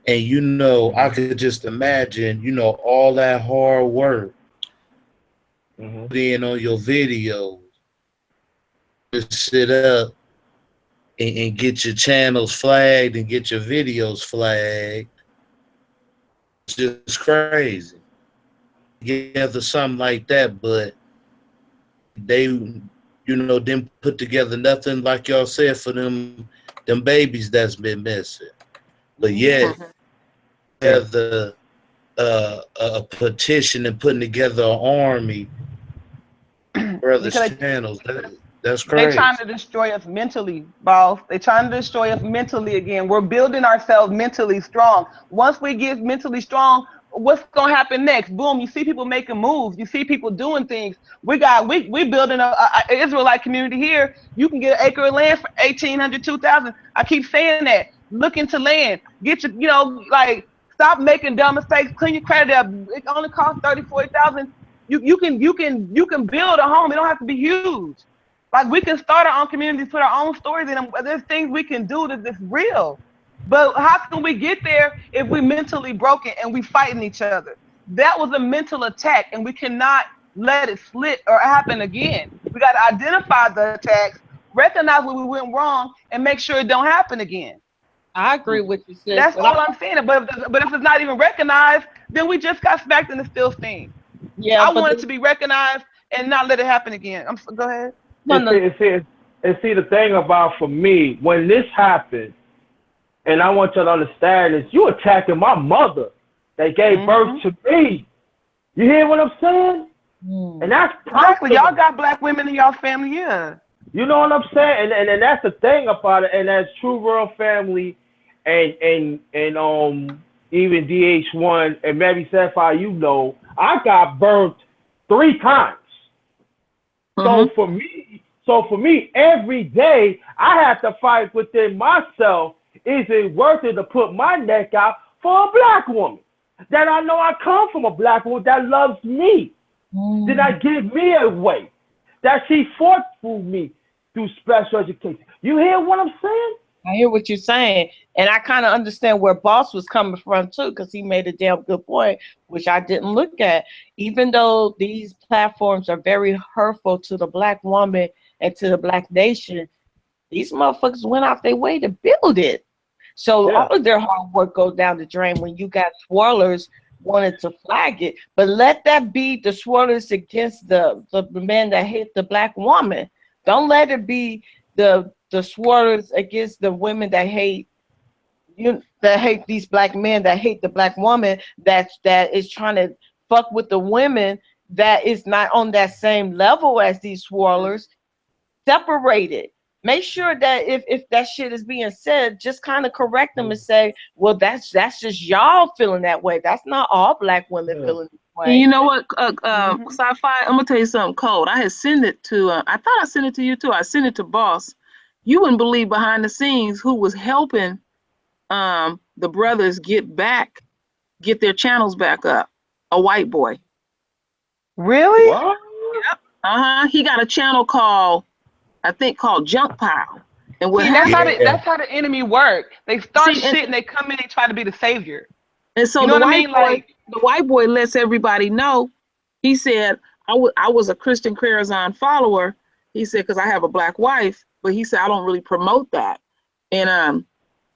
And I could just imagine, all that hard work being on your videos, to sit up and get your channels flagged and get your videos flagged. It's just crazy. Together something like that, but they didn't put together nothing, like y'all said, for them babies that's been missing. But a petition and putting together an army, brothers' channels. That's crazy. They're trying to destroy us mentally, boss. They're trying to destroy us mentally again. We're building ourselves mentally strong. Once we get mentally strong, what's gonna happen next? Boom! You see people making moves. You see people doing things. We building a Israelite community here. You can get an acre of land for $1,800, $2,000. I keep saying that. Look into land. Get your, stop making dumb mistakes. Clean your credit up. It only costs $30,000, $40,000. You can build a home. It don't have to be huge. Like, we can start our own communities, put our own stories in them. There's things we can do that's real. But how can we get there if we're mentally broken and we fighting each other? That was a mental attack, and we cannot let it slip or happen again. We got to identify the attacks, recognize where we went wrong, and make sure it don't happen again. I agree with you, sis. That's But all I'm saying. But if it's not even recognized, then we just got smacked and it still stings. yeah, I but want it to be recognized and not let it happen again. Go ahead. no, no. And see, the thing about for me, when this happened, and I want you to understand is you attacking my mother that gave birth to me. You hear what I'm saying? And that's exactly. Y'all got black women in y'all family, yeah. You know what I'm saying? And that's the thing about it. And that's True World Family and even DH1 and maybe Sapphire, you know, I got burnt 3 times. So for me, every day I have to fight within myself. Is it worth it to put my neck out for a black woman? That I know I come from a black woman that loves me. Did I give me away? That she fought for me through special education. You hear what I'm saying? I hear what you're saying, and I kind of understand where Boss was coming from too, because he made a damn good point, which I didn't look at. Even though these platforms are very hurtful to the black woman and to the black nation, these motherfuckers went out their way to build it. So all of their hard work goes down the drain when you got swirlers wanted to flag it. But let that be the swirlers against the men that hate the black woman. Don't let it be the swirlers against the women that hate these black men that hate the black woman that is trying to fuck with the women that is not on that same level as these swirlers. Separate it. Make sure that if that shit is being said, just kind of correct them and say, well, that's just y'all feeling that way. That's not all black women feeling this way. And you know what, Sci-Fi, I'm gonna tell you something cold. I had sent it to I thought I sent it to you too. I sent it to Boss. You wouldn't believe behind the scenes who was helping the brothers get their channels back up. A white boy. Really? What? Yep. He got a channel called Junk Pile. And what happened? That's how the enemy work. They start shit and they come in and try to be the savior. And so you know the white boy lets everybody know. He said, I was a Christian Curazon follower. He said, because I have a black wife, but he said I don't really promote that. And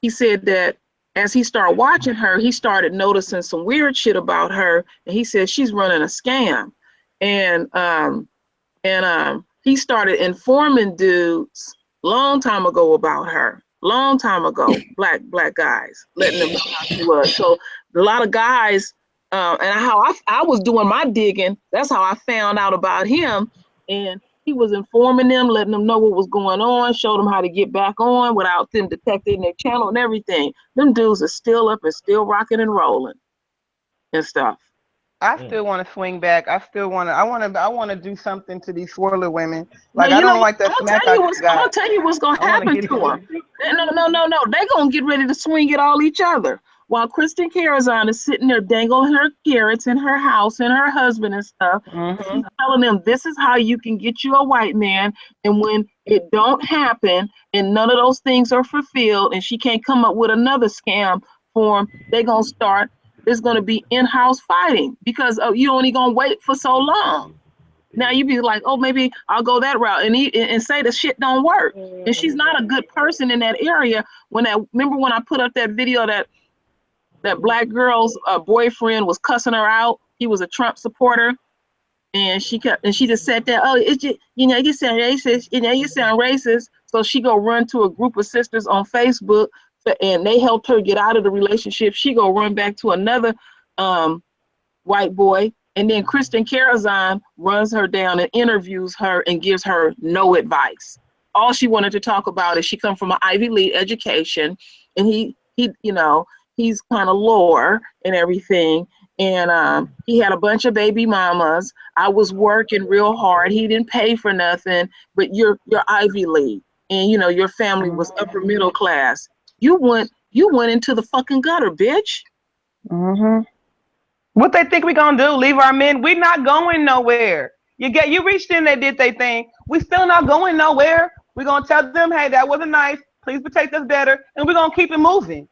he said that as he started watching her, he started noticing some weird shit about her. And he said she's running a scam. And he started informing dudes long time ago about her. Long time ago, black guys, letting them know how she was. So a lot of guys, and how I was doing my digging, that's how I found out about him. And he was informing them, letting them know what was going on, showed them how to get back on without them detecting their channel and everything. Them dudes are still up and still rocking and rolling and stuff. I still want to swing back. I want to do something to these swirler women. Like, I don't like that smack I got. I'm gonna tell you what's gonna happen to them. No. They're gonna get ready to swing at all each other. While Kristen Curazon is sitting there dangling her carrots in her house and her husband and stuff, she's telling them this is how you can get you a white man. And when it don't happen and none of those things are fulfilled and she can't come up with another scam for them, they're gonna start. There's gonna be in-house fighting because you only gonna wait for so long. Now you be like, oh, maybe I'll go that route and say the shit don't work. And she's not a good person in that area. Remember when I put up that video that black girl's boyfriend was cussing her out? He was a Trump supporter, and she just sat there. Oh, it's just you sound racist. You sound racist. So she go run to a group of sisters on Facebook, and they helped her get out of the relationship. She go run back to another white boy. And then Kristen Curazon runs her down and interviews her and gives her no advice. All she wanted to talk about is she come from an Ivy League education, and he's kind of lower and everything. And he had a bunch of baby mamas. I was working real hard. He didn't pay for nothing, but you're Ivy League, and your family was upper middle class. You went into the fucking gutter, bitch. What they think we gonna do? Leave our men? We're not going nowhere. You reached in, they did their thing. We still not going nowhere. We're gonna tell them, hey, that wasn't nice. Please protect us better, and we're gonna keep it moving.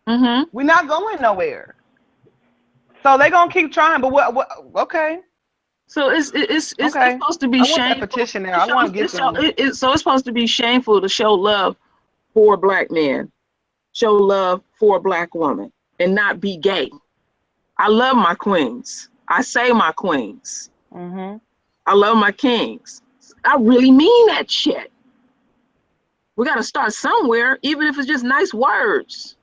We're not going nowhere. So they're gonna keep trying. But what? Okay. So it's supposed to be shameful. I want that petition now. I want to get them. So it's supposed to be shameful to show love for black men. show love for a Black woman and not be gay. I love my queens. I say my queens. Mm-hmm. I love my kings. I really mean that shit. We got to start somewhere, even if it's just nice words.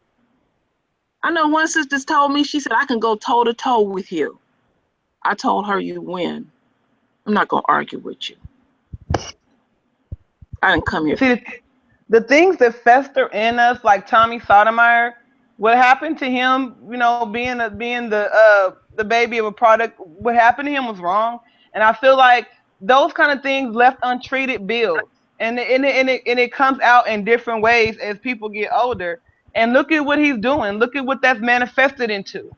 I know one sister told me, she said, I can go toe to toe with you. I told her, you win. I'm not going to argue with you. I didn't come here. See, the things that fester in us, like Tommy Sotomayor, what happened to him, you know, being the baby of a product, what happened to him was wrong. And I feel like those kind of things left untreated builds. And it comes out in different ways as people get older. And look at what he's doing. Look at what that's manifested into.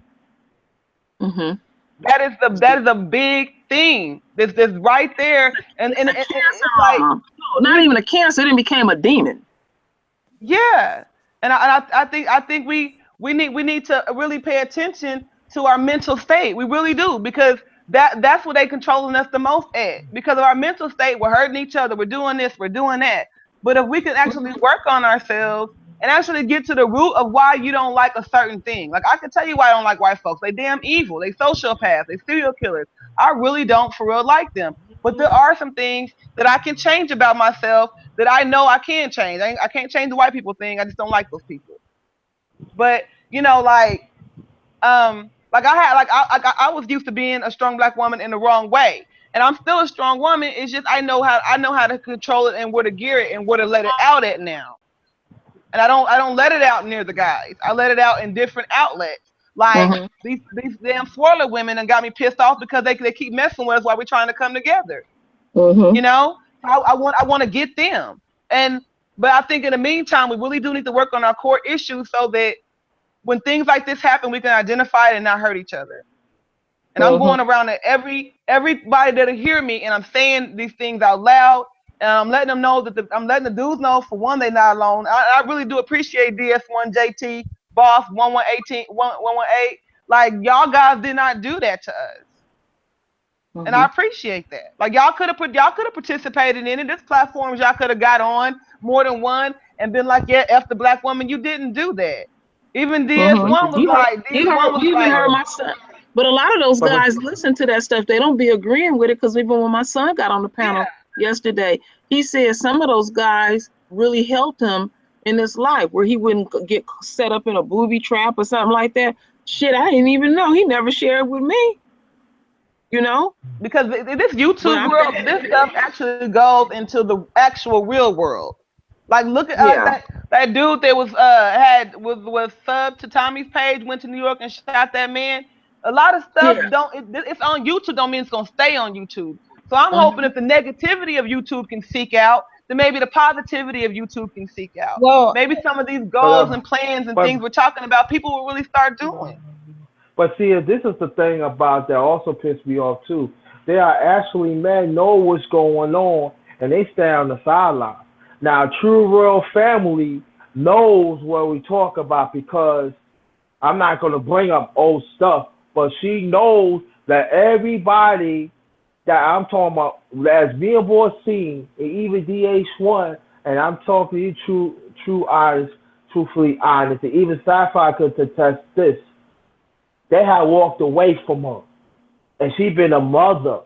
Mm-hmm. That is a big thing. That's right there. And It's a cancer, it's like, no, not even a cancer. It became a demon. yeah. And I think we need to really pay attention to our mental state. We really do, because that's what they controlling us the most at. Because of our mental state, we're hurting each other. We're doing this. We're doing that. But if we could actually work on ourselves and actually get to the root of why you don't like a certain thing. Like, I can tell you why I don't like white folks. They damn evil. They sociopaths. They serial killers. I really don't for real like them. But there are some things that I can change about myself that I know I can change. I can't change the white people thing. I just don't like those people. But you know, I was used to being a strong Black woman in the wrong way, and I'm still a strong woman. It's just I know how to control it and where to gear it and where to let it out at now. And I don't let it out near the guys. I let it out in different outlets. Like Mm-hmm. these damn swirler women and got me pissed off because they keep messing with us while we're trying to come together. Mm-hmm. You know, I want to get them. But I think in the meantime we really do need to work on our core issues so that when things like this happen, we can identify it and not hurt each other. And I'm going around to everybody that'll hear me, and I'm saying these things out loud, and I'm letting them know that I'm letting the dudes know, for one, they're not alone. I really do appreciate DS1, JT, Boss, 118. Like, y'all guys did not do that to us. Mm-hmm. And I appreciate that. Like, y'all could have participated in it. This platforms y'all could have got on more than one and been like, yeah, F the Black woman. You didn't do that. Even DS1 was You even heard my son. But a lot of those guys listen to that stuff. They don't be agreeing with it, because even when my son got on the panel yesterday, he said some of those guys really helped him in his life, where he wouldn't get set up in a booby trap or something like that. Shit, I didn't even know. He never shared with me. You know? Because this YouTube world, this stuff actually goes into the actual real world. Like, look at that dude that was sub to Tommy's page, went to New York and shot that man. A lot of stuff it's on YouTube, don't mean it's gonna stay on YouTube. So I'm hoping if the negativity of YouTube can seek out, then maybe the positivity of YouTube can seek out. Well, maybe some of these goals and plans and things we're talking about, people will really start doing. But see, this is the thing about that also pissed me off too. They are actually men know what's going on, and they stay on the sideline. Now, True Royal Family knows what we talk about, because I'm not going to bring up old stuff, but she knows that everybody that I'm talking about, as me and Boy seen, and even DH1, and I'm talking to you true honest, truthfully honest, and even Sci-Fi could attest this. They had walked away from her, and she been a mother.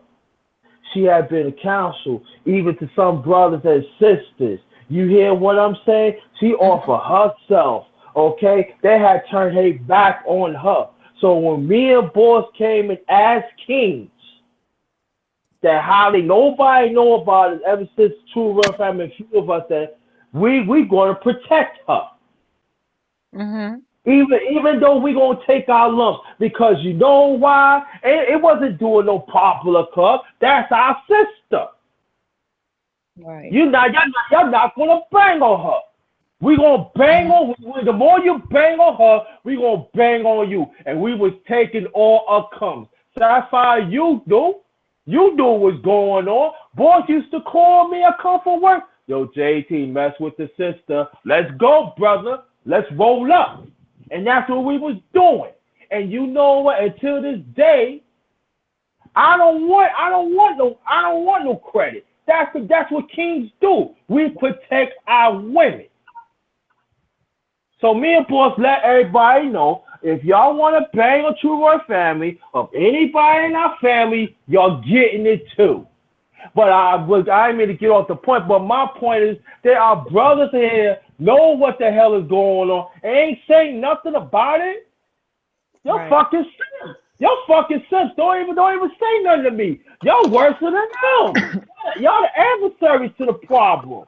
She had been a counsel, even to some brothers and sisters. You hear what I'm saying? She offered herself, okay? They had turned her back on her. So when me and Boss came in as kings, that hardly nobody know about it ever since True Royal Family, a few of us, that we going to protect her. Mm-hmm. Even though we're going to take our lumps, because you know why? It wasn't doing no popular club. That's our sister. Right. You're not going to bang on her. We're going to bang on her. The more you bang on her, we're going to bang on you. And we was taking all our comes. Sci-Fi, you knew what's going on. Boys used to call me a come for work. Yo, JT, mess with the sister. Let's go, brother. Let's roll up. And that's what we was doing. And you know what? Until this day, I don't want no credit. That's what kings do. We protect our women. So me and Boss let everybody know, if y'all want to bang a True Roy family, of anybody in our family, y'all getting it too. But I didn't mean to get off the point, but my point is there are brothers in here know what the hell is going on and ain't saying nothing about it. Y'all Right. fucking simps. Y'all fucking simps. Don't even say nothing to me. Y'all worse than them. Y'all the adversaries to the problem.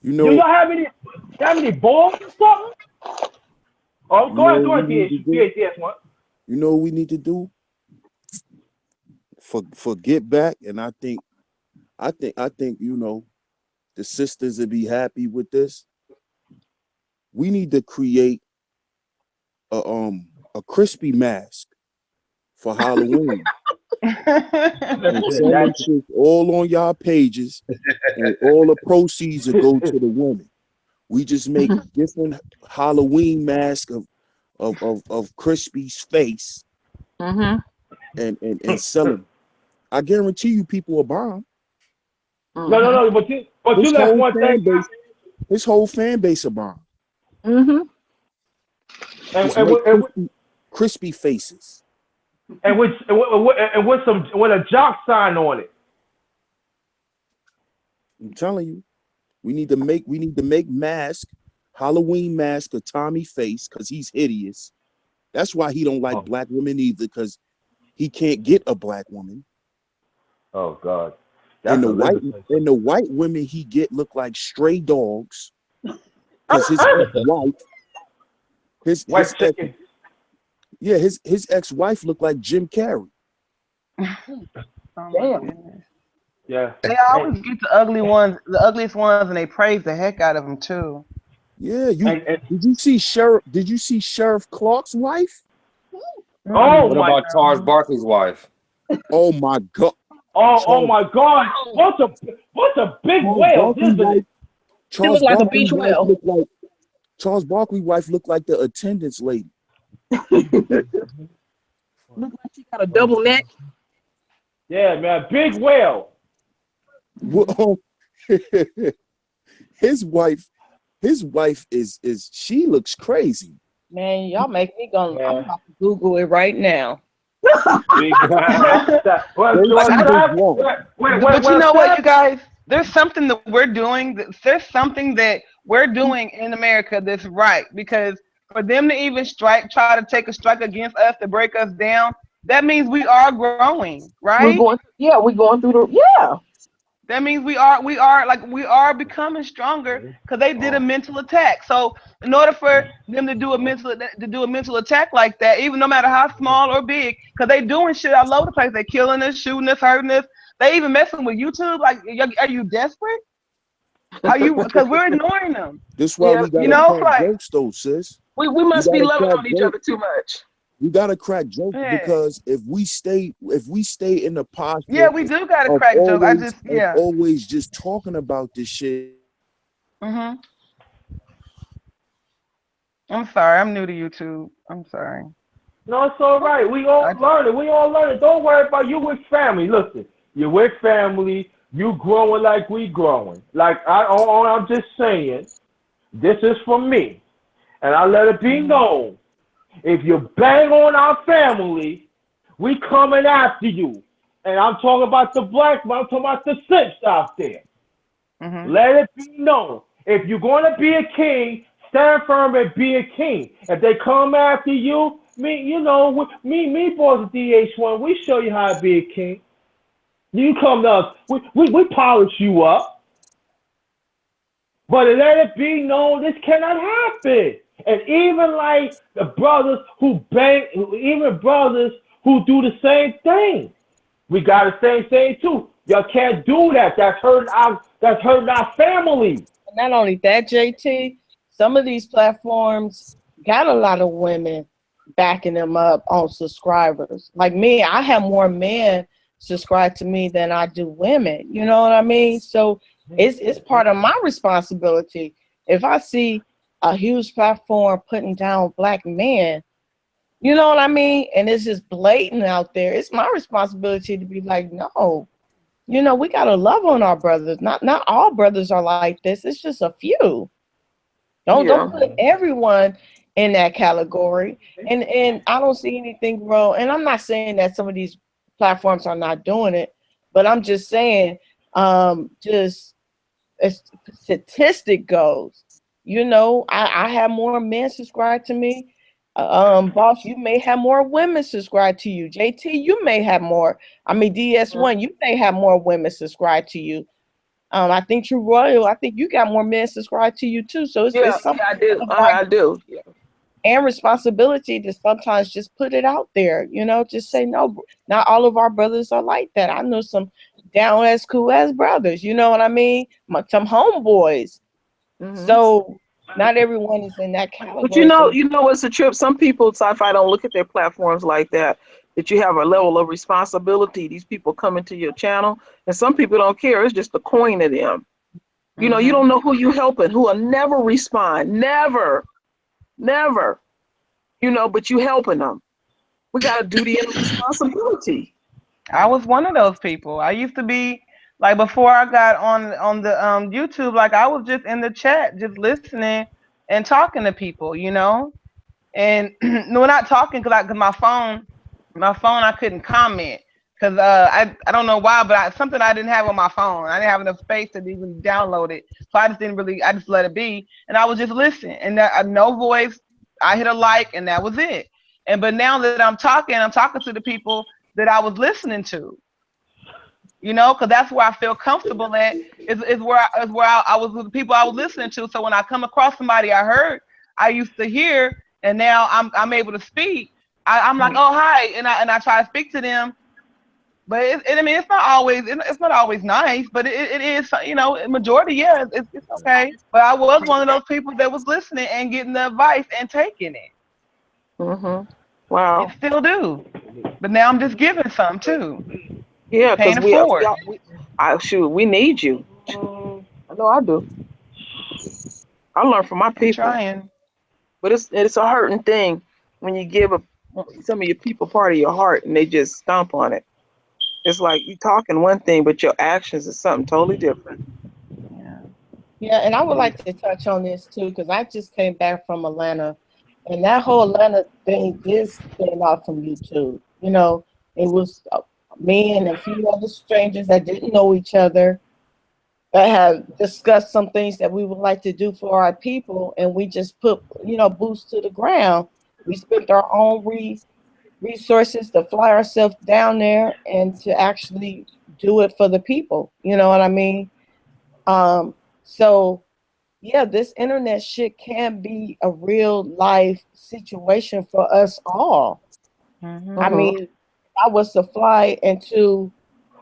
You Do know, y'all have any balls or something? Oh, you go know ahead, what we need to do? yes, what? You know what we need to do? For get back, and I think, you know, the sisters will be happy with this. We need to create a crispy mask for Halloween and sell them shit all on y'all pages, and all the proceeds will go to the women. We just make different Halloween masks of Crispy's face Mm-hmm. and sell them. I guarantee you people will buy them. No, but you His left whole one thing. fan base, his whole fan base will buy them. Mm-hmm. Just And, make and, crispy faces. and with a jock sign on it. I'm telling you, we need to make mask, Halloween mask of Tommy face, because he's hideous. That's why he don't like black women either, because he can't get a black woman. Oh God. And the white women he get look like stray dogs, because his ex-wife looked like Jim Carrey. Oh my Damn. goodness. Yeah. They always get the ugly ones, the ugliest ones, and they praise the heck out of them too. Yeah, did you see Sheriff Clark's wife? Oh What my about Charles Barkley's wife? Oh my God. Oh my God. What's a big whale, isn't it? She look like a beach whale. Charles Barkley's wife looked like the attendance lady. Look like she got a double neck. Yeah, man, big whale. Well, his wife is she looks crazy. Man, y'all make me go. I'm about to Google it right now. Big whale. But you know what, you guys? There's something that we're doing. There's something that we're doing in America that's right, because for them to even try to take a strike against us to break us down, that means we are growing, right? We're going through the That means we are becoming stronger, because they did a mental attack. So in order for them to do a mental attack like that, even no matter how small or big, because they doing shit all over the place. They killing us, shooting us, hurting us. They even messing with YouTube. Like, are you desperate? Are you? Because we're ignoring them. This is why we gotta crack jokes though, sis. We must be loving on each other too much. We gotta crack jokes because if we stay in the posture, we do gotta crack jokes. Always just talking about this shit. I'm sorry, I'm new to YouTube. I'm sorry. No, it's all right. We all learn it. Don't worry about you with family. Listen, you're with family. You growing like we growing. Like I'm just saying, this is for me, and I let it be known. If you bang on our family, we coming after you. And I'm talking about the black, I'm talking about the simps out there. Let it be known. If you're going to be a king, stand firm and be a king. If they come after you, me boys at DH1, we show you how to be a king. You come to us, we polish you up. But let it be known, this cannot happen. And even like the brothers who bang, even brothers who do the same thing, we got the same thing too. Y'all can't do that. That's hurting our family. Not only that, JT, some of these platforms got a lot of women backing them up on subscribers. Like me, I have more men subscribe to me than I do women. You know what I mean? So it's part of my responsibility. If I see a huge platform putting down black men, you know what I mean? And it's just blatant out there. It's my responsibility to be like, no, we got to love on our brothers. Not all brothers are like this. It's just a few. Don't put everyone in that category. And I don't see anything wrong. And I'm not saying that some of these platforms are not doing it, but I'm just saying, just as statistic goes, you know, I have more men subscribe to me. Boss, you may have more women subscribe to you. JT, you may have more. I mean, DS1, you may have more women subscribe to you. I think True Royal, I think you got more men subscribe to you too. So it's something I do. I do. Yeah. and responsibility to sometimes just put it out there, you know, just say no, not all of our brothers are like that. I know some down as cool as brothers, you know what I mean? Some homeboys. So not everyone is in that category. But you know what's the trip? Some people, sci-fi, don't look at their platforms like that. That you have a level of responsibility. These people come into your channel, and some people don't care. It's just the coin of them. You know, you don't know who you helping, who will never respond, never. You know, but you helping them. We got a duty and a responsibility. I was one of those people. I used to be like before I got on the YouTube, like I was just in the chat, just listening and talking to people, you know. And no, we're not talking because my phone I couldn't comment because I don't know why, but something I didn't have on my phone. I didn't have enough space to even download it, so I just let it be, and I was just listening, and no voice. I hit a like, and that was it. And but now that I'm talking to the people that I was listening to, you know, because that's where I feel comfortable at. Is where I was with the people I was listening to. So when I come across somebody I used to hear, and now I'm able to speak. I'm like, oh hi, and I try to speak to them. But I mean, it's not always nice, but it is, you know, majority, yeah, it's okay. But I was one of those people that was listening and getting the advice and taking it. Wow. I still do, but now I'm just giving some too. Yeah, because Paying it forward. We need you. I know I do. I learn from my people. I'm trying. But it's a hurting thing when you give some of your people part of your heart and they just stomp on it. It's like you talking one thing, but your actions is something totally different. Yeah, and I would like to touch on this too, because I just came back from Atlanta, and that whole Atlanta thing this came out from YouTube. You know, it was me and a few other strangers that didn't know each other that have discussed some things that we would like to do for our people, and we just put, you know, boots to the ground. We spent our own resources to fly ourselves down there and to actually do it for the people. You know what I mean? So yeah, this internet shit can be a real life situation for us all. I mean, if I was to fly into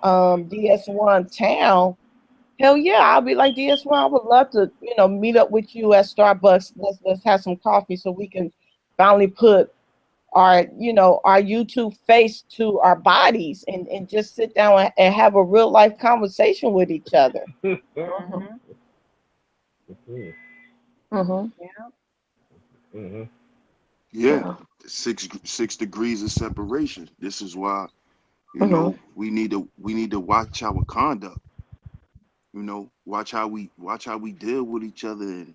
DS1 town, hell yeah, I'll be like, DS1, I would love to, you know, meet up with you at Starbucks. Let's have some coffee so we can finally put our, you know, our YouTube face to our bodies and just sit down and have a real life conversation with each other. Yeah, 6 degrees of separation. This is why, you know, we need to watch our conduct. You know, watch how we deal with each other and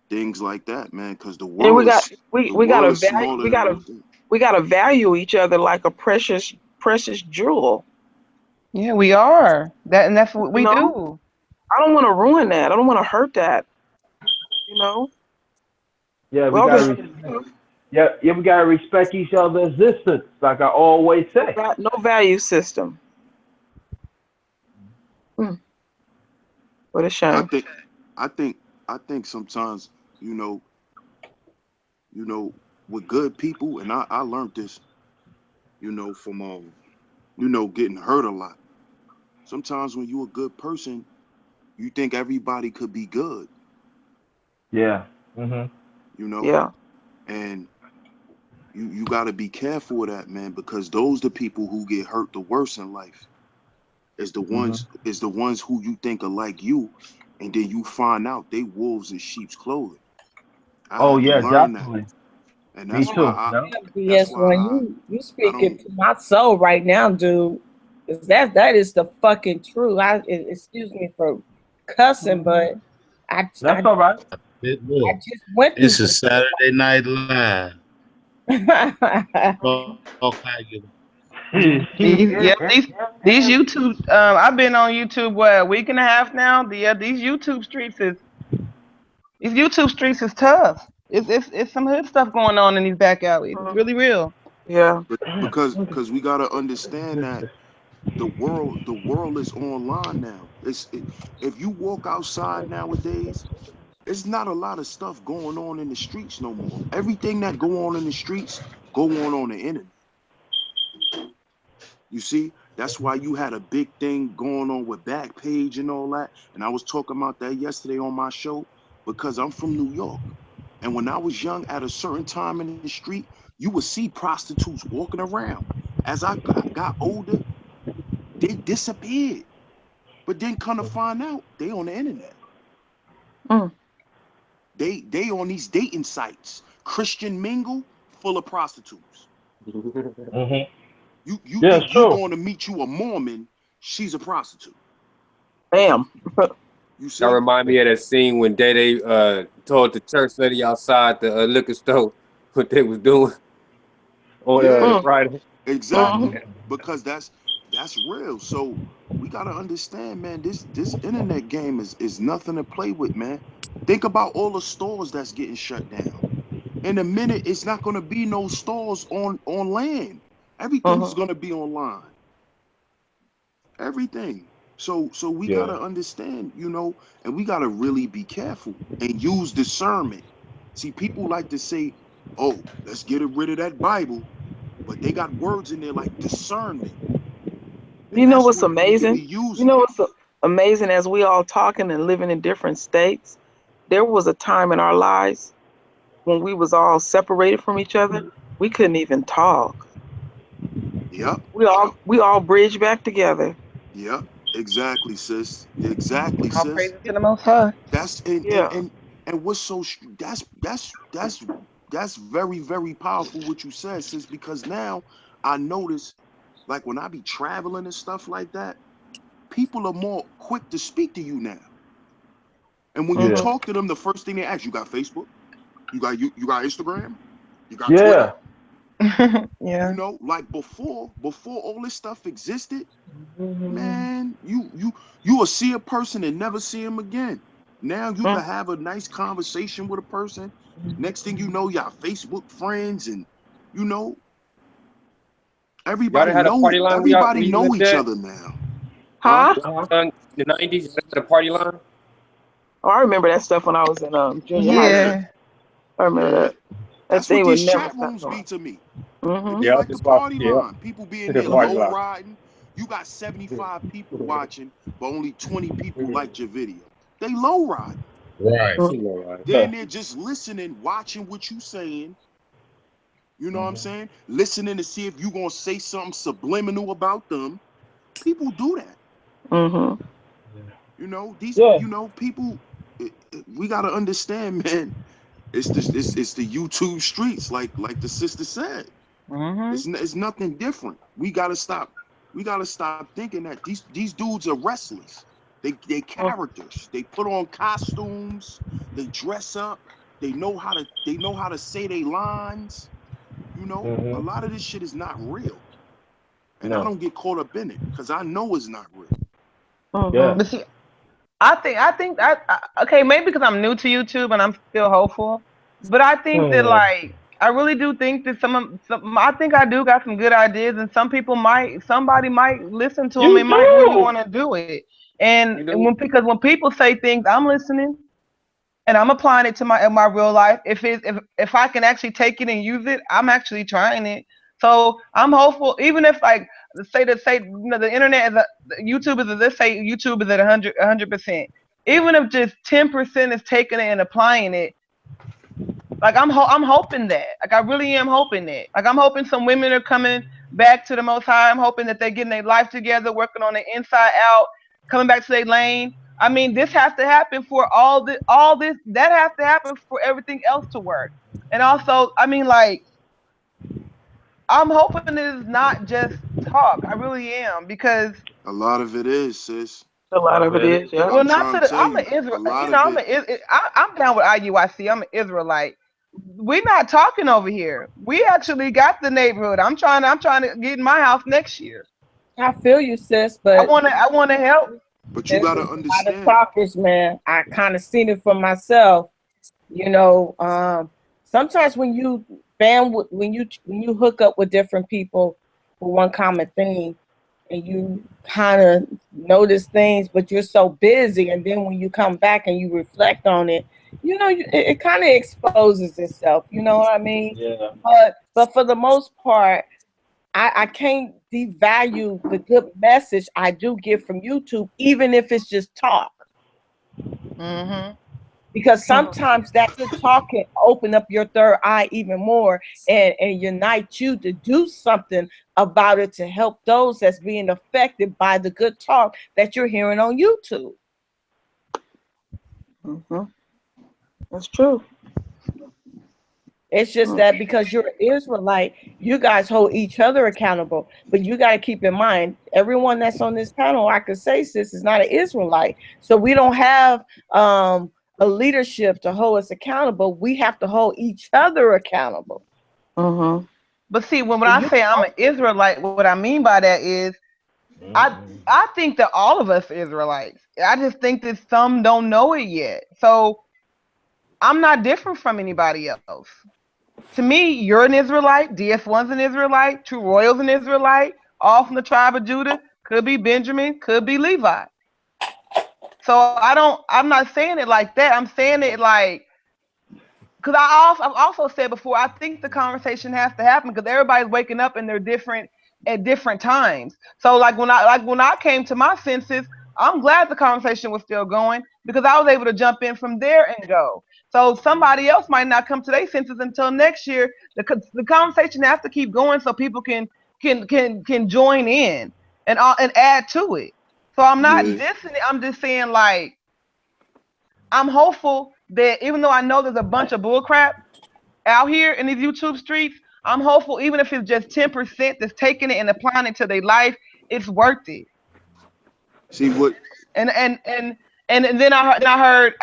things like that, man. Because the world is smaller than we think. We gotta value each other like a precious jewel. Yeah, we are. That's what we do. I don't want to ruin that. I don't want to hurt that. You know. Yeah, we gotta respect each other's existence, like I always say. No value system. What a shame. I think sometimes, you know, with good people, and I learned this, you know, from you know, getting hurt a lot. Sometimes when you're a good person, you think everybody could be good. Yeah. You know. Yeah. And you got to be careful of that, man, because those the people who get hurt the worst in life. Is the ones who you think are like you, and then you find out they wolves in sheep's clothing. I had to learn definitely. that, and that's why Yes, when you speaking to my soul right now, dude. Is that is the fucking truth. Excuse me for cussing, but that's all right. I Look, just went through it's a some Saturday Night Live. stuff. Talk how you. These YouTube. I've been on YouTube what, a week and a half now. These YouTube streets is tough. It's some hood stuff going on in these back alleys. It's really real. Yeah. But because we gotta understand that the world is online now. If you walk outside nowadays, it's not a lot of stuff going on in the streets no more. Everything that go on in the streets go on the internet. You see, that's why you had a big thing going on with Backpage and all that. And I was talking about that yesterday on my show because I'm from New York. And when I was young, at a certain time in the street, you would see prostitutes walking around. As I got older, they disappeared. But then come to find out, they on the internet. Mm. They on these dating sites. Christian Mingle, full of prostitutes. Mm-hmm. You Yeah, think it's you true. going to meet you a Mormon? She's a prostitute. Bam. You That see? remind me of that scene when Day told the church lady outside the liquor store what they was doing on Yeah, the Mm. Friday. exactly. Because that's real. So we gotta understand, man. This internet game is nothing to play with, man. Think about all the stores that's getting shut down. In a minute, it's not gonna be no stores on land. Everything's Mm-hmm. gonna be online. Everything. So we Yeah. gotta understand, and we gotta really be careful and use discernment. See, people like to say, "Oh, let's get rid of that Bible," but they got words in there like discernment, and You know that's what's what we need to be amazing? You using. know what's amazing, as we all talking and living in different states, there was a time in our lives when we was all separated from each other. We couldn't even talk. Yep, We all bridged back together. yep, exactly, sis. Exactly, All sis. praises to the Most High. That's and and Yeah. and, and what's that's very very powerful what you said, sis. Because now I notice, like when I be traveling and stuff like that, people are more quick to speak to you now. And when you Yeah. Mm-hmm. talk to them, the first thing they ask, you got Facebook, you got Instagram, you got Twitter. Yeah. Yeah. Like before all this stuff existed, man, you will see a person and never see him again. Now you can Mm. have a nice conversation with a person. Next thing you know, y'all Facebook friends, and you know Y'all done everybody had a know party line where everybody you know lived each at? other now, huh? Huh? In the 90s, you had a party line? Oh, I remember that stuff when I was in junior high Yeah, school. Yeah. I remember yeah. that. That That's what thing would these never chat stop rooms going. be to me. It Mm-hmm. be Yeah, like the that's why. party Yeah, line. People be in the there party low line. riding. You got 75 people watching, but only 20 people liked your video. They low riding. Right. Mm-hmm. You know, right? Then they're just listening, watching what you saying. You know what I'm saying? Listening to see if you gonna say something subliminal about them. People do that. Mm-hmm. These Yeah. people. We gotta understand, man. It's the YouTube streets, like the sister said. Mhm. It's nothing different. We gotta stop. We gotta stop thinking that these dudes are wrestlers. They characters. They put on costumes. They dress up. They know how to say their lines. A Mm-hmm. lot of this shit is not real, and I No. don't get caught up in it because I know it's not real. Yeah. Mm-hmm. But see, okay, maybe because I'm new to YouTube and I'm still hopeful, but I think that Hmm. like I really do think that I think I do got some good ideas, and somebody might listen to them You and might really do. want to do it. And You know, because when people say things, I'm listening and I'm applying it to my real life. If I can actually take it and use it, I'm actually trying it. So I'm hopeful, even if like the internet is YouTube is let's say YouTube is at 100%. Even if just 10% is taking it and applying it, like I'm hoping that, like I really am hoping that, like I'm hoping some women are coming back to the Most High. I'm hoping that they're getting their life together, working on the inside out, coming back to their lane. I mean, this has to happen for all this that has to happen for everything else to work. And also, I mean, like I'm hoping it is not just talk. I really am because A lot of it is, sis. A lot of it Man, is, yeah. I'm Well, not trying to to the. tell I'm an you, a Israel. lot You know, of it. I'm down with IUIC. I'm an Israelite. We're not talking over here. We actually got the neighborhood. I'm trying to get in my house next year. I feel you, sis, I but wanna, I wanna help. But you there's gotta just a lot of understand. talkers, man. I kind of seen it for myself. You know, sometimes when you when you hook up with different people for one common thing, and you kind of notice things, but you're so busy, and then when you come back and you reflect on it, you know, it kind of exposes itself. You know what I mean? yeah. But for the most part, I can't devalue the good message I do get from YouTube, even if it's just talk. Mm-hmm. Because sometimes that good talk can open up your third eye even more and unite you to do something about it to help those that's being affected by the good talk that you're hearing on YouTube. Mm-hmm. That's true. It's just that because you're an Israelite, you guys hold each other accountable. But you got to keep in mind, everyone that's on this panel, I could say, sis, is not an Israelite. So we don't have a leadership to hold us accountable. We have to hold each other accountable. Mm-hmm. But see, when And I you say I'm an Israelite, what I mean by that is I Mm-mm. I think that all of us are Israelites. I just think that some don't know it yet. So I'm not different from anybody else. To me, you're an Israelite. DS1's an Israelite. True Royal's an Israelite. All from the tribe of Judah. Could be Benjamin. Could be Levi. So I'm not saying it like that. I'm saying it like because I've also said before. I think the conversation has to happen because everybody's waking up and they're different at different times. So when I came to my senses, I'm glad the conversation was still going because I was able to jump in from there and go. So somebody else might not come to their senses until next year. The conversation has to keep going so people can join in and add to it. So I'm not Yeah. dissing it. I'm just saying like I'm hopeful that even though I know there's a bunch of bullcrap out here in these YouTube streets, I'm hopeful even if it's just 10% that's taking it and applying it to their life, it's worth it. See what? And and and and then I heard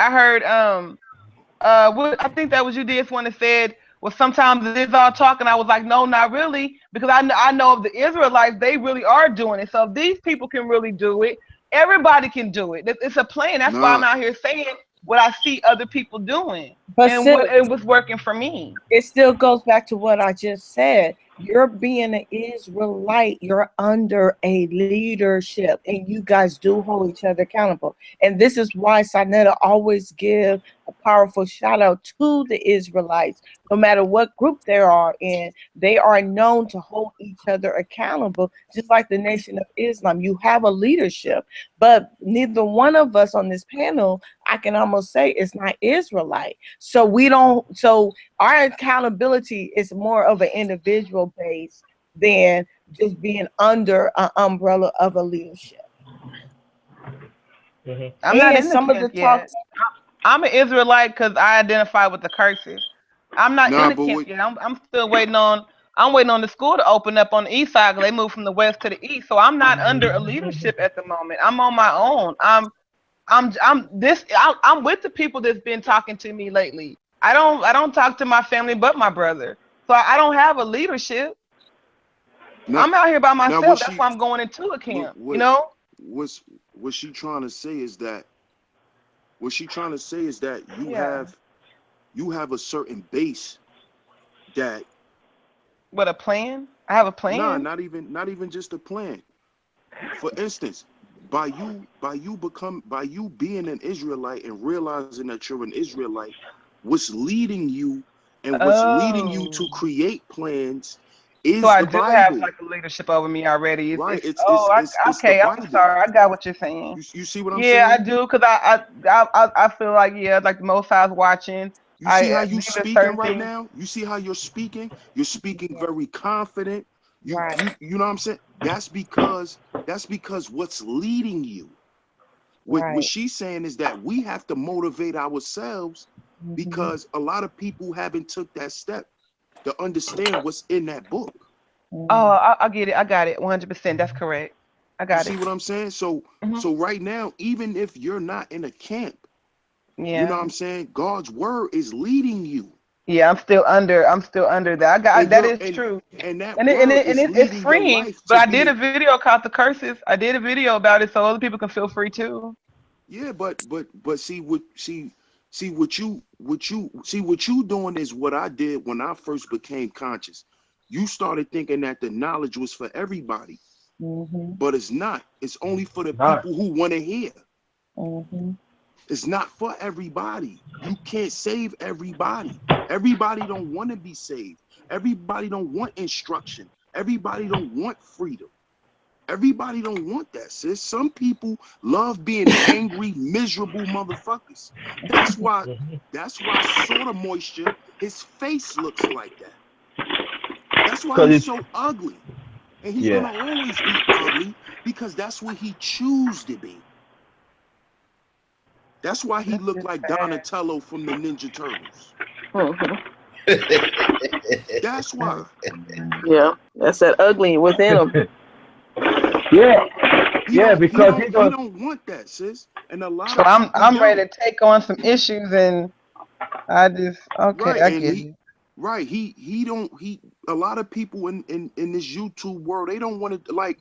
what I think that was you did one that said well sometimes it is all talk and I was like no not really because I know of the Israelites they really are doing it so if these people can really do it everybody can do it it's a plan that's why I'm Nah. out here saying what I see other people doing but and sis, what it was working for me. it still goes back to what I just said. You're being an Israelite, you're under a leadership, and you guys do hold each other accountable. And this is why Sinetta always give a powerful shout out to the Israelites, no matter what group they are in. They are known to hold each other accountable, just like the Nation of Islam. You have a leadership, but neither one of us on this panel, I can almost say, is not Israelite. So we don't. So our accountability is more of an individual base than just being under an umbrella of a leadership. Mhm. I'm not And in the some of the camp yet. talks, I'm an Israelite because I identify with the curses. I'm not in Nah. the But camp what? yet. I'm still waiting on. I'm waiting on the school to open up on the east side. 'Cause they moved from the west to the east, so I'm not under a leadership at the moment. I'm on my own. I'm with the people that's been talking to me lately. I don't talk to my family but my brother. So I don't have a leadership. Not. I'm out here by Now myself. what That's she? why I'm going into a What? camp. You What? know? What's what she trying to say is that what she trying to say is that Yeah. you have a certain base that What a plan? I have a nah, plan. not even just a plan. For instance, by you being an Israelite and realizing that you're an Israelite, what's leading you and what's leading you to Oh. create plans So is I the do have Bible. like a leadership over me already. Right? It's the Okay. I'm Bible. sorry. I got what you're saying. You see what I'm Yeah, I saying? do because I feel like yeah, like the Most High's watching. You see how you These are speaking certain right things. now? You see how you're speaking? You're speaking very confident. right? You know what I'm saying? That's because what's leading you. What Right. she's saying is that we have to motivate ourselves Mhm. because a lot of people haven't took that step to understand what's in that book. Oh, Mhm. I get it. I got it. 100%. That's correct. I You got see it. what I'm saying? So Mhm. so right now, even if you're not in a camp, you know Yeah. what I'm saying? God's word is leading you. Yeah, I'm still under that. I got And that you're is true. and that And it, and word it, and is it, it's leading your freeing. life But to I did be a video called The Curses. I did a video about it so other people can feel free too. yeah, but see what you doing is what I did when I first became conscious. You started thinking that the knowledge was for everybody, Hmm. but it's not. It's only for the Not. people who want to hear. Hmm. It's not for everybody. You can't save everybody. Everybody don't want to be saved. Everybody don't want instruction. Everybody don't want freedom. Everybody don't want that, sis. Some people love being angry, miserable motherfuckers. That's why, Mhm. that's why Sort of Moisture, his face looks like that. That's why Cause he's it's so ugly. And he's yeah. gonna always be ugly because that's what he choose to be. That's why he That's looked just like sad. Donatello from the Ninja Turtles. Mhm. That's why. Yeah, that's that ugly within them. Yeah. He Yeah, don't he because don't he he gonna don't want that, sis. And a lot So of I'm people I'm ready don't. to take on some issues, and I just okay, Right. I And get it. he don't he a lot of people in this YouTube world, they don't want to like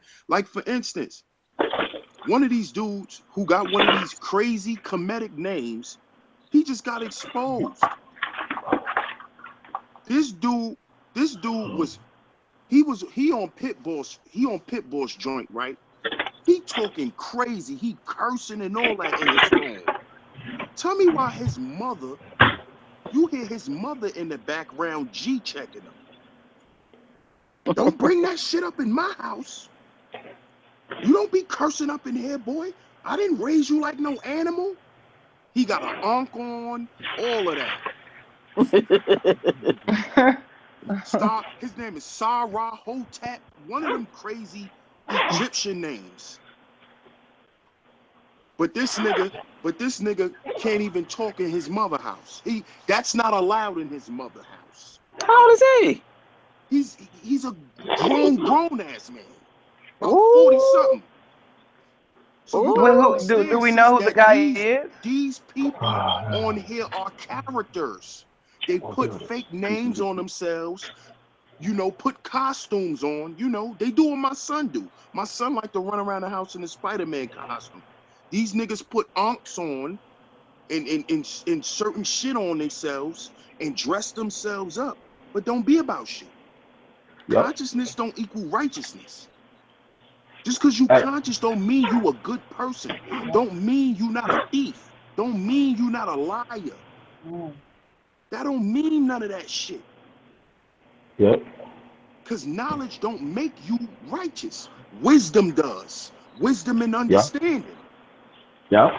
for instance, one of these dudes who got one of these crazy comedic names, he just got exposed. This dude, this dude was he on Pitbull's joint, right? He talking crazy, he cursing and all that in his phone. Tell me why his mother, you hear his mother in the background G checking him. Don't bring that shit up in my house. You don't be cursing up in here, boy. I didn't raise you like no animal. He got an ankh on, all of that. His name is Sarah Hotep, one of them crazy Egyptian names. But this nigga can't even talk in his mother house. That's not allowed in his mother house. How old is he? He's a grown ass man, about 40 Ooh, something. So you Well, gotta ooh. do understand, we sis, know who the that guy these is? these people on here are characters. They put fake names on themselves, put costumes on, they do what my son do. My son like to run around the house in a Spider-Man costume. These niggas put onks on and certain shit on themselves and dress themselves up, but don't be about shit. yep. Consciousness don't equal righteousness. Just because you Hey, conscious don't mean you a good person. Don't mean you not a thief. Don't mean you not a liar. That don't mean none of that shit. yep. Because knowledge don't make you righteous. Wisdom does. Wisdom and Yeah. understanding. Yep.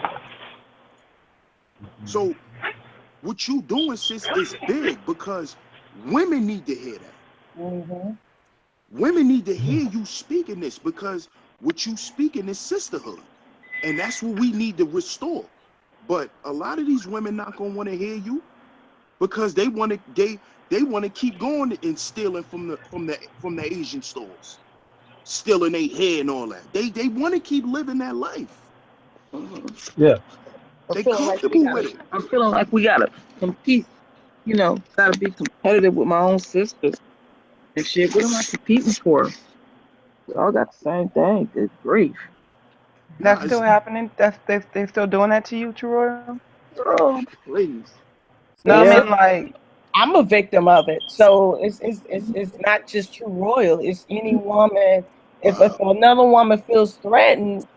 So what you doing, sis, is big because women need to hear that. Mm-hmm. Women need to hear you speaking this because what you speaking is sisterhood. And that's what we need to restore. But a lot of these women not gonna want to hear you because they want to keep going and stealing from the Asian stores, stealing their hair and all that. They want to keep living that life. Yeah. I'm They feeling like we comfortable gotta. with it. I'm feeling like we gotta compete. Gotta be competitive with my own sisters and shit. What am I competing for? We all got the same thing. Good grief. That's Nah, still it's happening. They still doing that to you, True Royal? Girl, please. No, I Sis, Yeah. mean like I'm a victim of it. So it's not just True Royal. It's any woman. If wow. another woman feels threatened,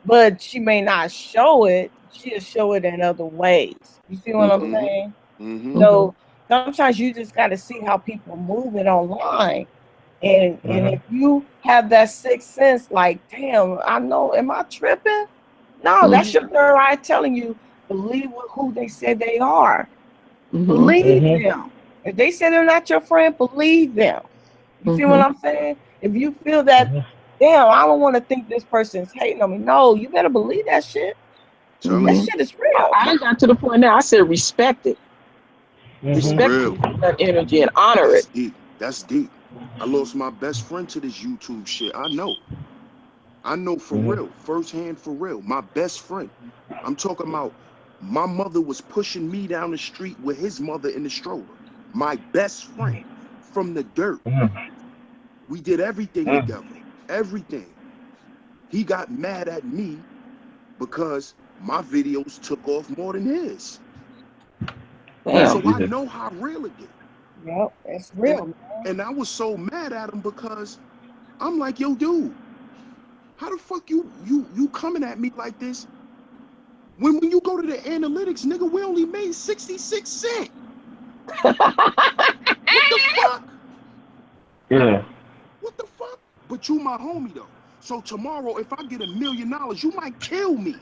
but she may not show it, she'll show it in other ways. You see what I'm Mm-hmm. Mm-hmm. saying? Mm-hmm. Mm-hmm. So sometimes you just got to see how people move it online. And Mm-hmm. if you have that sixth sense, like, damn, I know, am I tripping? No, that's Mm-hmm. your third eye telling you, believe who they said they are. Mm-hmm. Believe Mm-hmm. them. If they say they're not your friend, believe them. You see what Mm-hmm. I'm saying? If you feel that, damn, I don't want to think this person's hating on me. No, you better believe that shit. Tell That me. Mm-hmm. shit is real. I got to the point now. I said respect it. For Mm-hmm. Respect real. that energy and honor That's it. deep. That's deep. I lost my best friend to this YouTube shit. I know. I know for real, firsthand for real. My best friend. I'm talking about my mother was pushing me down the street with his mother in the stroller. My best friend from the dirt. We did everything together. Everything. He got mad at me because my videos took off more than his. Damn. So I know how real it get. Yep, it's real, man. And I was so mad at him because I'm like, yo, dude, how the fuck you coming at me like this? When you go to the analytics, nigga, we only made 66 cents. What the fuck? Yeah. What the fuck? But you my homie though. So tomorrow, if I get $1 million, you might kill me.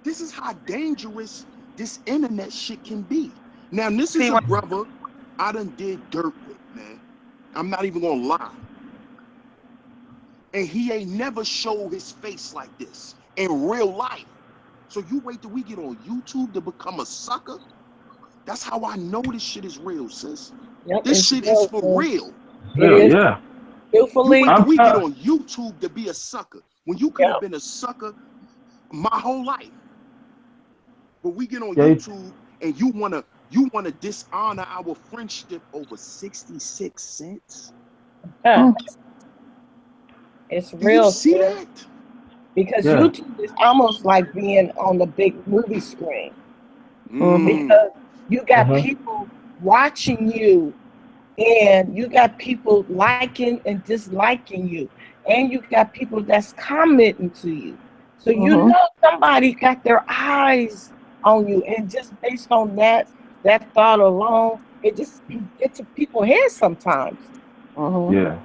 This is how dangerous this internet shit can be. Now, this is a brother I done did dirt with, man. I'm not even gonna lie. And he ain't never showed his face like this in real life. So you wait till we get on YouTube to become a sucker? That's how I know this shit is real, sis. Yep, This shit is for real. Yeah. You wait till we get on YouTube to be a sucker. When you could have been a sucker my whole life. But we get on YouTube and you wanna dishonor our friendship over 66 cents? It's Do real. you see that? Because YouTube is almost like being on the big movie screen. Because you got people watching you, and you got people liking and disliking you, and you got people that's commenting to you. So you know somebody got their eyes on you, and just based on that thought alone, it just gets to people's heads sometimes. Yeah.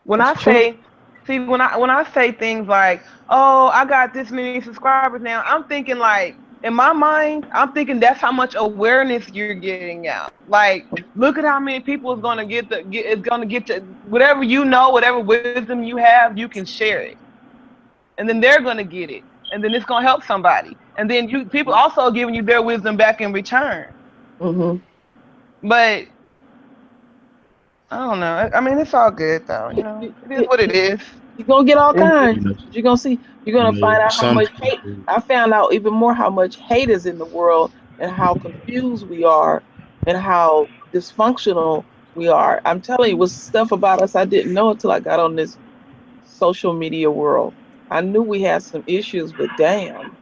When I say things like, oh, I got this many subscribers now, I'm thinking like, in my mind, I'm thinking that's how much awareness you're getting out. Like, look at how many people is gonna get to whatever you know, whatever wisdom you have, you can share it, and then they're gonna get it, and then it's gonna help somebody, and then people also giving you their wisdom back in return. But I don't know. I mean, it's all good though. You know, it is what it is. You're gonna get all kinds. You're gonna see. You're gonna find out how much hate. I found out even more how much hate is in the world, and how confused we are, and how dysfunctional we are. I'm telling you, it was stuff about us I didn't know until I got on this social media world. I knew we had some issues, but damn.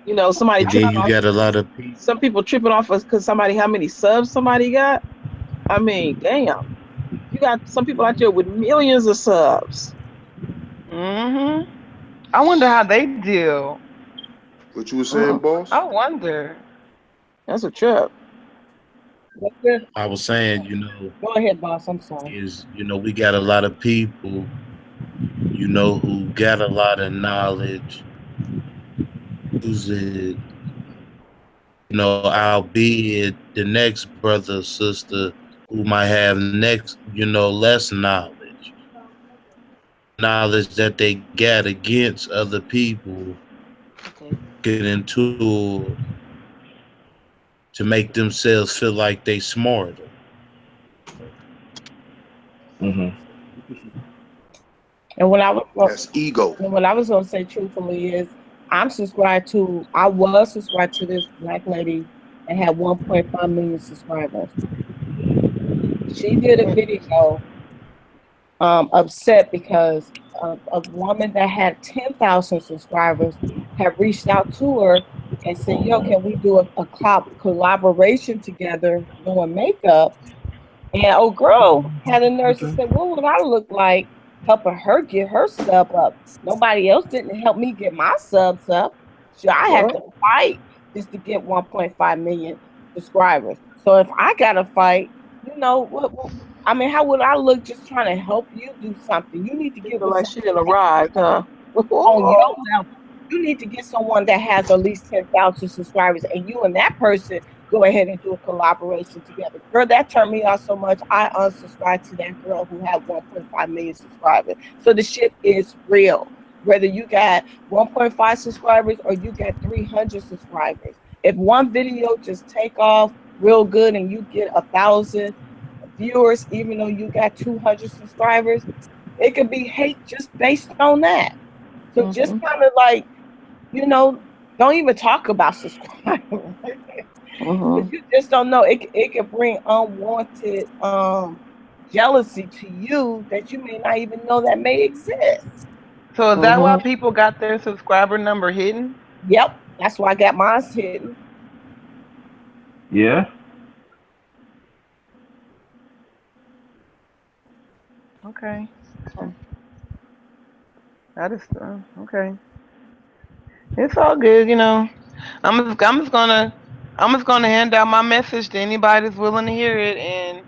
You know, somebody tripping off. Got a lot of people. Some people tripping off us because how many subs somebody got. I mean, damn. You got some people out there with millions of subs. I wonder how they deal. What you were saying, boss? I wonder. That's a trip. I was saying, you know. Go ahead, boss. I'm sorry. We got a lot of people, who got a lot of knowledge. Use it, albeit the next brother or sister who might have less knowledge that they got against other people, get into to make themselves feel like they smarter. And what that's ego. And what I was gonna say truthfully is, I was subscribed to this black lady that had 1.5 million subscribers. She did a video upset because a woman that had 10,000 subscribers had reached out to her and said, yo, can we do a collaboration together doing makeup? And old girl had a nerve to say, what would I look like helping her get her sub up? Nobody else didn't help me get my subs up. So I had to fight just to get 1.5 million subscribers. So if I got to fight, I mean, how would I look just trying to help you do something? You need to get like she in a ride, huh? You need to get someone that has at least 10,000 subscribers, and you and that person go ahead and do a collaboration together. Girl, that turned me off so much, I unsubscribed to that girl who had 1.5 million subscribers. So the shit is real. Whether you got 1.5 subscribers or you got 300 subscribers. If one video just take off real good and you get 1,000 viewers, even though you got 200 subscribers, it could be hate just based on that. So just kind of like, you know, don't even talk about subscribers. You just don't know. It could bring unwanted jealousy to you that you may not even know that may exist. So is that why people got their subscriber number hidden? Yep, that's why I got mine hidden. Yeah. Okay. That is okay. It's all good, you know. I'm just gonna hand out my message to anybody that's willing to hear it, and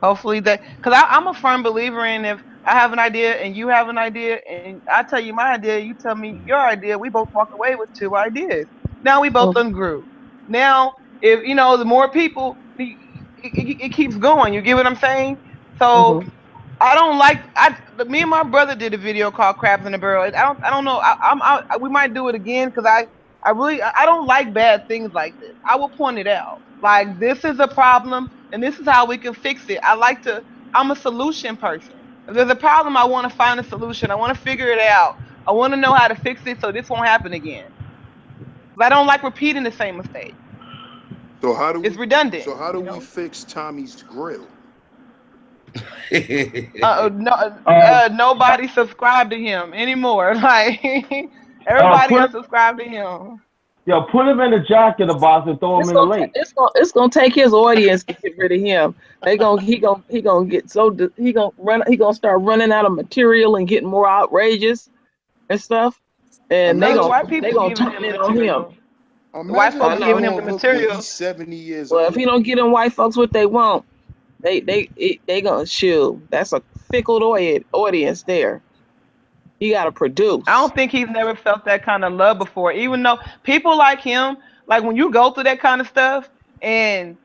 hopefully that, because I'm a firm believer in, if I have an idea and you have an idea and I tell you my idea, you tell me your idea, we both walk away with 2 ideas. Now we both ungrew. Now, if you know, the more people, it keeps going. You get what I'm saying? So I don't like. Me and my brother did a video called "Crabs in a Barrel." I don't know. We might do it again because I really I don't like bad things like this. I will point it out. Like, this is a problem and this is how we can fix it. I'm a solution person. If there's a problem, I want to find a solution. I want to figure it out. I want to know how to fix it so this won't happen again. But I don't like repeating the same mistake. So how do It's we? redundant. So how do we fix Tommy's grill? Nobody subscribed to him anymore. Like, everybody unsubscribed to him. Yo, put him in the jacket box and throw him in the lake. It's gonna take his audience to get rid of him. He gonna get so he gonna start running out of material and getting more outrageous and stuff. And they gonna turn it on him. The white folks giving him the material. He's 70 years Well, old. if he don't get them white folks what they want, they gonna shoot. That's a fickle audience there. You gotta produce. I don't think he's never felt that kind of love before. Even though people like him, like when you go through that kind of stuff and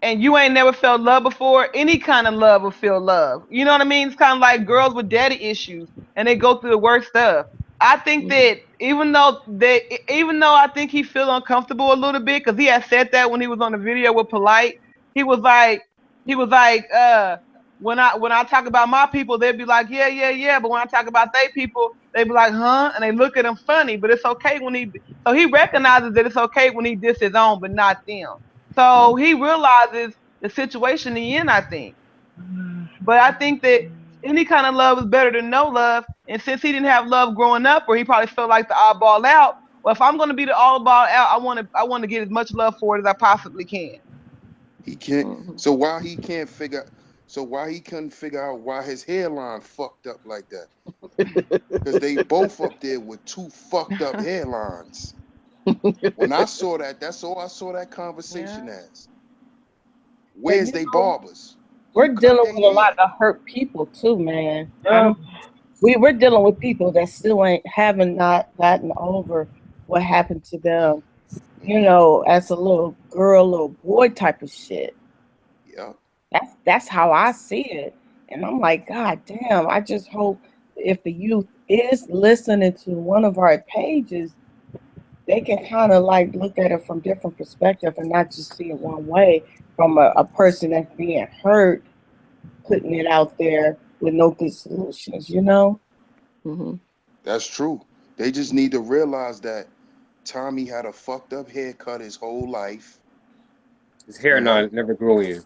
you ain't never felt love before, any kind of love will feel love. You know what I mean? It's kind of like girls with daddy issues and they go through the worst stuff. I think that even though I think he feel uncomfortable a little bit, because he had said that when he was on the video with Polite, he was like, when I talk about my people, they'd be like, yeah, but when I talk about they people, they'd be like, huh, and they look at him funny. But it's okay so he recognizes that it's okay when he diss his own, but not them. So he realizes the situation he's in, I think. But I think that any kind of love is better than no love. And since he didn't have love growing up, or he probably felt like the oddball out, well, if I'm going to be the oddball out, I want to get as much love for it as I possibly can. He can't. So why he couldn't figure out why his hairline fucked up like that? Because they both up there with 2 fucked up hairlines. When I saw that, that's all I saw that conversation as. Where's they barbers? We're dealing with a lot of hurt people too, man. We're dealing with people that still haven't gotten over what happened to them, you know, as a little girl, little boy type of shit. Yeah. That's how I see it. And I'm like, God damn, I just hope if the youth is listening to one of our pages, they can kind of like look at it from different perspective and not just see it one way, from a person that's being hurt, putting it out there with no good solutions, you know? That's true. They just need to realize that Tommy had a fucked up haircut his whole life. His hair never grew in.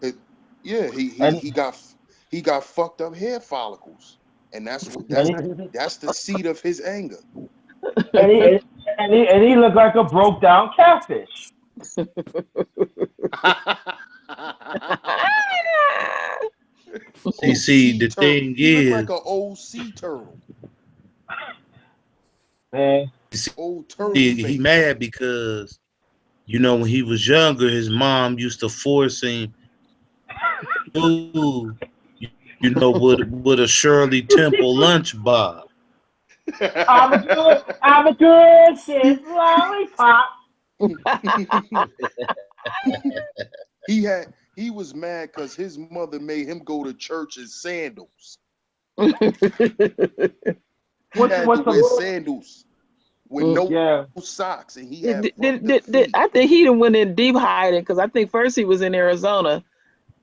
He got fucked up hair follicles, and that's the seed of his anger. And he looked like a broke down catfish. See, the thing he is, looked like an old sea turtle. Man, old turtle. He mad because, you know, when he was younger, his mom used to force him to, you know, with a Shirley Temple lunchbox. I'm a good shit lollipop. He was mad because his mother made him go to church in sandals. He had to wear sandals. with no Yeah. socks, and he had fucked up feet. I think he done went in deep hiding because I think first he was in Arizona,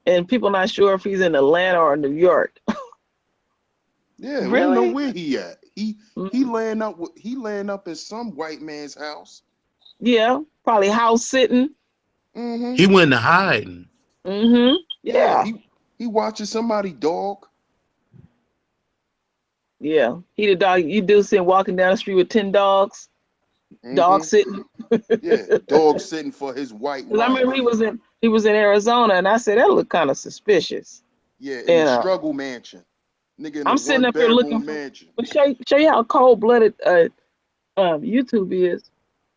and people not sure if he's in Atlanta or New York. Yeah, we don't know Really? where he at. He laying up in some white man's house. Yeah, probably house sitting. Mm-hmm. He went to hiding. Mm-hmm. Yeah, Yeah. he watching somebody dog. Yeah. He the dog. You do see him walking down the street with 10 dogs. Mm-hmm. Dog sitting. Yeah, dog sitting for his white 'Cause I wife. remember he was in Arizona, and I said that looked kind of suspicious. Yeah, in the And struggle mansion. Nigga in the I'm sitting one up here looking bedroom for. mansion. But show you how cold blooded YouTube is.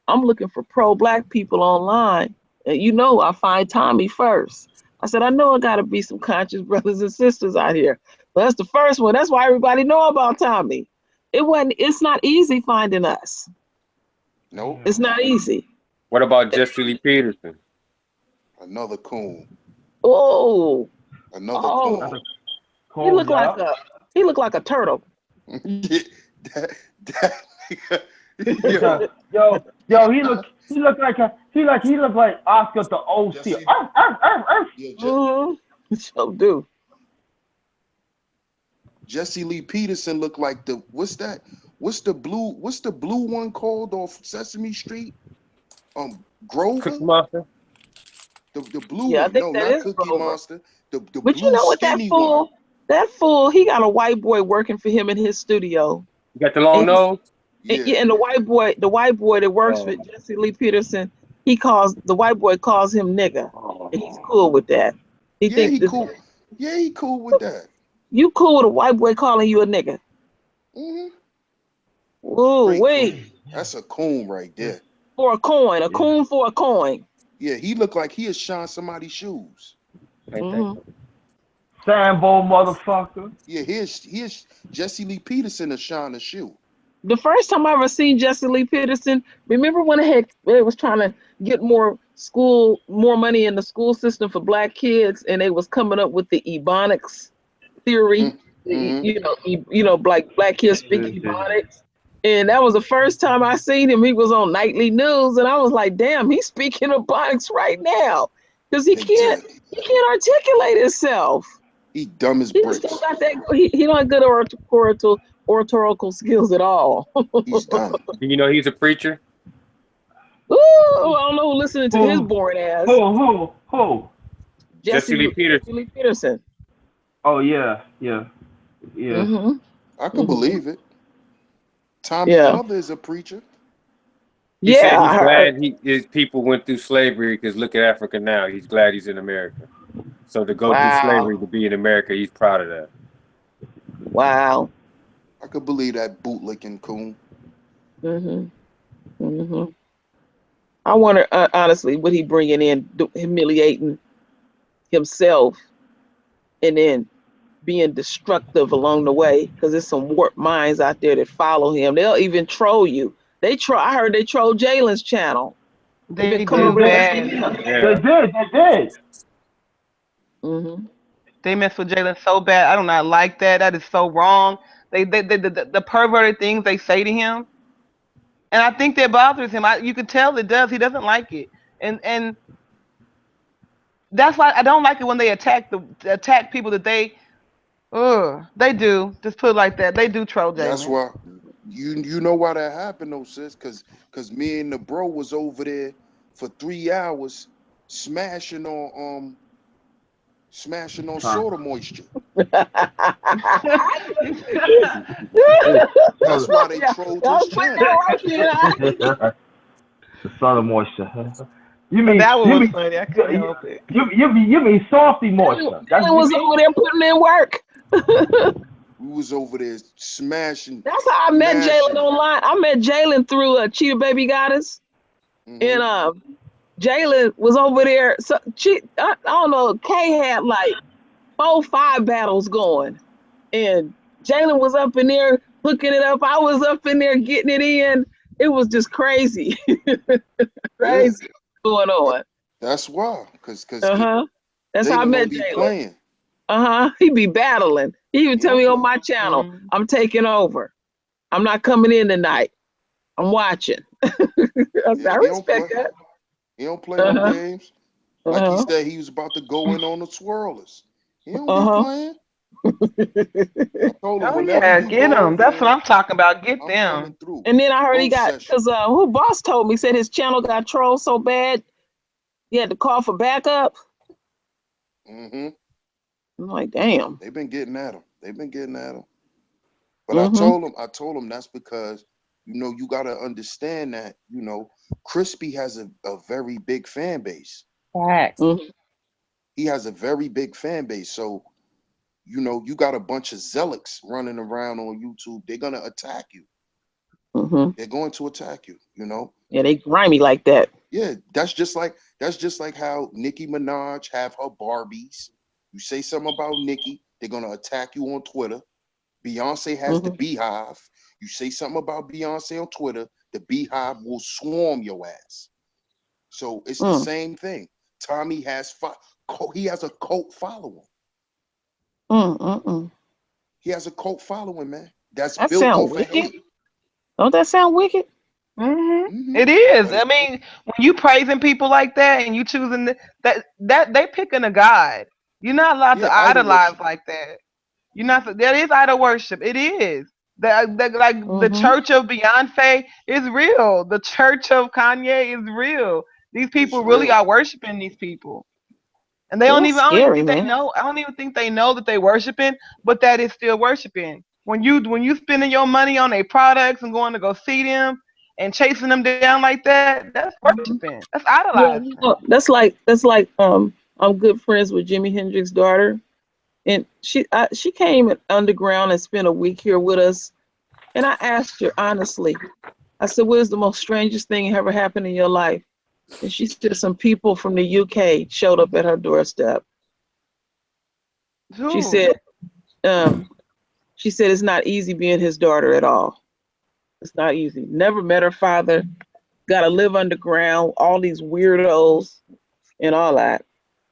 I'm looking for pro black people online, and you know I find Tommy first. I said I know I got to be some conscious brothers and sisters out here. But that's the first one. That's why everybody know about Tommy. It wasn't. It's not easy finding us. Nope. It's not easy. What about Jesse Lee Peterson? Another coon. Oh, Another oh, coon. he Cool, looked like yeah. a turtle. Yeah, that nigga. Yo, he looked like Oscar the OC. Jesse, yeah, Mm-hmm. So do. Jesse Lee Peterson looked like the what's that? What's the blue one called off Sesame Street? Grover? Cookie Monster? The blue Yeah, I one. think No, that not is Cookie Grover. Monster. The But you blue know what? skinny one. That fool, he got a white boy working for him in his studio. You got the long And he's nose? Yeah. and the white boy that works for Oh. Jesse Lee Peterson, the white boy calls him nigga, and he's cool with that. He Yeah, thinks he that cool. Yeah, he cool with that. you cool with a white boy calling you a nigga. hmm Ooh, Straight coon. wait, That's a coon right there. for a coon for a coin. Yeah, he looked like he had shine somebody's shoes. Ain't Hmm. that? Sambo motherfucker. Yeah, here's Jesse Lee Peterson to shine a shoe. The first time I ever seen Jesse Lee Peterson, remember when they was trying to get more money in the school system for black kids, and they was coming up with the Ebonics theory. Mm-hmm. Black kids speak Ebonics. And that was the first time I seen him. He was on nightly news, and I was like, damn, he's speaking Ebonics right now. Because he They can't did. articulate himself. He dumb as He still bricks. got that he don't have good oratorical skills at all. He's dumb. Do you know he's a preacher? Ooh, I don't know who listening to his Who? boring ass. Who? Jesse Lee Peterson. Jesse Lee Peterson. Oh yeah. Mm-hmm. I can believe it. Tommy's Yeah. mother is a preacher. He said Yeah, he's I heard. glad his people went through slavery because look at Africa now. He's glad he's in America. So to go through slavery to be in America, he's proud of that. Wow. I could believe that bootlicking coon. Mm-hmm. Mm-hmm. I wonder, honestly, what he bringing in, humiliating himself, and then being destructive along the way, because there's some warped minds out there that follow him. They'll even troll you. I heard they troll Jalen's channel. They've They been coming do with bad. They did. Mm-hmm. They mess with Jalen so bad. I do not like that. That is so wrong. The perverted things they say to him, and I think that bothers him. You can tell it does. He doesn't like it, and that's why I don't like it when they attack people that they do. Just put it like that. They do troll That's Jalen. why you know why that happened though, sis? Cause me and the bro was over there for 3 hours smashing on soda moisture. That's why they trolled his channel. The sun of moisture. You mean That one was funny. I couldn't help it. you mean softy moisture? Jalen was over there putting in work. We was over there smashing. That's how I met Jalen online. I met Jalen through Cheetah Baby Goddess, and Jalen was over there. So I don't know. Kay had like 4-5 battles going, and Jalen was up in there hooking it up. I was up in there getting it in. It was just crazy, crazy going on. That's why, cause That's how I met Jalen. Playing. He be battling. He even tell me on my channel, I'm taking over. I'm not coming in tonight. I'm watching. I said, Yeah, I he don't play. respect that. He don't play no Uh-huh. games. Like he Uh-huh. said, he was about to go in on the twirlers. He don't be Uh-huh. playing. I told him Oh whenever yeah, you get go them. over That's what there, I'm talking about. Get I'm coming them. through. And then I heard he Roast got, session. because who boss told me, said his channel got trolled so bad he had to call for backup. Mm-hmm. I'm like, damn. They've been getting at him. They've been getting at him. But Mm-hmm. I told him that's because, you got to understand that, Crispy has a very big fan base. Facts. Mm-hmm. He has a very big fan base. So, you got a bunch of zealots running around on YouTube. They're going to attack you. Mm-hmm. They're going to attack you. Yeah, they grimy like that. Yeah, that's just like how Nicki Minaj have her Barbies. You say something about Nicki, they're going to attack you on Twitter. Beyonce has the Mm-hmm. Beehive. You say something about Beyonce on Twitter, the Beehive will swarm your ass. So it's the Mm. same thing. Tommy he has a cult following. Mm-mm-mm. He has a cult following, man. That's That built sound off of wicked. hate. Don't that sound wicked? Hmm It is. But I mean, when you praising people like that and you choosing that they picking a god. You're not allowed yeah, to idol idolize worship. like that. You're not. That is idol worship. It is. Like the Mm-hmm. church of Beyonce is real. The church of Kanye is real. These It's people really real. are worshiping these people. And they Yeah, don't that's even I don't even scary, think they man. know. I don't even think they know that they worshiping, but that is still worshiping. When you spending your money on their products and going to go see them and chasing them down like that, that's Mhm. worshiping. That's Yeah, idolizing. that's like I'm good friends with Jimi Hendrix's daughter, and she came underground and spent a week here with us. And I asked her honestly, I said, "What is the most strangest thing ever happened in your life?" And she said, "Some people from the UK showed up at her doorstep." She Who? said, um, she said it's not easy being his daughter at all. It's not easy. Never met her father. Got to live underground. All these weirdos and all that.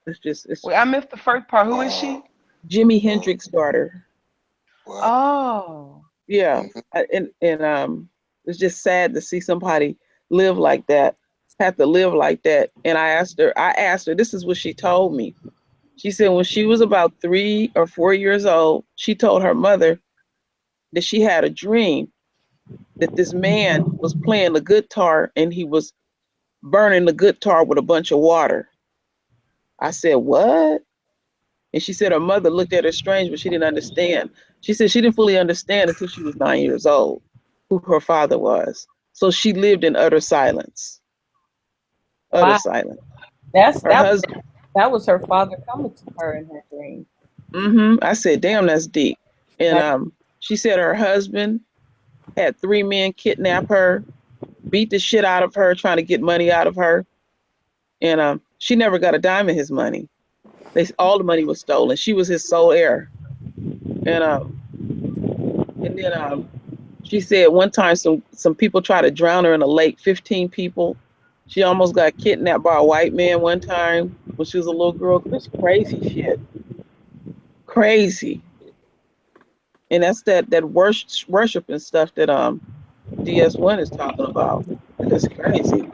It's Wait, I missed the first part. Who is Oh, she? Jimi oh, Hendrix's daughter. what? Oh, Yeah, Mhm. and it's just sad to see somebody live like that, have to live like that. And I asked her, this is what she told me. She said when she was about 3 or 4 years old, she told her mother that she had a dream that this man was playing the guitar and he was burning the guitar with a bunch of water. I said, what? And she said her mother looked at her strange, but she didn't understand. She said she didn't fully understand until she was 9 years old who her father was. So she lived in utter silence. Utter Wow. silence. That's Her that husband. that was her father coming to her in her dream. I said, damn, that's deep. And That she said her husband had 3 men kidnap her, beat the shit out of her, trying to get money out of her. And she never got a dime of his money. All the money was stolen. She was his sole heir. And then she said one time some people tried to drown her in a lake. 15 people. She almost got kidnapped by a white man one time when she was a little girl. This crazy shit, crazy. And that's that worship and stuff that DS1 is talking about. It's crazy.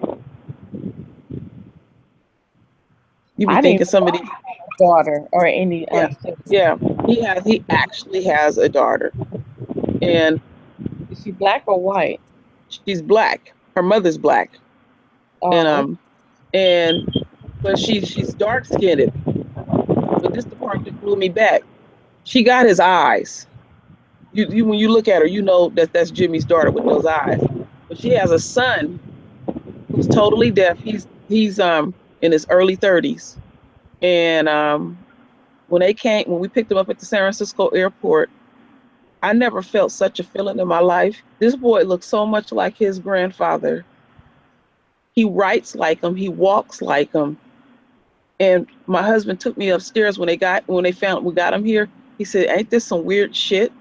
You be I didn't thinking even know somebody, he had a daughter or any yeah, sister. yeah. He actually has a daughter, and Is she black or white? she's black. Her mother's black, and Oh, and but she's dark skinned. But this the part that blew me back. She got his eyes. You when you look at her, you know that's Jimmy's daughter with those eyes. But she has a son who's totally deaf. He's in his early 30s. And when we picked him up at the San Francisco airport, I never felt such a feeling in my life. This boy looks so much like his grandfather. He writes like him, he walks like him. And my husband took me upstairs when they found we got him here. He said, "Ain't this some weird shit?"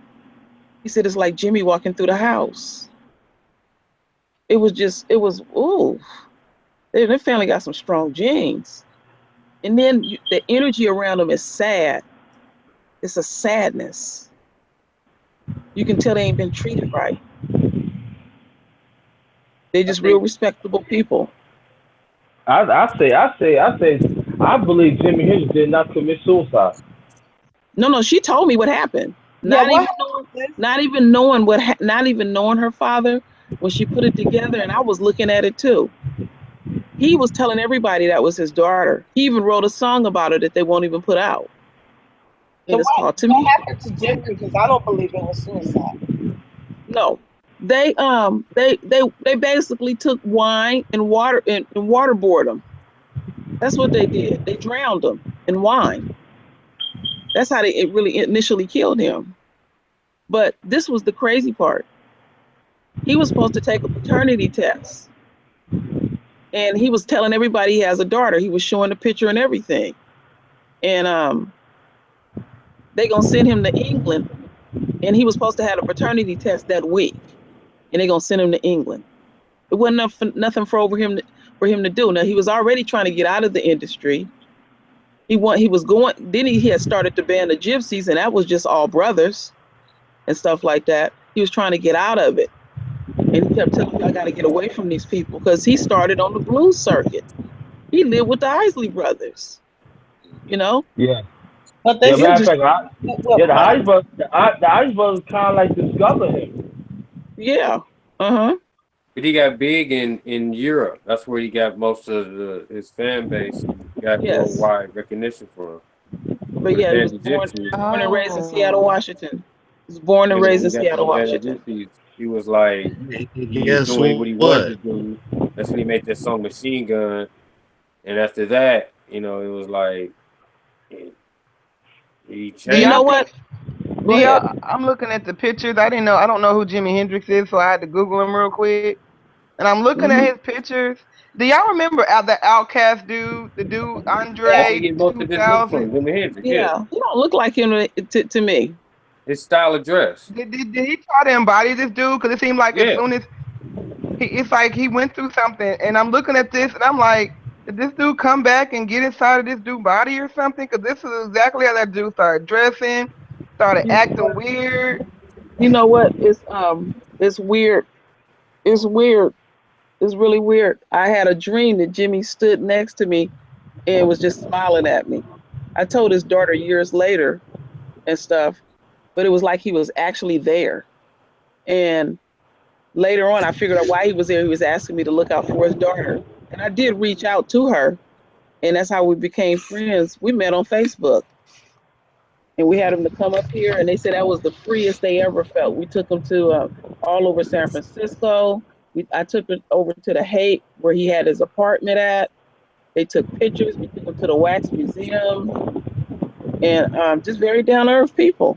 He said, "It's like Jimmy walking through the house." It was ooh. Their family got some strong genes. And then the energy around them is sad. It's a sadness. You can tell they ain't been treated right. They just real respectable people. I believe Jimi Hendrix did not commit suicide. No, she told me what happened. Yeah, Not what even happened, knowing, sis? not even knowing not even knowing her father when she put it together, and I was looking at it too. He was telling everybody that was his daughter. He even wrote a song about her that they won't even put out. So And it's called To what Me. happened to Jimmy? Because I don't believe it was suicide. No. They basically took wine and water and waterboarded him. That's what they did. They drowned him in wine. That's how it really initially killed him. But this was the crazy part. He was supposed to take a paternity test. And he was telling everybody he has a daughter. He was showing the picture and everything. And they gonna send him to England. And he was supposed to have a paternity test that week. And they gonna send him to England. It wasn't nothing for him to do. Now he was already trying to get out of the industry. He was going. Then he had started the band the Gypsies, and that was just all brothers and stuff like that. He was trying to get out of it, and he kept telling me, "I got to get away from these people," because he started on the blues circuit. He lived with the Isley brothers, you know. Yeah. But they Yeah, He said was matter of just fact, what the money? iceberg, the iceberg kind of like discovered him. yeah, uh-huh, But he got big in Europe. That's where he got most of his fan base and got yes, worldwide recognition for him. but For the yeah, he band was the born Gypsies. born and raised in Seattle, Oh. Washington. He was born and And raised when in he got to the Seattle, band the Washington. Gypsies, he was like he was Guess doing what he wanted to what? do. That's when he made that song Machine Gun. And after that, it was like he Do You y'all know changed. what? think? Do Go ahead. y'all? I'm looking at the pictures. I don't know who Jimi Hendrix is, so I had to Google him real quick. And I'm looking at Hmm. his pictures. Do y'all remember the Outcast dude, the dude That's where he Andre get most of his look 2000? from, Jimi Hendrix, yeah. Yeah, he don't look like him to me. His style of dress. Did he try to embody this dude? Because it seemed like as Yeah. soon as it's like he went through something, and I'm looking at this, and I'm like, did this dude come back and get inside of this dude's body or something? Because this is exactly how that dude started dressing, started You know acting what? weird. You know what? It's weird. It's weird. It's really weird. I had a dream that Jimmy stood next to me and was just smiling at me. I told his daughter years later and stuff, but it was like he was actually there. And later on, I figured out why he was there. He was asking me to look out for his daughter. And I did reach out to her, and that's how we became friends. We met on Facebook, and we had him to come up here, and they said that was the freest they ever felt. We took him to all over San Francisco. I took it over to the Haight, where he had his apartment at. They took pictures. We took him to the Wax Museum, and just very down to earth people.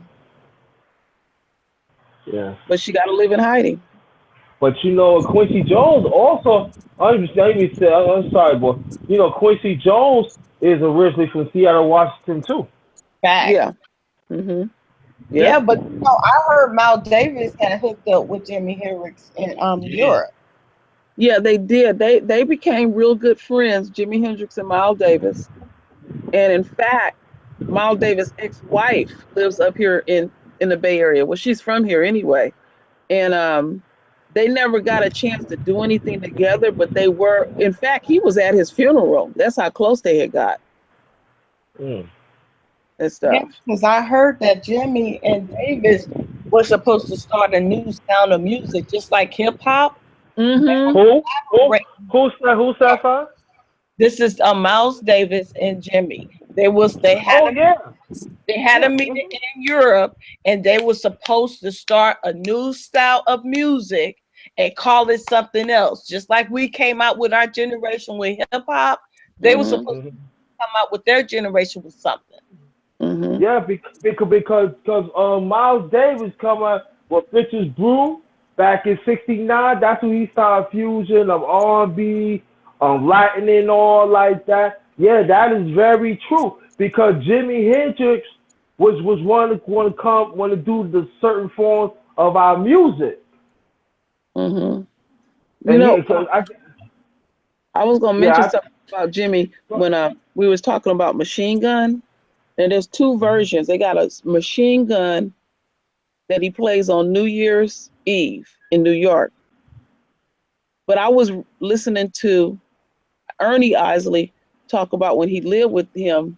Yeah. But she got to live in hiding. But Quincy Jones also. I'm sorry, boy. Quincy Jones is originally from Seattle, Washington too. Facts. Yeah. Mhm. Yeah, Yep. but I heard Miles Davis had hooked up with Jimi Hendrix in Yeah. Europe. Yeah, they did. They became real good friends, Jimi Hendrix and Miles Davis. And in fact, Miles Davis' ex-wife lives up here in the Bay Area. Well, she's from here anyway. And they never got a chance to do anything together, but they were. In fact, he was at his funeral. That's how close they had got Mm. and Yeah, stuff. because I heard that Jimmy and Davis were supposed to start a new sound of music, just like hip hop. Mm-hmm. Who? Who's that? This is Miles Davis and Jimmy. Oh yeah. They had a Yeah. meeting in Europe, and they were supposed to start a new style of music and call it something else. Just like we came out with our generation with hip hop, they were Mm-hmm. supposed to come out with their generation with something. Mm-hmm. Yeah, because Miles Davis come out with Fisher's Brew back in '69. That's when he started fusion of R&B, Latin and all like that. Yeah, that is very true. Because Jimi Hendrix was want to do the certain forms of our music, Mm-hmm. You and know, he, cause I, I was gonna mention yeah, something about Jimmy when we was talking about Machine Gun. And there's two versions. They got a Machine Gun that he plays on New Year's Eve in New York. But I was listening to Ernie Isley talk about when he lived with him,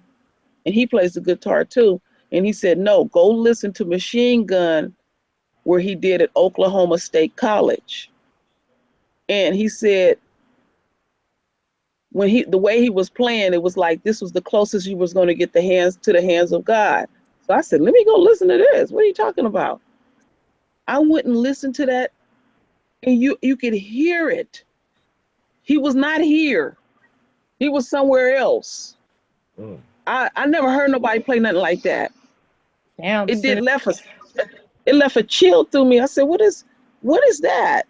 and he plays the guitar too. And he said, no, go listen to Machine Gun, where he did at Oklahoma State College. And he said, the way he was playing, it was like this was the closest you was going to get the hands of God. So I said, let me go listen to this. What are you talking about? I went and listened to that, and you could hear it. He was not here. He was somewhere else. Mm. I never heard nobody play nothing like that. Damn, It did sis. left a chill through me. I said, what is that?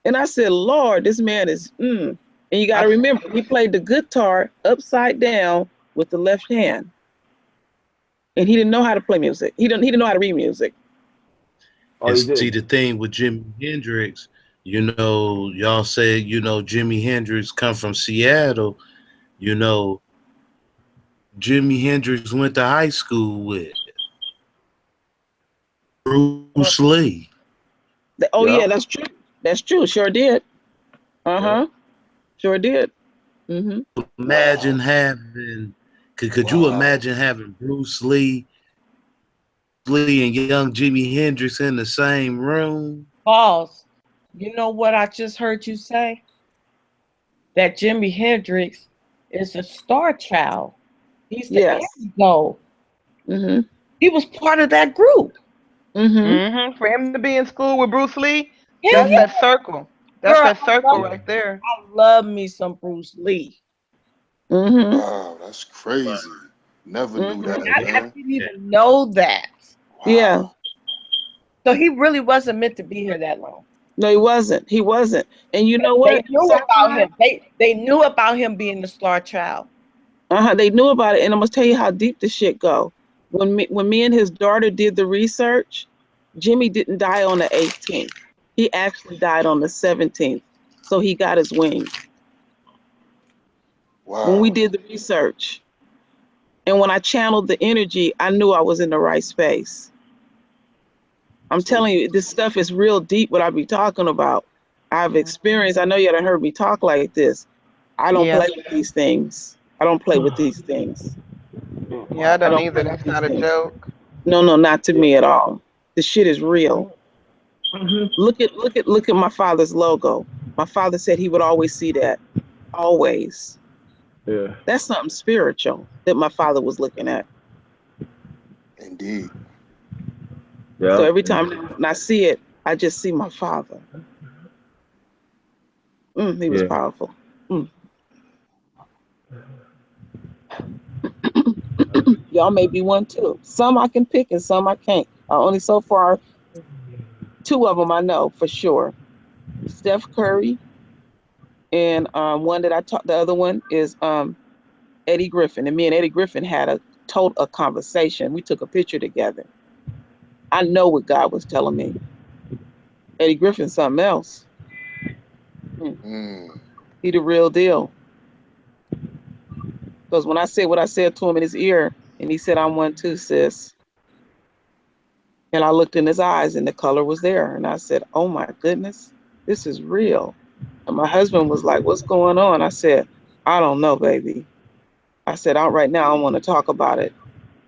And I said, Lord, this man is And you got to remember, he played the guitar upside down with the left hand. And he didn't know how to play music. He didn't know how to read music. Oh, And you see, did. the thing with Jimi Hendrix, y'all say, Jimi Hendrix come from Seattle. Jimi Hendrix went to high school with Bruce Lee. Oh, Yeah. yeah, that's true. That's true. Sure did. Uh-huh. Sure did. Mm-hmm. Imagine having, could you imagine having Bruce Lee and young Jimi Hendrix in the same room? Boss, you know what I just heard you say? That Jimi Hendrix is a star child. He's the Yes. antidote. Mm-hmm. He was part of that group. Mm-hmm. For him to be in school with Bruce Lee, Hell that's yeah. that circle. That's Girl, that circle right there. I love me some Bruce Lee. Mm-hmm. Wow, that's crazy. Never knew Mm-hmm. that, I man. didn't even know that. Yeah. Wow. So he really wasn't meant to be here that long. No, he wasn't. He wasn't. And you know They what? knew about him. They knew about him being the star child. They knew about it, and I'm gonna tell you how deep this shit go. When me and his daughter did the research, Jimmy didn't die on the 18th. He actually died on the 17th. So he got his wings. When we Wow. did the research, and when I channeled the energy, I knew I was in the right space. I'm So telling you, this stuff is real deep. What I be talking about, I've experienced. I know you haven't heard me talk like this. I don't Yeah. play with these things. I don't play with these things. Yeah, I I don't don't either. play with That's these not a things. joke. No, not to me at all. The shit is real. Mm-hmm. Look at my father's logo. My father said he would always see that. Always. Yeah. That's something spiritual that my father was looking at. indeed. So Yeah. every time when I see it, I just see my father. He was Yeah. powerful. Mm. Y'all may be one too. Some I can pick and some I can't. Only so far, two of them I know for sure. Steph Curry and one that I talked. The other one is Eddie Griffin. And me and Eddie Griffin had a conversation. We took a picture together. I know what God was telling me. Eddie Griffin's something else. Mm. He the real deal. Because when I said what I said to him in his ear, and he said, I'm one too, sis. And I looked in his eyes and the color was there. And I said, oh my goodness, this is real. And my husband was like, what's going on? I said, I don't know, baby. I said, out right now, I don't want to talk about it.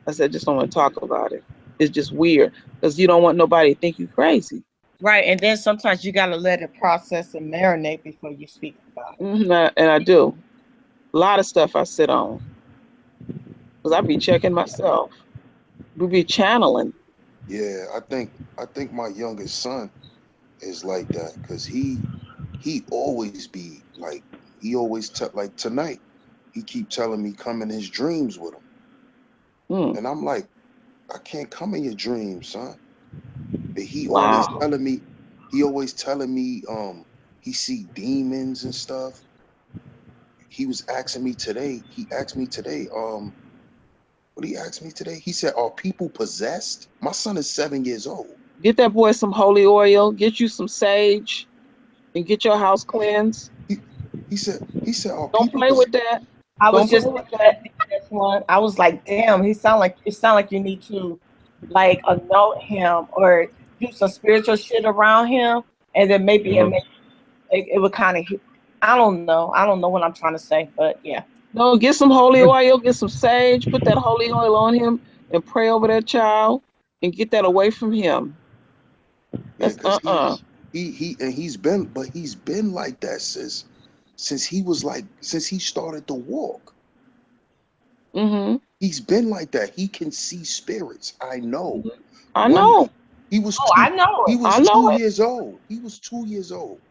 I said, just don't want to talk about it. It's just weird because you don't want nobody to think you crazy. Right. And then sometimes you gotta let it process and marinate before you speak about it. And I do. A lot of stuff I sit on because I be checking myself. We be channeling. Yeah, I think my youngest son is like that because he always be like he always like tonight he keep telling me come in his dreams with him, Mm, and I'm like I can't come in your dreams, son. But wow. he always telling me he see demons and stuff. He was asking me today. He asked me today. What did he ask me today? He said, "Are people possessed?" My son is 7 years old. Get that boy some holy oil, get you some sage, and get your house cleansed. He he said, "Are Don't people play with possessed?" that. I was Don't play just with thinking that. that DS one. I was like, damn, it sound like you need to like anoint him or do some spiritual shit around him, and then maybe it Mm-hmm. make it would kind of. I don't know. I don't know what I'm trying to say, but yeah. No, get some holy oil, get some sage, put that holy oil on him, and pray over that child, and get that away from him. Yeah, That's because he's been, but he's been like that since he was like, since he started to walk. Mm-hmm. He's been like that. He can see spirits. I know. I One know. he was Oh, two I know he it. was I know 2 years old. He was 2 years old.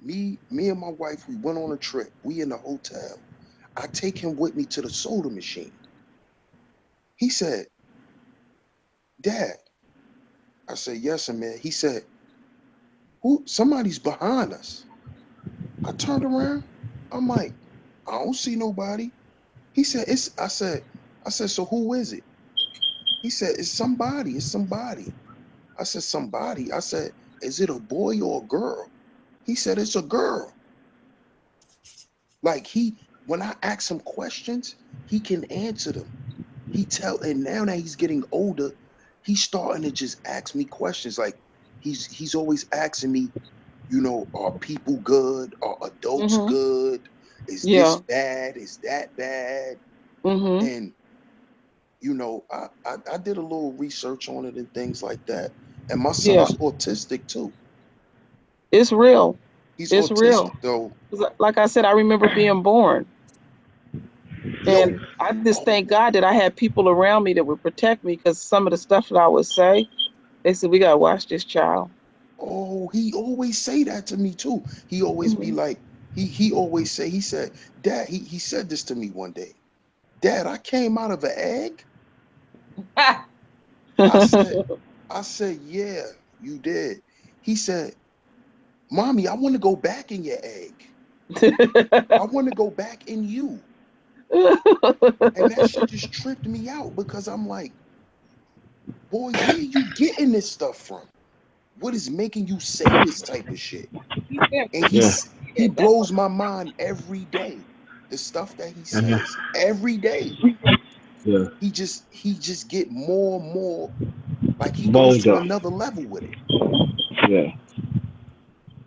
Me and my wife, we went on a trip. We in the hotel. I take him with me to the soda machine. He said, Dad. I said, yes, sir, man. He said, who? Somebody's behind us. I turned around. I'm like, I don't see nobody. He said, I said, so who is it? He said, it's somebody. It's somebody. I said, somebody. I said, is it a boy or a girl? He said, it's a girl. Like when I ask him questions, he can answer them. And now that he's getting older, he's starting to just ask me questions. Like he's always asking me, are people good? Are it. adults Mm-hmm. good? Is this Yeah. bad? Is that bad? Mm-hmm. And I did a little research on it and things like that. And my son Yeah. is autistic too. It's real. He's It's autistic real. though. 'Cause like I said, I remember being born. Yo, And I just thank God that I had people around me that would protect me, because some of the stuff that I would say, they said, we gotta watch this child. oh, he always say that to me too. He always be Mhm. like, he always say, he said, Dad, he said this to me one day. Dad, I came out of an egg. I said, yeah, you did. He said, Mommy, I want to go back in your egg. I want to go back in you. And that shit just tripped me out because I'm like, boy, where are you getting this stuff from? What is making you say this type of shit? And Yeah. he blows my mind every day. The stuff that he Uh-huh. says every day. Yeah. He just get more and more, like he goes to Bolder. another level with it. Yeah.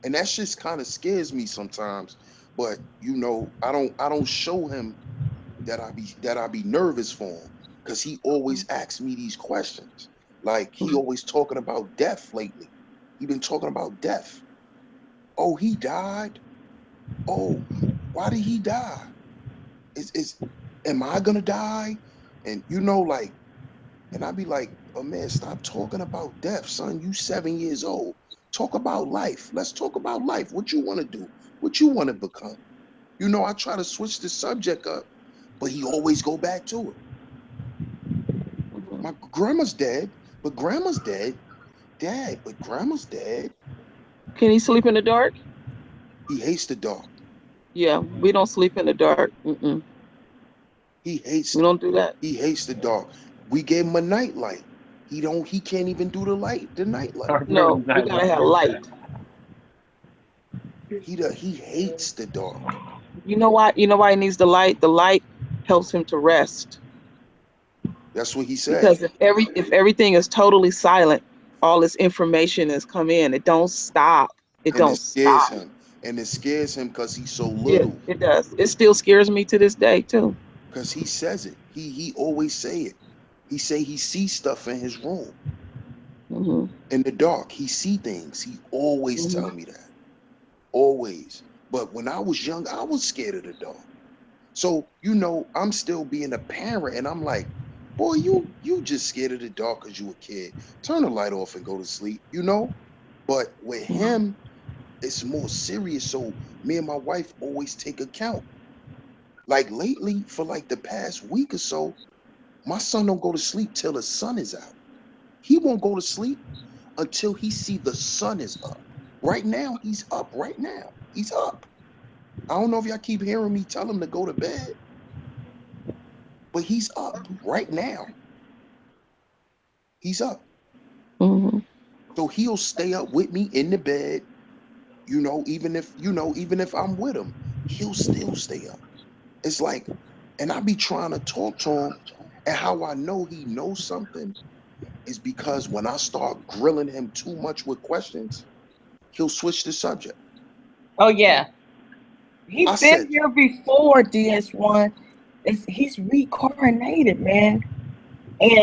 And that just kind of scares me sometimes. But I don't show him that I be nervous for him, because he always asks me these questions. Like he always talking about death lately. He been talking about death. Oh, he died. Oh, why did he die? Is Am I gonna die? And like, and I be like, oh man, stop talking about death, son. You 7 years old. Talk about life. Let's talk about life. What you want to do? What you want to become? I try to switch the subject up, but he always go back to it. Mhm. My grandma's dead, but grandma's dead. Dad, but grandma's dead. Can he sleep in the dark? He hates the dark. Yeah, we don't sleep in the dark. Mm-mm. He hates We don't do that. he hates the dark. We gave him a night light. He can't even do the night light. No, we gotta have light. He hates the dark. You know why? You know why he needs the light? The light helps him to rest. That's what he said. Because if everything is totally silent, all this information has come in. It don't stop. It And don't it scares stop. him. And it scares him because he's so Yeah, little. it does. It still scares me to this day too. Because he says it. He always say it. He say he sees stuff in his room. Hmm. In the dark. He see things. He always Hmm. tell me that. Always. But when I was young, I was scared of the dark. So, I'm still being a parent and I'm like, boy, you just scared of the dark because you a kid. Turn the light off and go to sleep. But with him, it's more serious. So me and my wife always take account. Like lately, for like the past week or so, my son don't go to sleep till the sun is out. He won't go to sleep until he see the sun is up. Right now, he's up. Right now, he's up. I don't know if y'all keep hearing me tell him to go to bed, but he's up right now. He's up. Hmm. So he'll stay up with me in the bed, even if I'm with him, he'll still stay up. It's like, and I be trying to talk to him, and how I know he knows something is because when I start grilling him too much with questions, he'll switch the subject. Oh yeah, he's I been said, here before. DS1, he's reincarnated, man.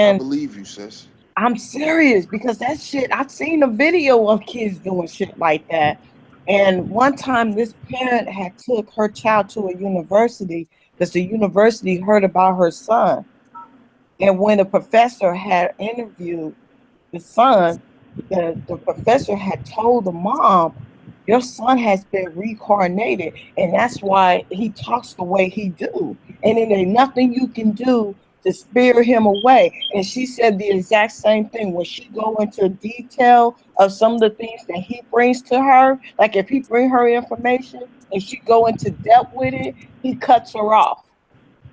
I And believe you, sis. I'm serious because that shit. I've seen a video of kids doing shit like that. And one time, this parent had took her child to a university because the university heard about her son. And when the professor had interviewed the son, the professor had told the mom, your son has been reincarnated, and that's why he talks the way he do. And it ain't nothing you can do to steer him away. And she said the exact same thing when she go into detail of some of the things that he brings to her. Like if he bring her information and she go into depth with it, he cuts her off.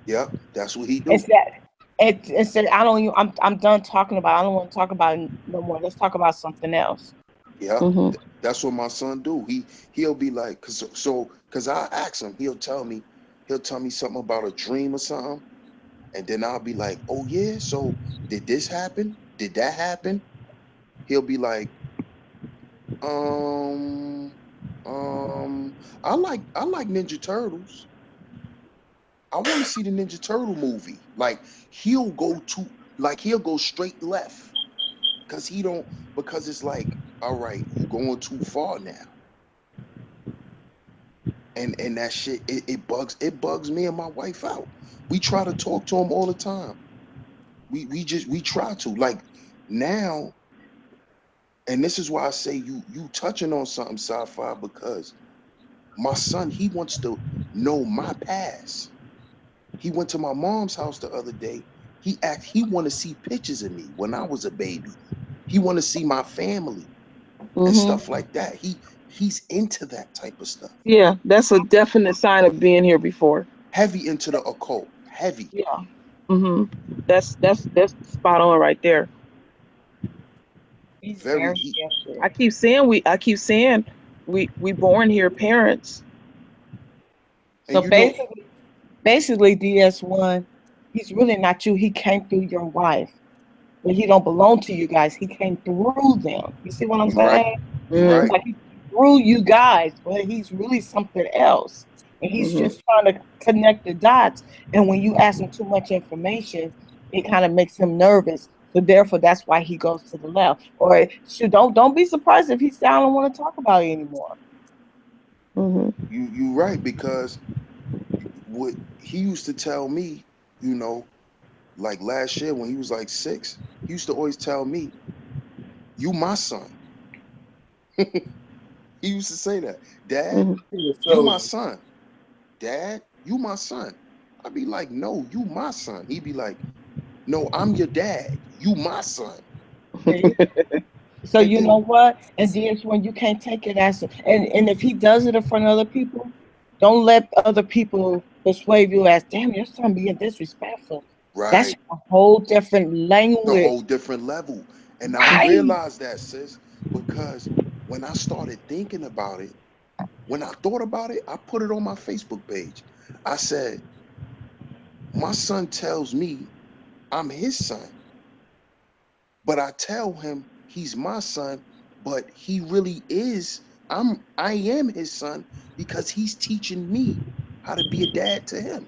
Yep, that's what he It's do. that it said I don't even, I'm done talking about I don't want to talk about it no more. Let's talk about something else. Yep, Mm-hmm. that's what my son do. He'll be like, cause I ask him, he'll tell me something about a dream or something, and then I'll be like, oh yeah, so did this happen? Did that happen? He'll be like, um, I like Ninja Turtles. I want to see the Ninja Turtle movie. Like he'll go to he'll go straight left because he don't because it's like, all right, you going too far now. And that shit it bugs me and my wife out. We try to talk to him all the time. We try to like now, and this is why I say you touching on something sci-fi because my son he wants to know my past. He went to my mom's house the other day. He want to see pictures of me when I was a baby. He want to see my family and Mm-hmm. stuff like that. He's into that type of stuff. Yeah, that's a definite sign of being here before. Heavy into the occult. Heavy. Yeah. Mm-hmm. That's spot on right there. He's Very very he gifted. I keep saying we born here parents. and So you know basically DS1, he's really not you. He came through your wife, but he don't belong to you guys. He came through them. You see what I'm right, saying? Mm, right. Like he through you guys, but he's really something else. And he's mm-hmm. just trying to connect the dots. And when you ask him too much information, it kind of makes him nervous. So therefore, that's why he goes to the left. Or should don't be surprised if he said, I don't want to talk about it anymore. Mm-hmm. You right because what he used to tell me, you know, like last year when he was like 6, he used to always tell me, "You my son." He used to say that, "Dad, Mm-hmm. you my son. Dad, you my son." I'd be like, "No, you my son." He'd be like, "No, I'm your dad. You my son." See? So And you know then what? And then when you can't take it as and if he does it in front of other people, don't let other people persuade you as damn your son being disrespectful. That's right, a whole different the language. whole different level. And I Right. realized that, sis, because when I started thinking about it, when I thought about it, I put it on my Facebook page. I said, my son tells me I'm his son, but I tell him he's my son, but he really is, I am his son because he's teaching me how to be a dad to him.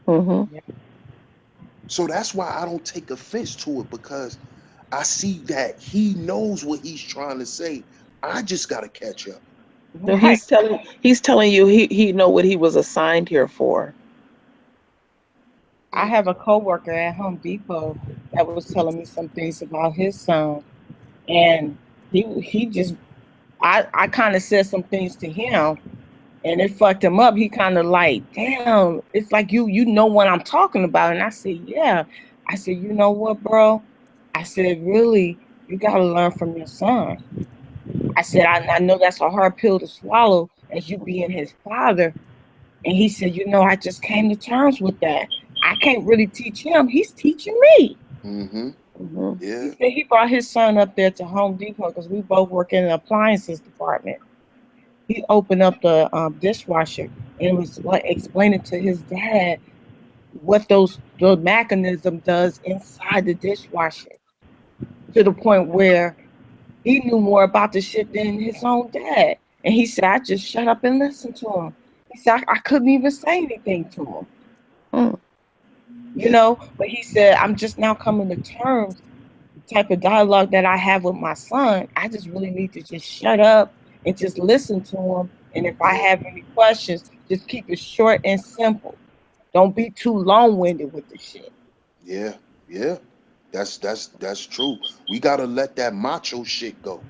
Mm-hmm. So that's why I don't take offense to it because I see that he knows what he's trying to say. I just got to catch up. No, Right. he's telling you he know what he was assigned here for. I Mm, have a coworker at Home Depot that was telling me some things about his son, and he just I kind of said some things to him, and it fucked him up. He kind of like, damn, it's like you know what I'm talking about, and I said, yeah. I said, you know what, bro? I said, really, you got to learn from your son. I said, I know that's a hard pill to swallow as you being his father. And he said, you know, I just came to terms with that. I can't really teach him. He's teaching me. mm-hmm. Mm-hmm. He Yeah. said he brought his son up there to Home Depot because we both work in the appliances department. He opened up the dishwasher and was like explaining to his dad what the mechanism does inside the dishwasher to the point where he knew more about the shit than his own dad. And he said, I just shut up and listened to him. He said, I couldn't even say anything to him. You Yeah, know, but he said, I'm just now coming to terms the type of dialogue that I have with my son. I just really need to just shut up and just listen to him. And if I yeah, have any questions, just keep it short and simple. Don't be too long-winded with the shit. yeah, yeah. That's true. We gotta let that macho shit go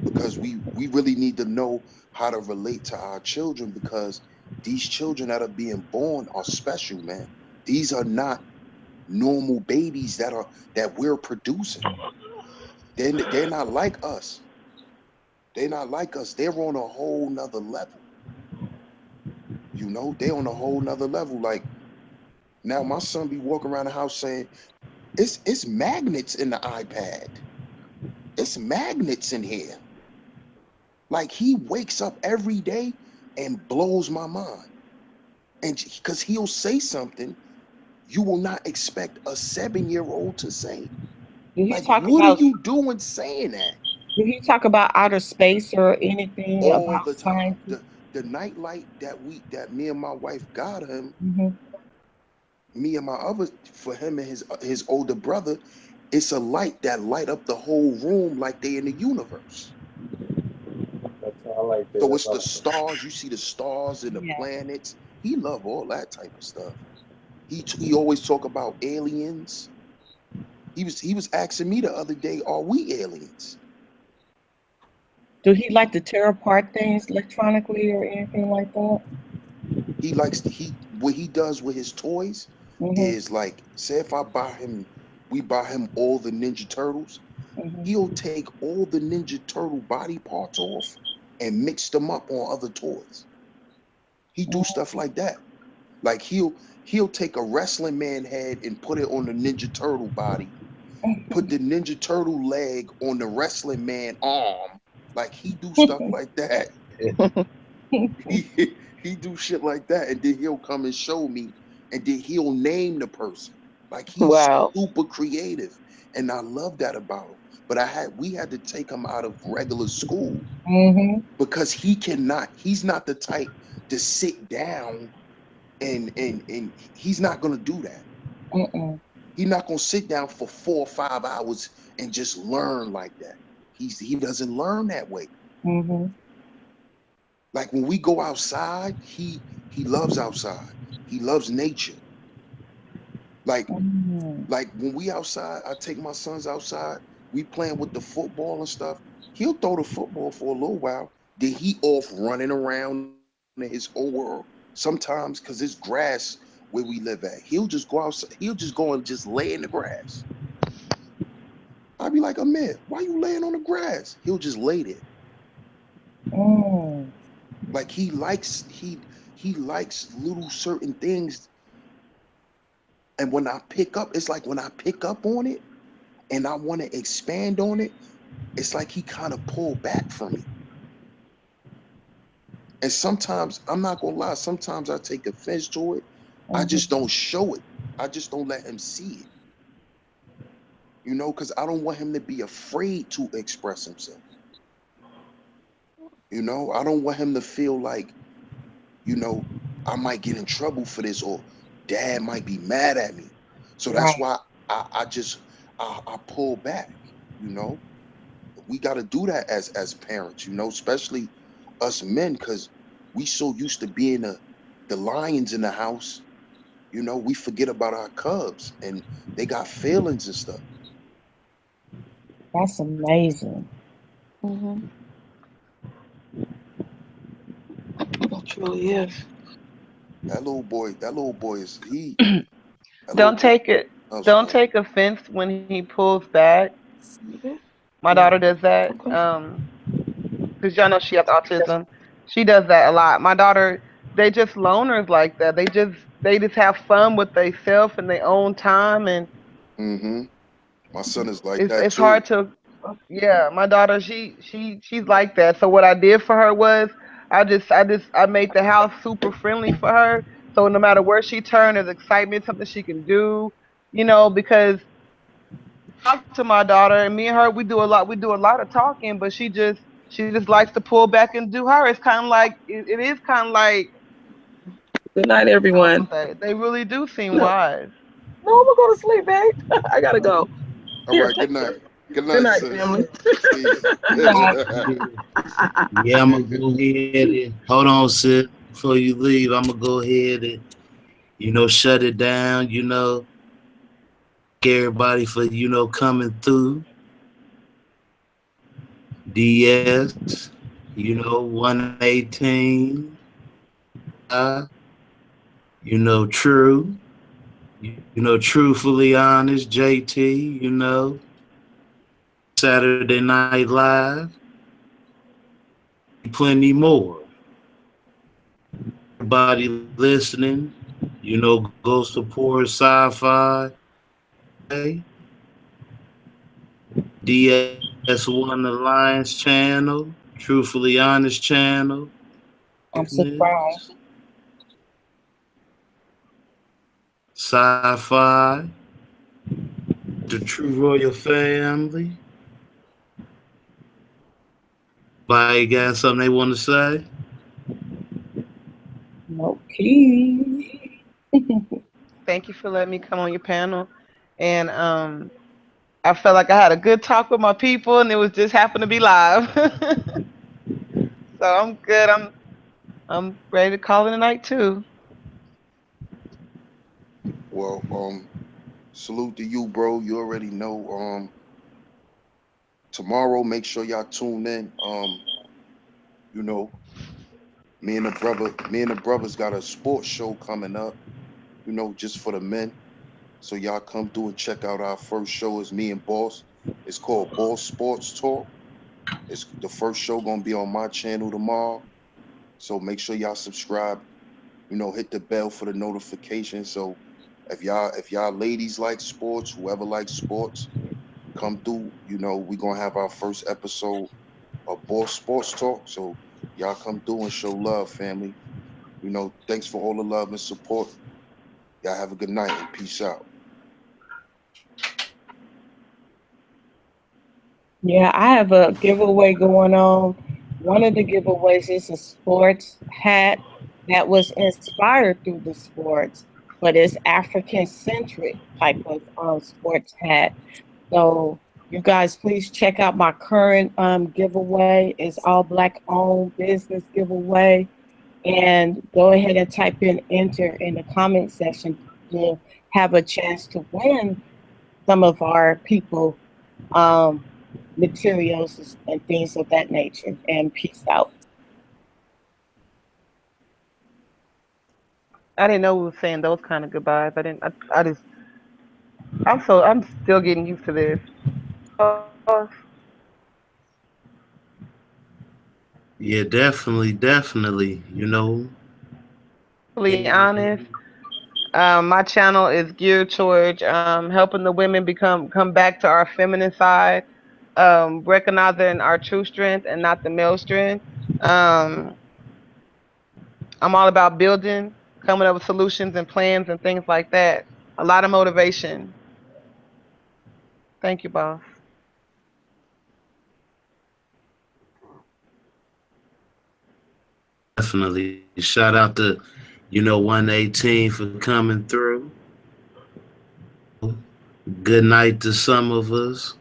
because we really need to know how to relate to our children because these children that are being born are special, man. These are not normal babies that we're producing. They're not like us. They're not like us. They're on a whole nother level. They're on a whole nother level. Like now my son be walking around the house saying, it's magnets in the iPad. It's magnets in here. Like he wakes up every day and blows my mind. And because he'll say something you will not expect a 7-year-old to say. Did he Like, talk what are about you doing saying that? did he talk about outer space or anything All about the time. science? The nightlight that me and my wife got him, Hmm. me and my other for him and his older brother, it's a light that light up the whole room like they in the universe. That's all I like that. So That's it's all the I like. stars. You see the stars and the Yeah. planets. He love all that type of stuff. He always talk about aliens. He was asking me the other day, are we aliens? Do he like to tear apart things electronically or anything like that? He likes to he what he does with his toys Hmm. is like say if we buy him all the Ninja Turtles, Hmm. he'll take all the Ninja Turtle body parts off and mix them up on other toys. He do stuff like that. Like he'll take a wrestling man head and put it on the Ninja Turtle body, put the Ninja Turtle leg on the wrestling man arm. Like he do stuff like that. he he do shit like that, and then he'll come and show me, and then he'll name the person. Like he's Wow. super creative, and I love that about him. But we had to take him out of regular school Hmm. because he's not the type to sit down and he's not gonna do that. Mm-mm. He's not gonna sit down for 4 or 5 hours and just learn like that. He doesn't learn that way. Hmm. Like when we go outside, he loves outside. He loves nature. Like Hmm. like when we outside, I take my sons outside. We playing with the football and stuff. He'll throw the football for a little while. Then he off running around in his own world. Sometimes because it's grass where we live at, he'll just go outside. He'll just go and just lay in the grass. I'd be like, Amir, why you laying on the grass? He'll just lay there. Mm. Like he likes little certain things. And when I pick up, it's like when I pick up on it and I want to expand on it, it's like he kind of pulled back from me. And sometimes, I'm not gonna lie, sometimes I take offense to it. I just Hmm. don't show it. I just don't let him see it, because I don't want him to be afraid to express himself. I don't want him to feel like, you know, I might get in trouble for this or dad might be mad at me. So that's Right. why I pull back, you know. We got to do that as parents, especially us men, because we so used to being the lions in the house. We forget about our cubs and they got feelings and stuff. That's amazing. Hmm. It truly is. That little boy is that little Don't boy. take it. I'm Don't sorry. take offense when he pulls back. Mhm. My daughter does that. Okay. Because y'all know she has autism. She does that a lot. My daughter, they just loners like that. They just have fun with themselves in their own time, and Mm-hmm. My son is like it's that it's too. hard to. Yeah, my daughter, she's like that. So what I did for her was I made the house super friendly for her. So no matter where she turned, there's excitement, something she can do. Because talk to my daughter and me and her we do a lot of talking, but she just She just likes to pull back and do her. It's kind of like it is kind of like Good night, I don't everyone. know say. They really do seem Look, wise. no, I'm gonna go to sleep, babe. I gotta go. All Here, right, take good night. Good good night, night, sis. family. Peace. Yeah, I'm gonna go ahead and hold on, sis. Before you leave, I'm gonna go ahead and shut it down. Everybody for coming through. DS, 118. True. Truthfully honest, JT. Saturday Night Live. Plenty more. Everybody listening, go support sci-fi. DS1 Alliance channel, Truthfully Honest channel, I'm surprised. Sci-Fi, the True Royal Family. Anybody got something they want to say? Okay. Thank you for letting me come on your panel, and I felt like I had a good talk with my people, and it was just happened to be live. So I'm good. I'm ready to call it a night too. Well, salute to you, bro. You already know. Tomorrow, make sure y'all tune in. You know, me and the brothers got a sports show coming up. Just for the men. So y'all come through and check out our first show. Is me and Boss. It's called Boss Sports Talk. It's the first show gonna be on my channel tomorrow. So make sure y'all subscribe. Hit the bell for the notification. So if y'all ladies like sports, whoever likes sports, come through. We gonna have our first episode of Boss Sports Talk. So y'all come through and show love, family. Thanks for all the love and support. Y'all have a good night and peace out. Yeah, I have a giveaway going on. One of the giveaways is a sports hat that was inspired through the sports, but it's African centric type of sports hat. So you guys please check out my current giveaway. It's all black owned business giveaway. And go ahead and type in enter in the comment section to have a chance to win some of our people materials and things of that nature. And peace out. I didn't know we were saying those kind of goodbyes. I didn't. I just. I'm still getting used to this. Yeah, definitely. Really honest. My channel is geared towards helping the women come back to our feminine side, recognizing our true strength and not the male strength. Um, I'm all about building, coming up with solutions and plans and things like that. A lot of motivation. Thank you, boss. Definitely. Shout out to 118 for coming through. Good night to some of us.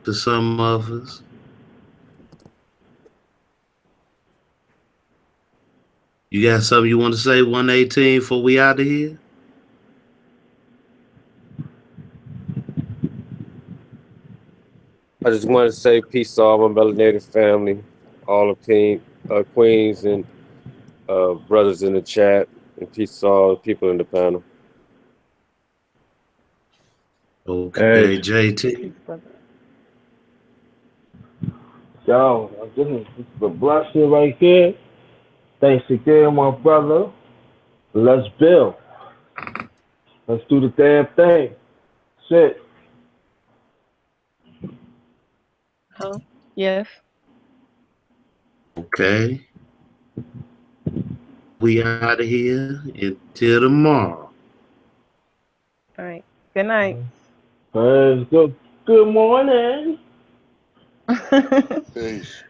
To some of us. You got something you want to say, 118, before we out of here? I just want to say peace to all my melanated family, all the queens and brothers in the chat, and peace to all the people in the panel. Okay, Hey, JT. yo, this is the blessing right here. Thanks again, my brother. Let's build. Let's do the damn thing. Shit. Huh? Yes. Okay. We out of here until tomorrow. All right. Good night. Good morning. Peace.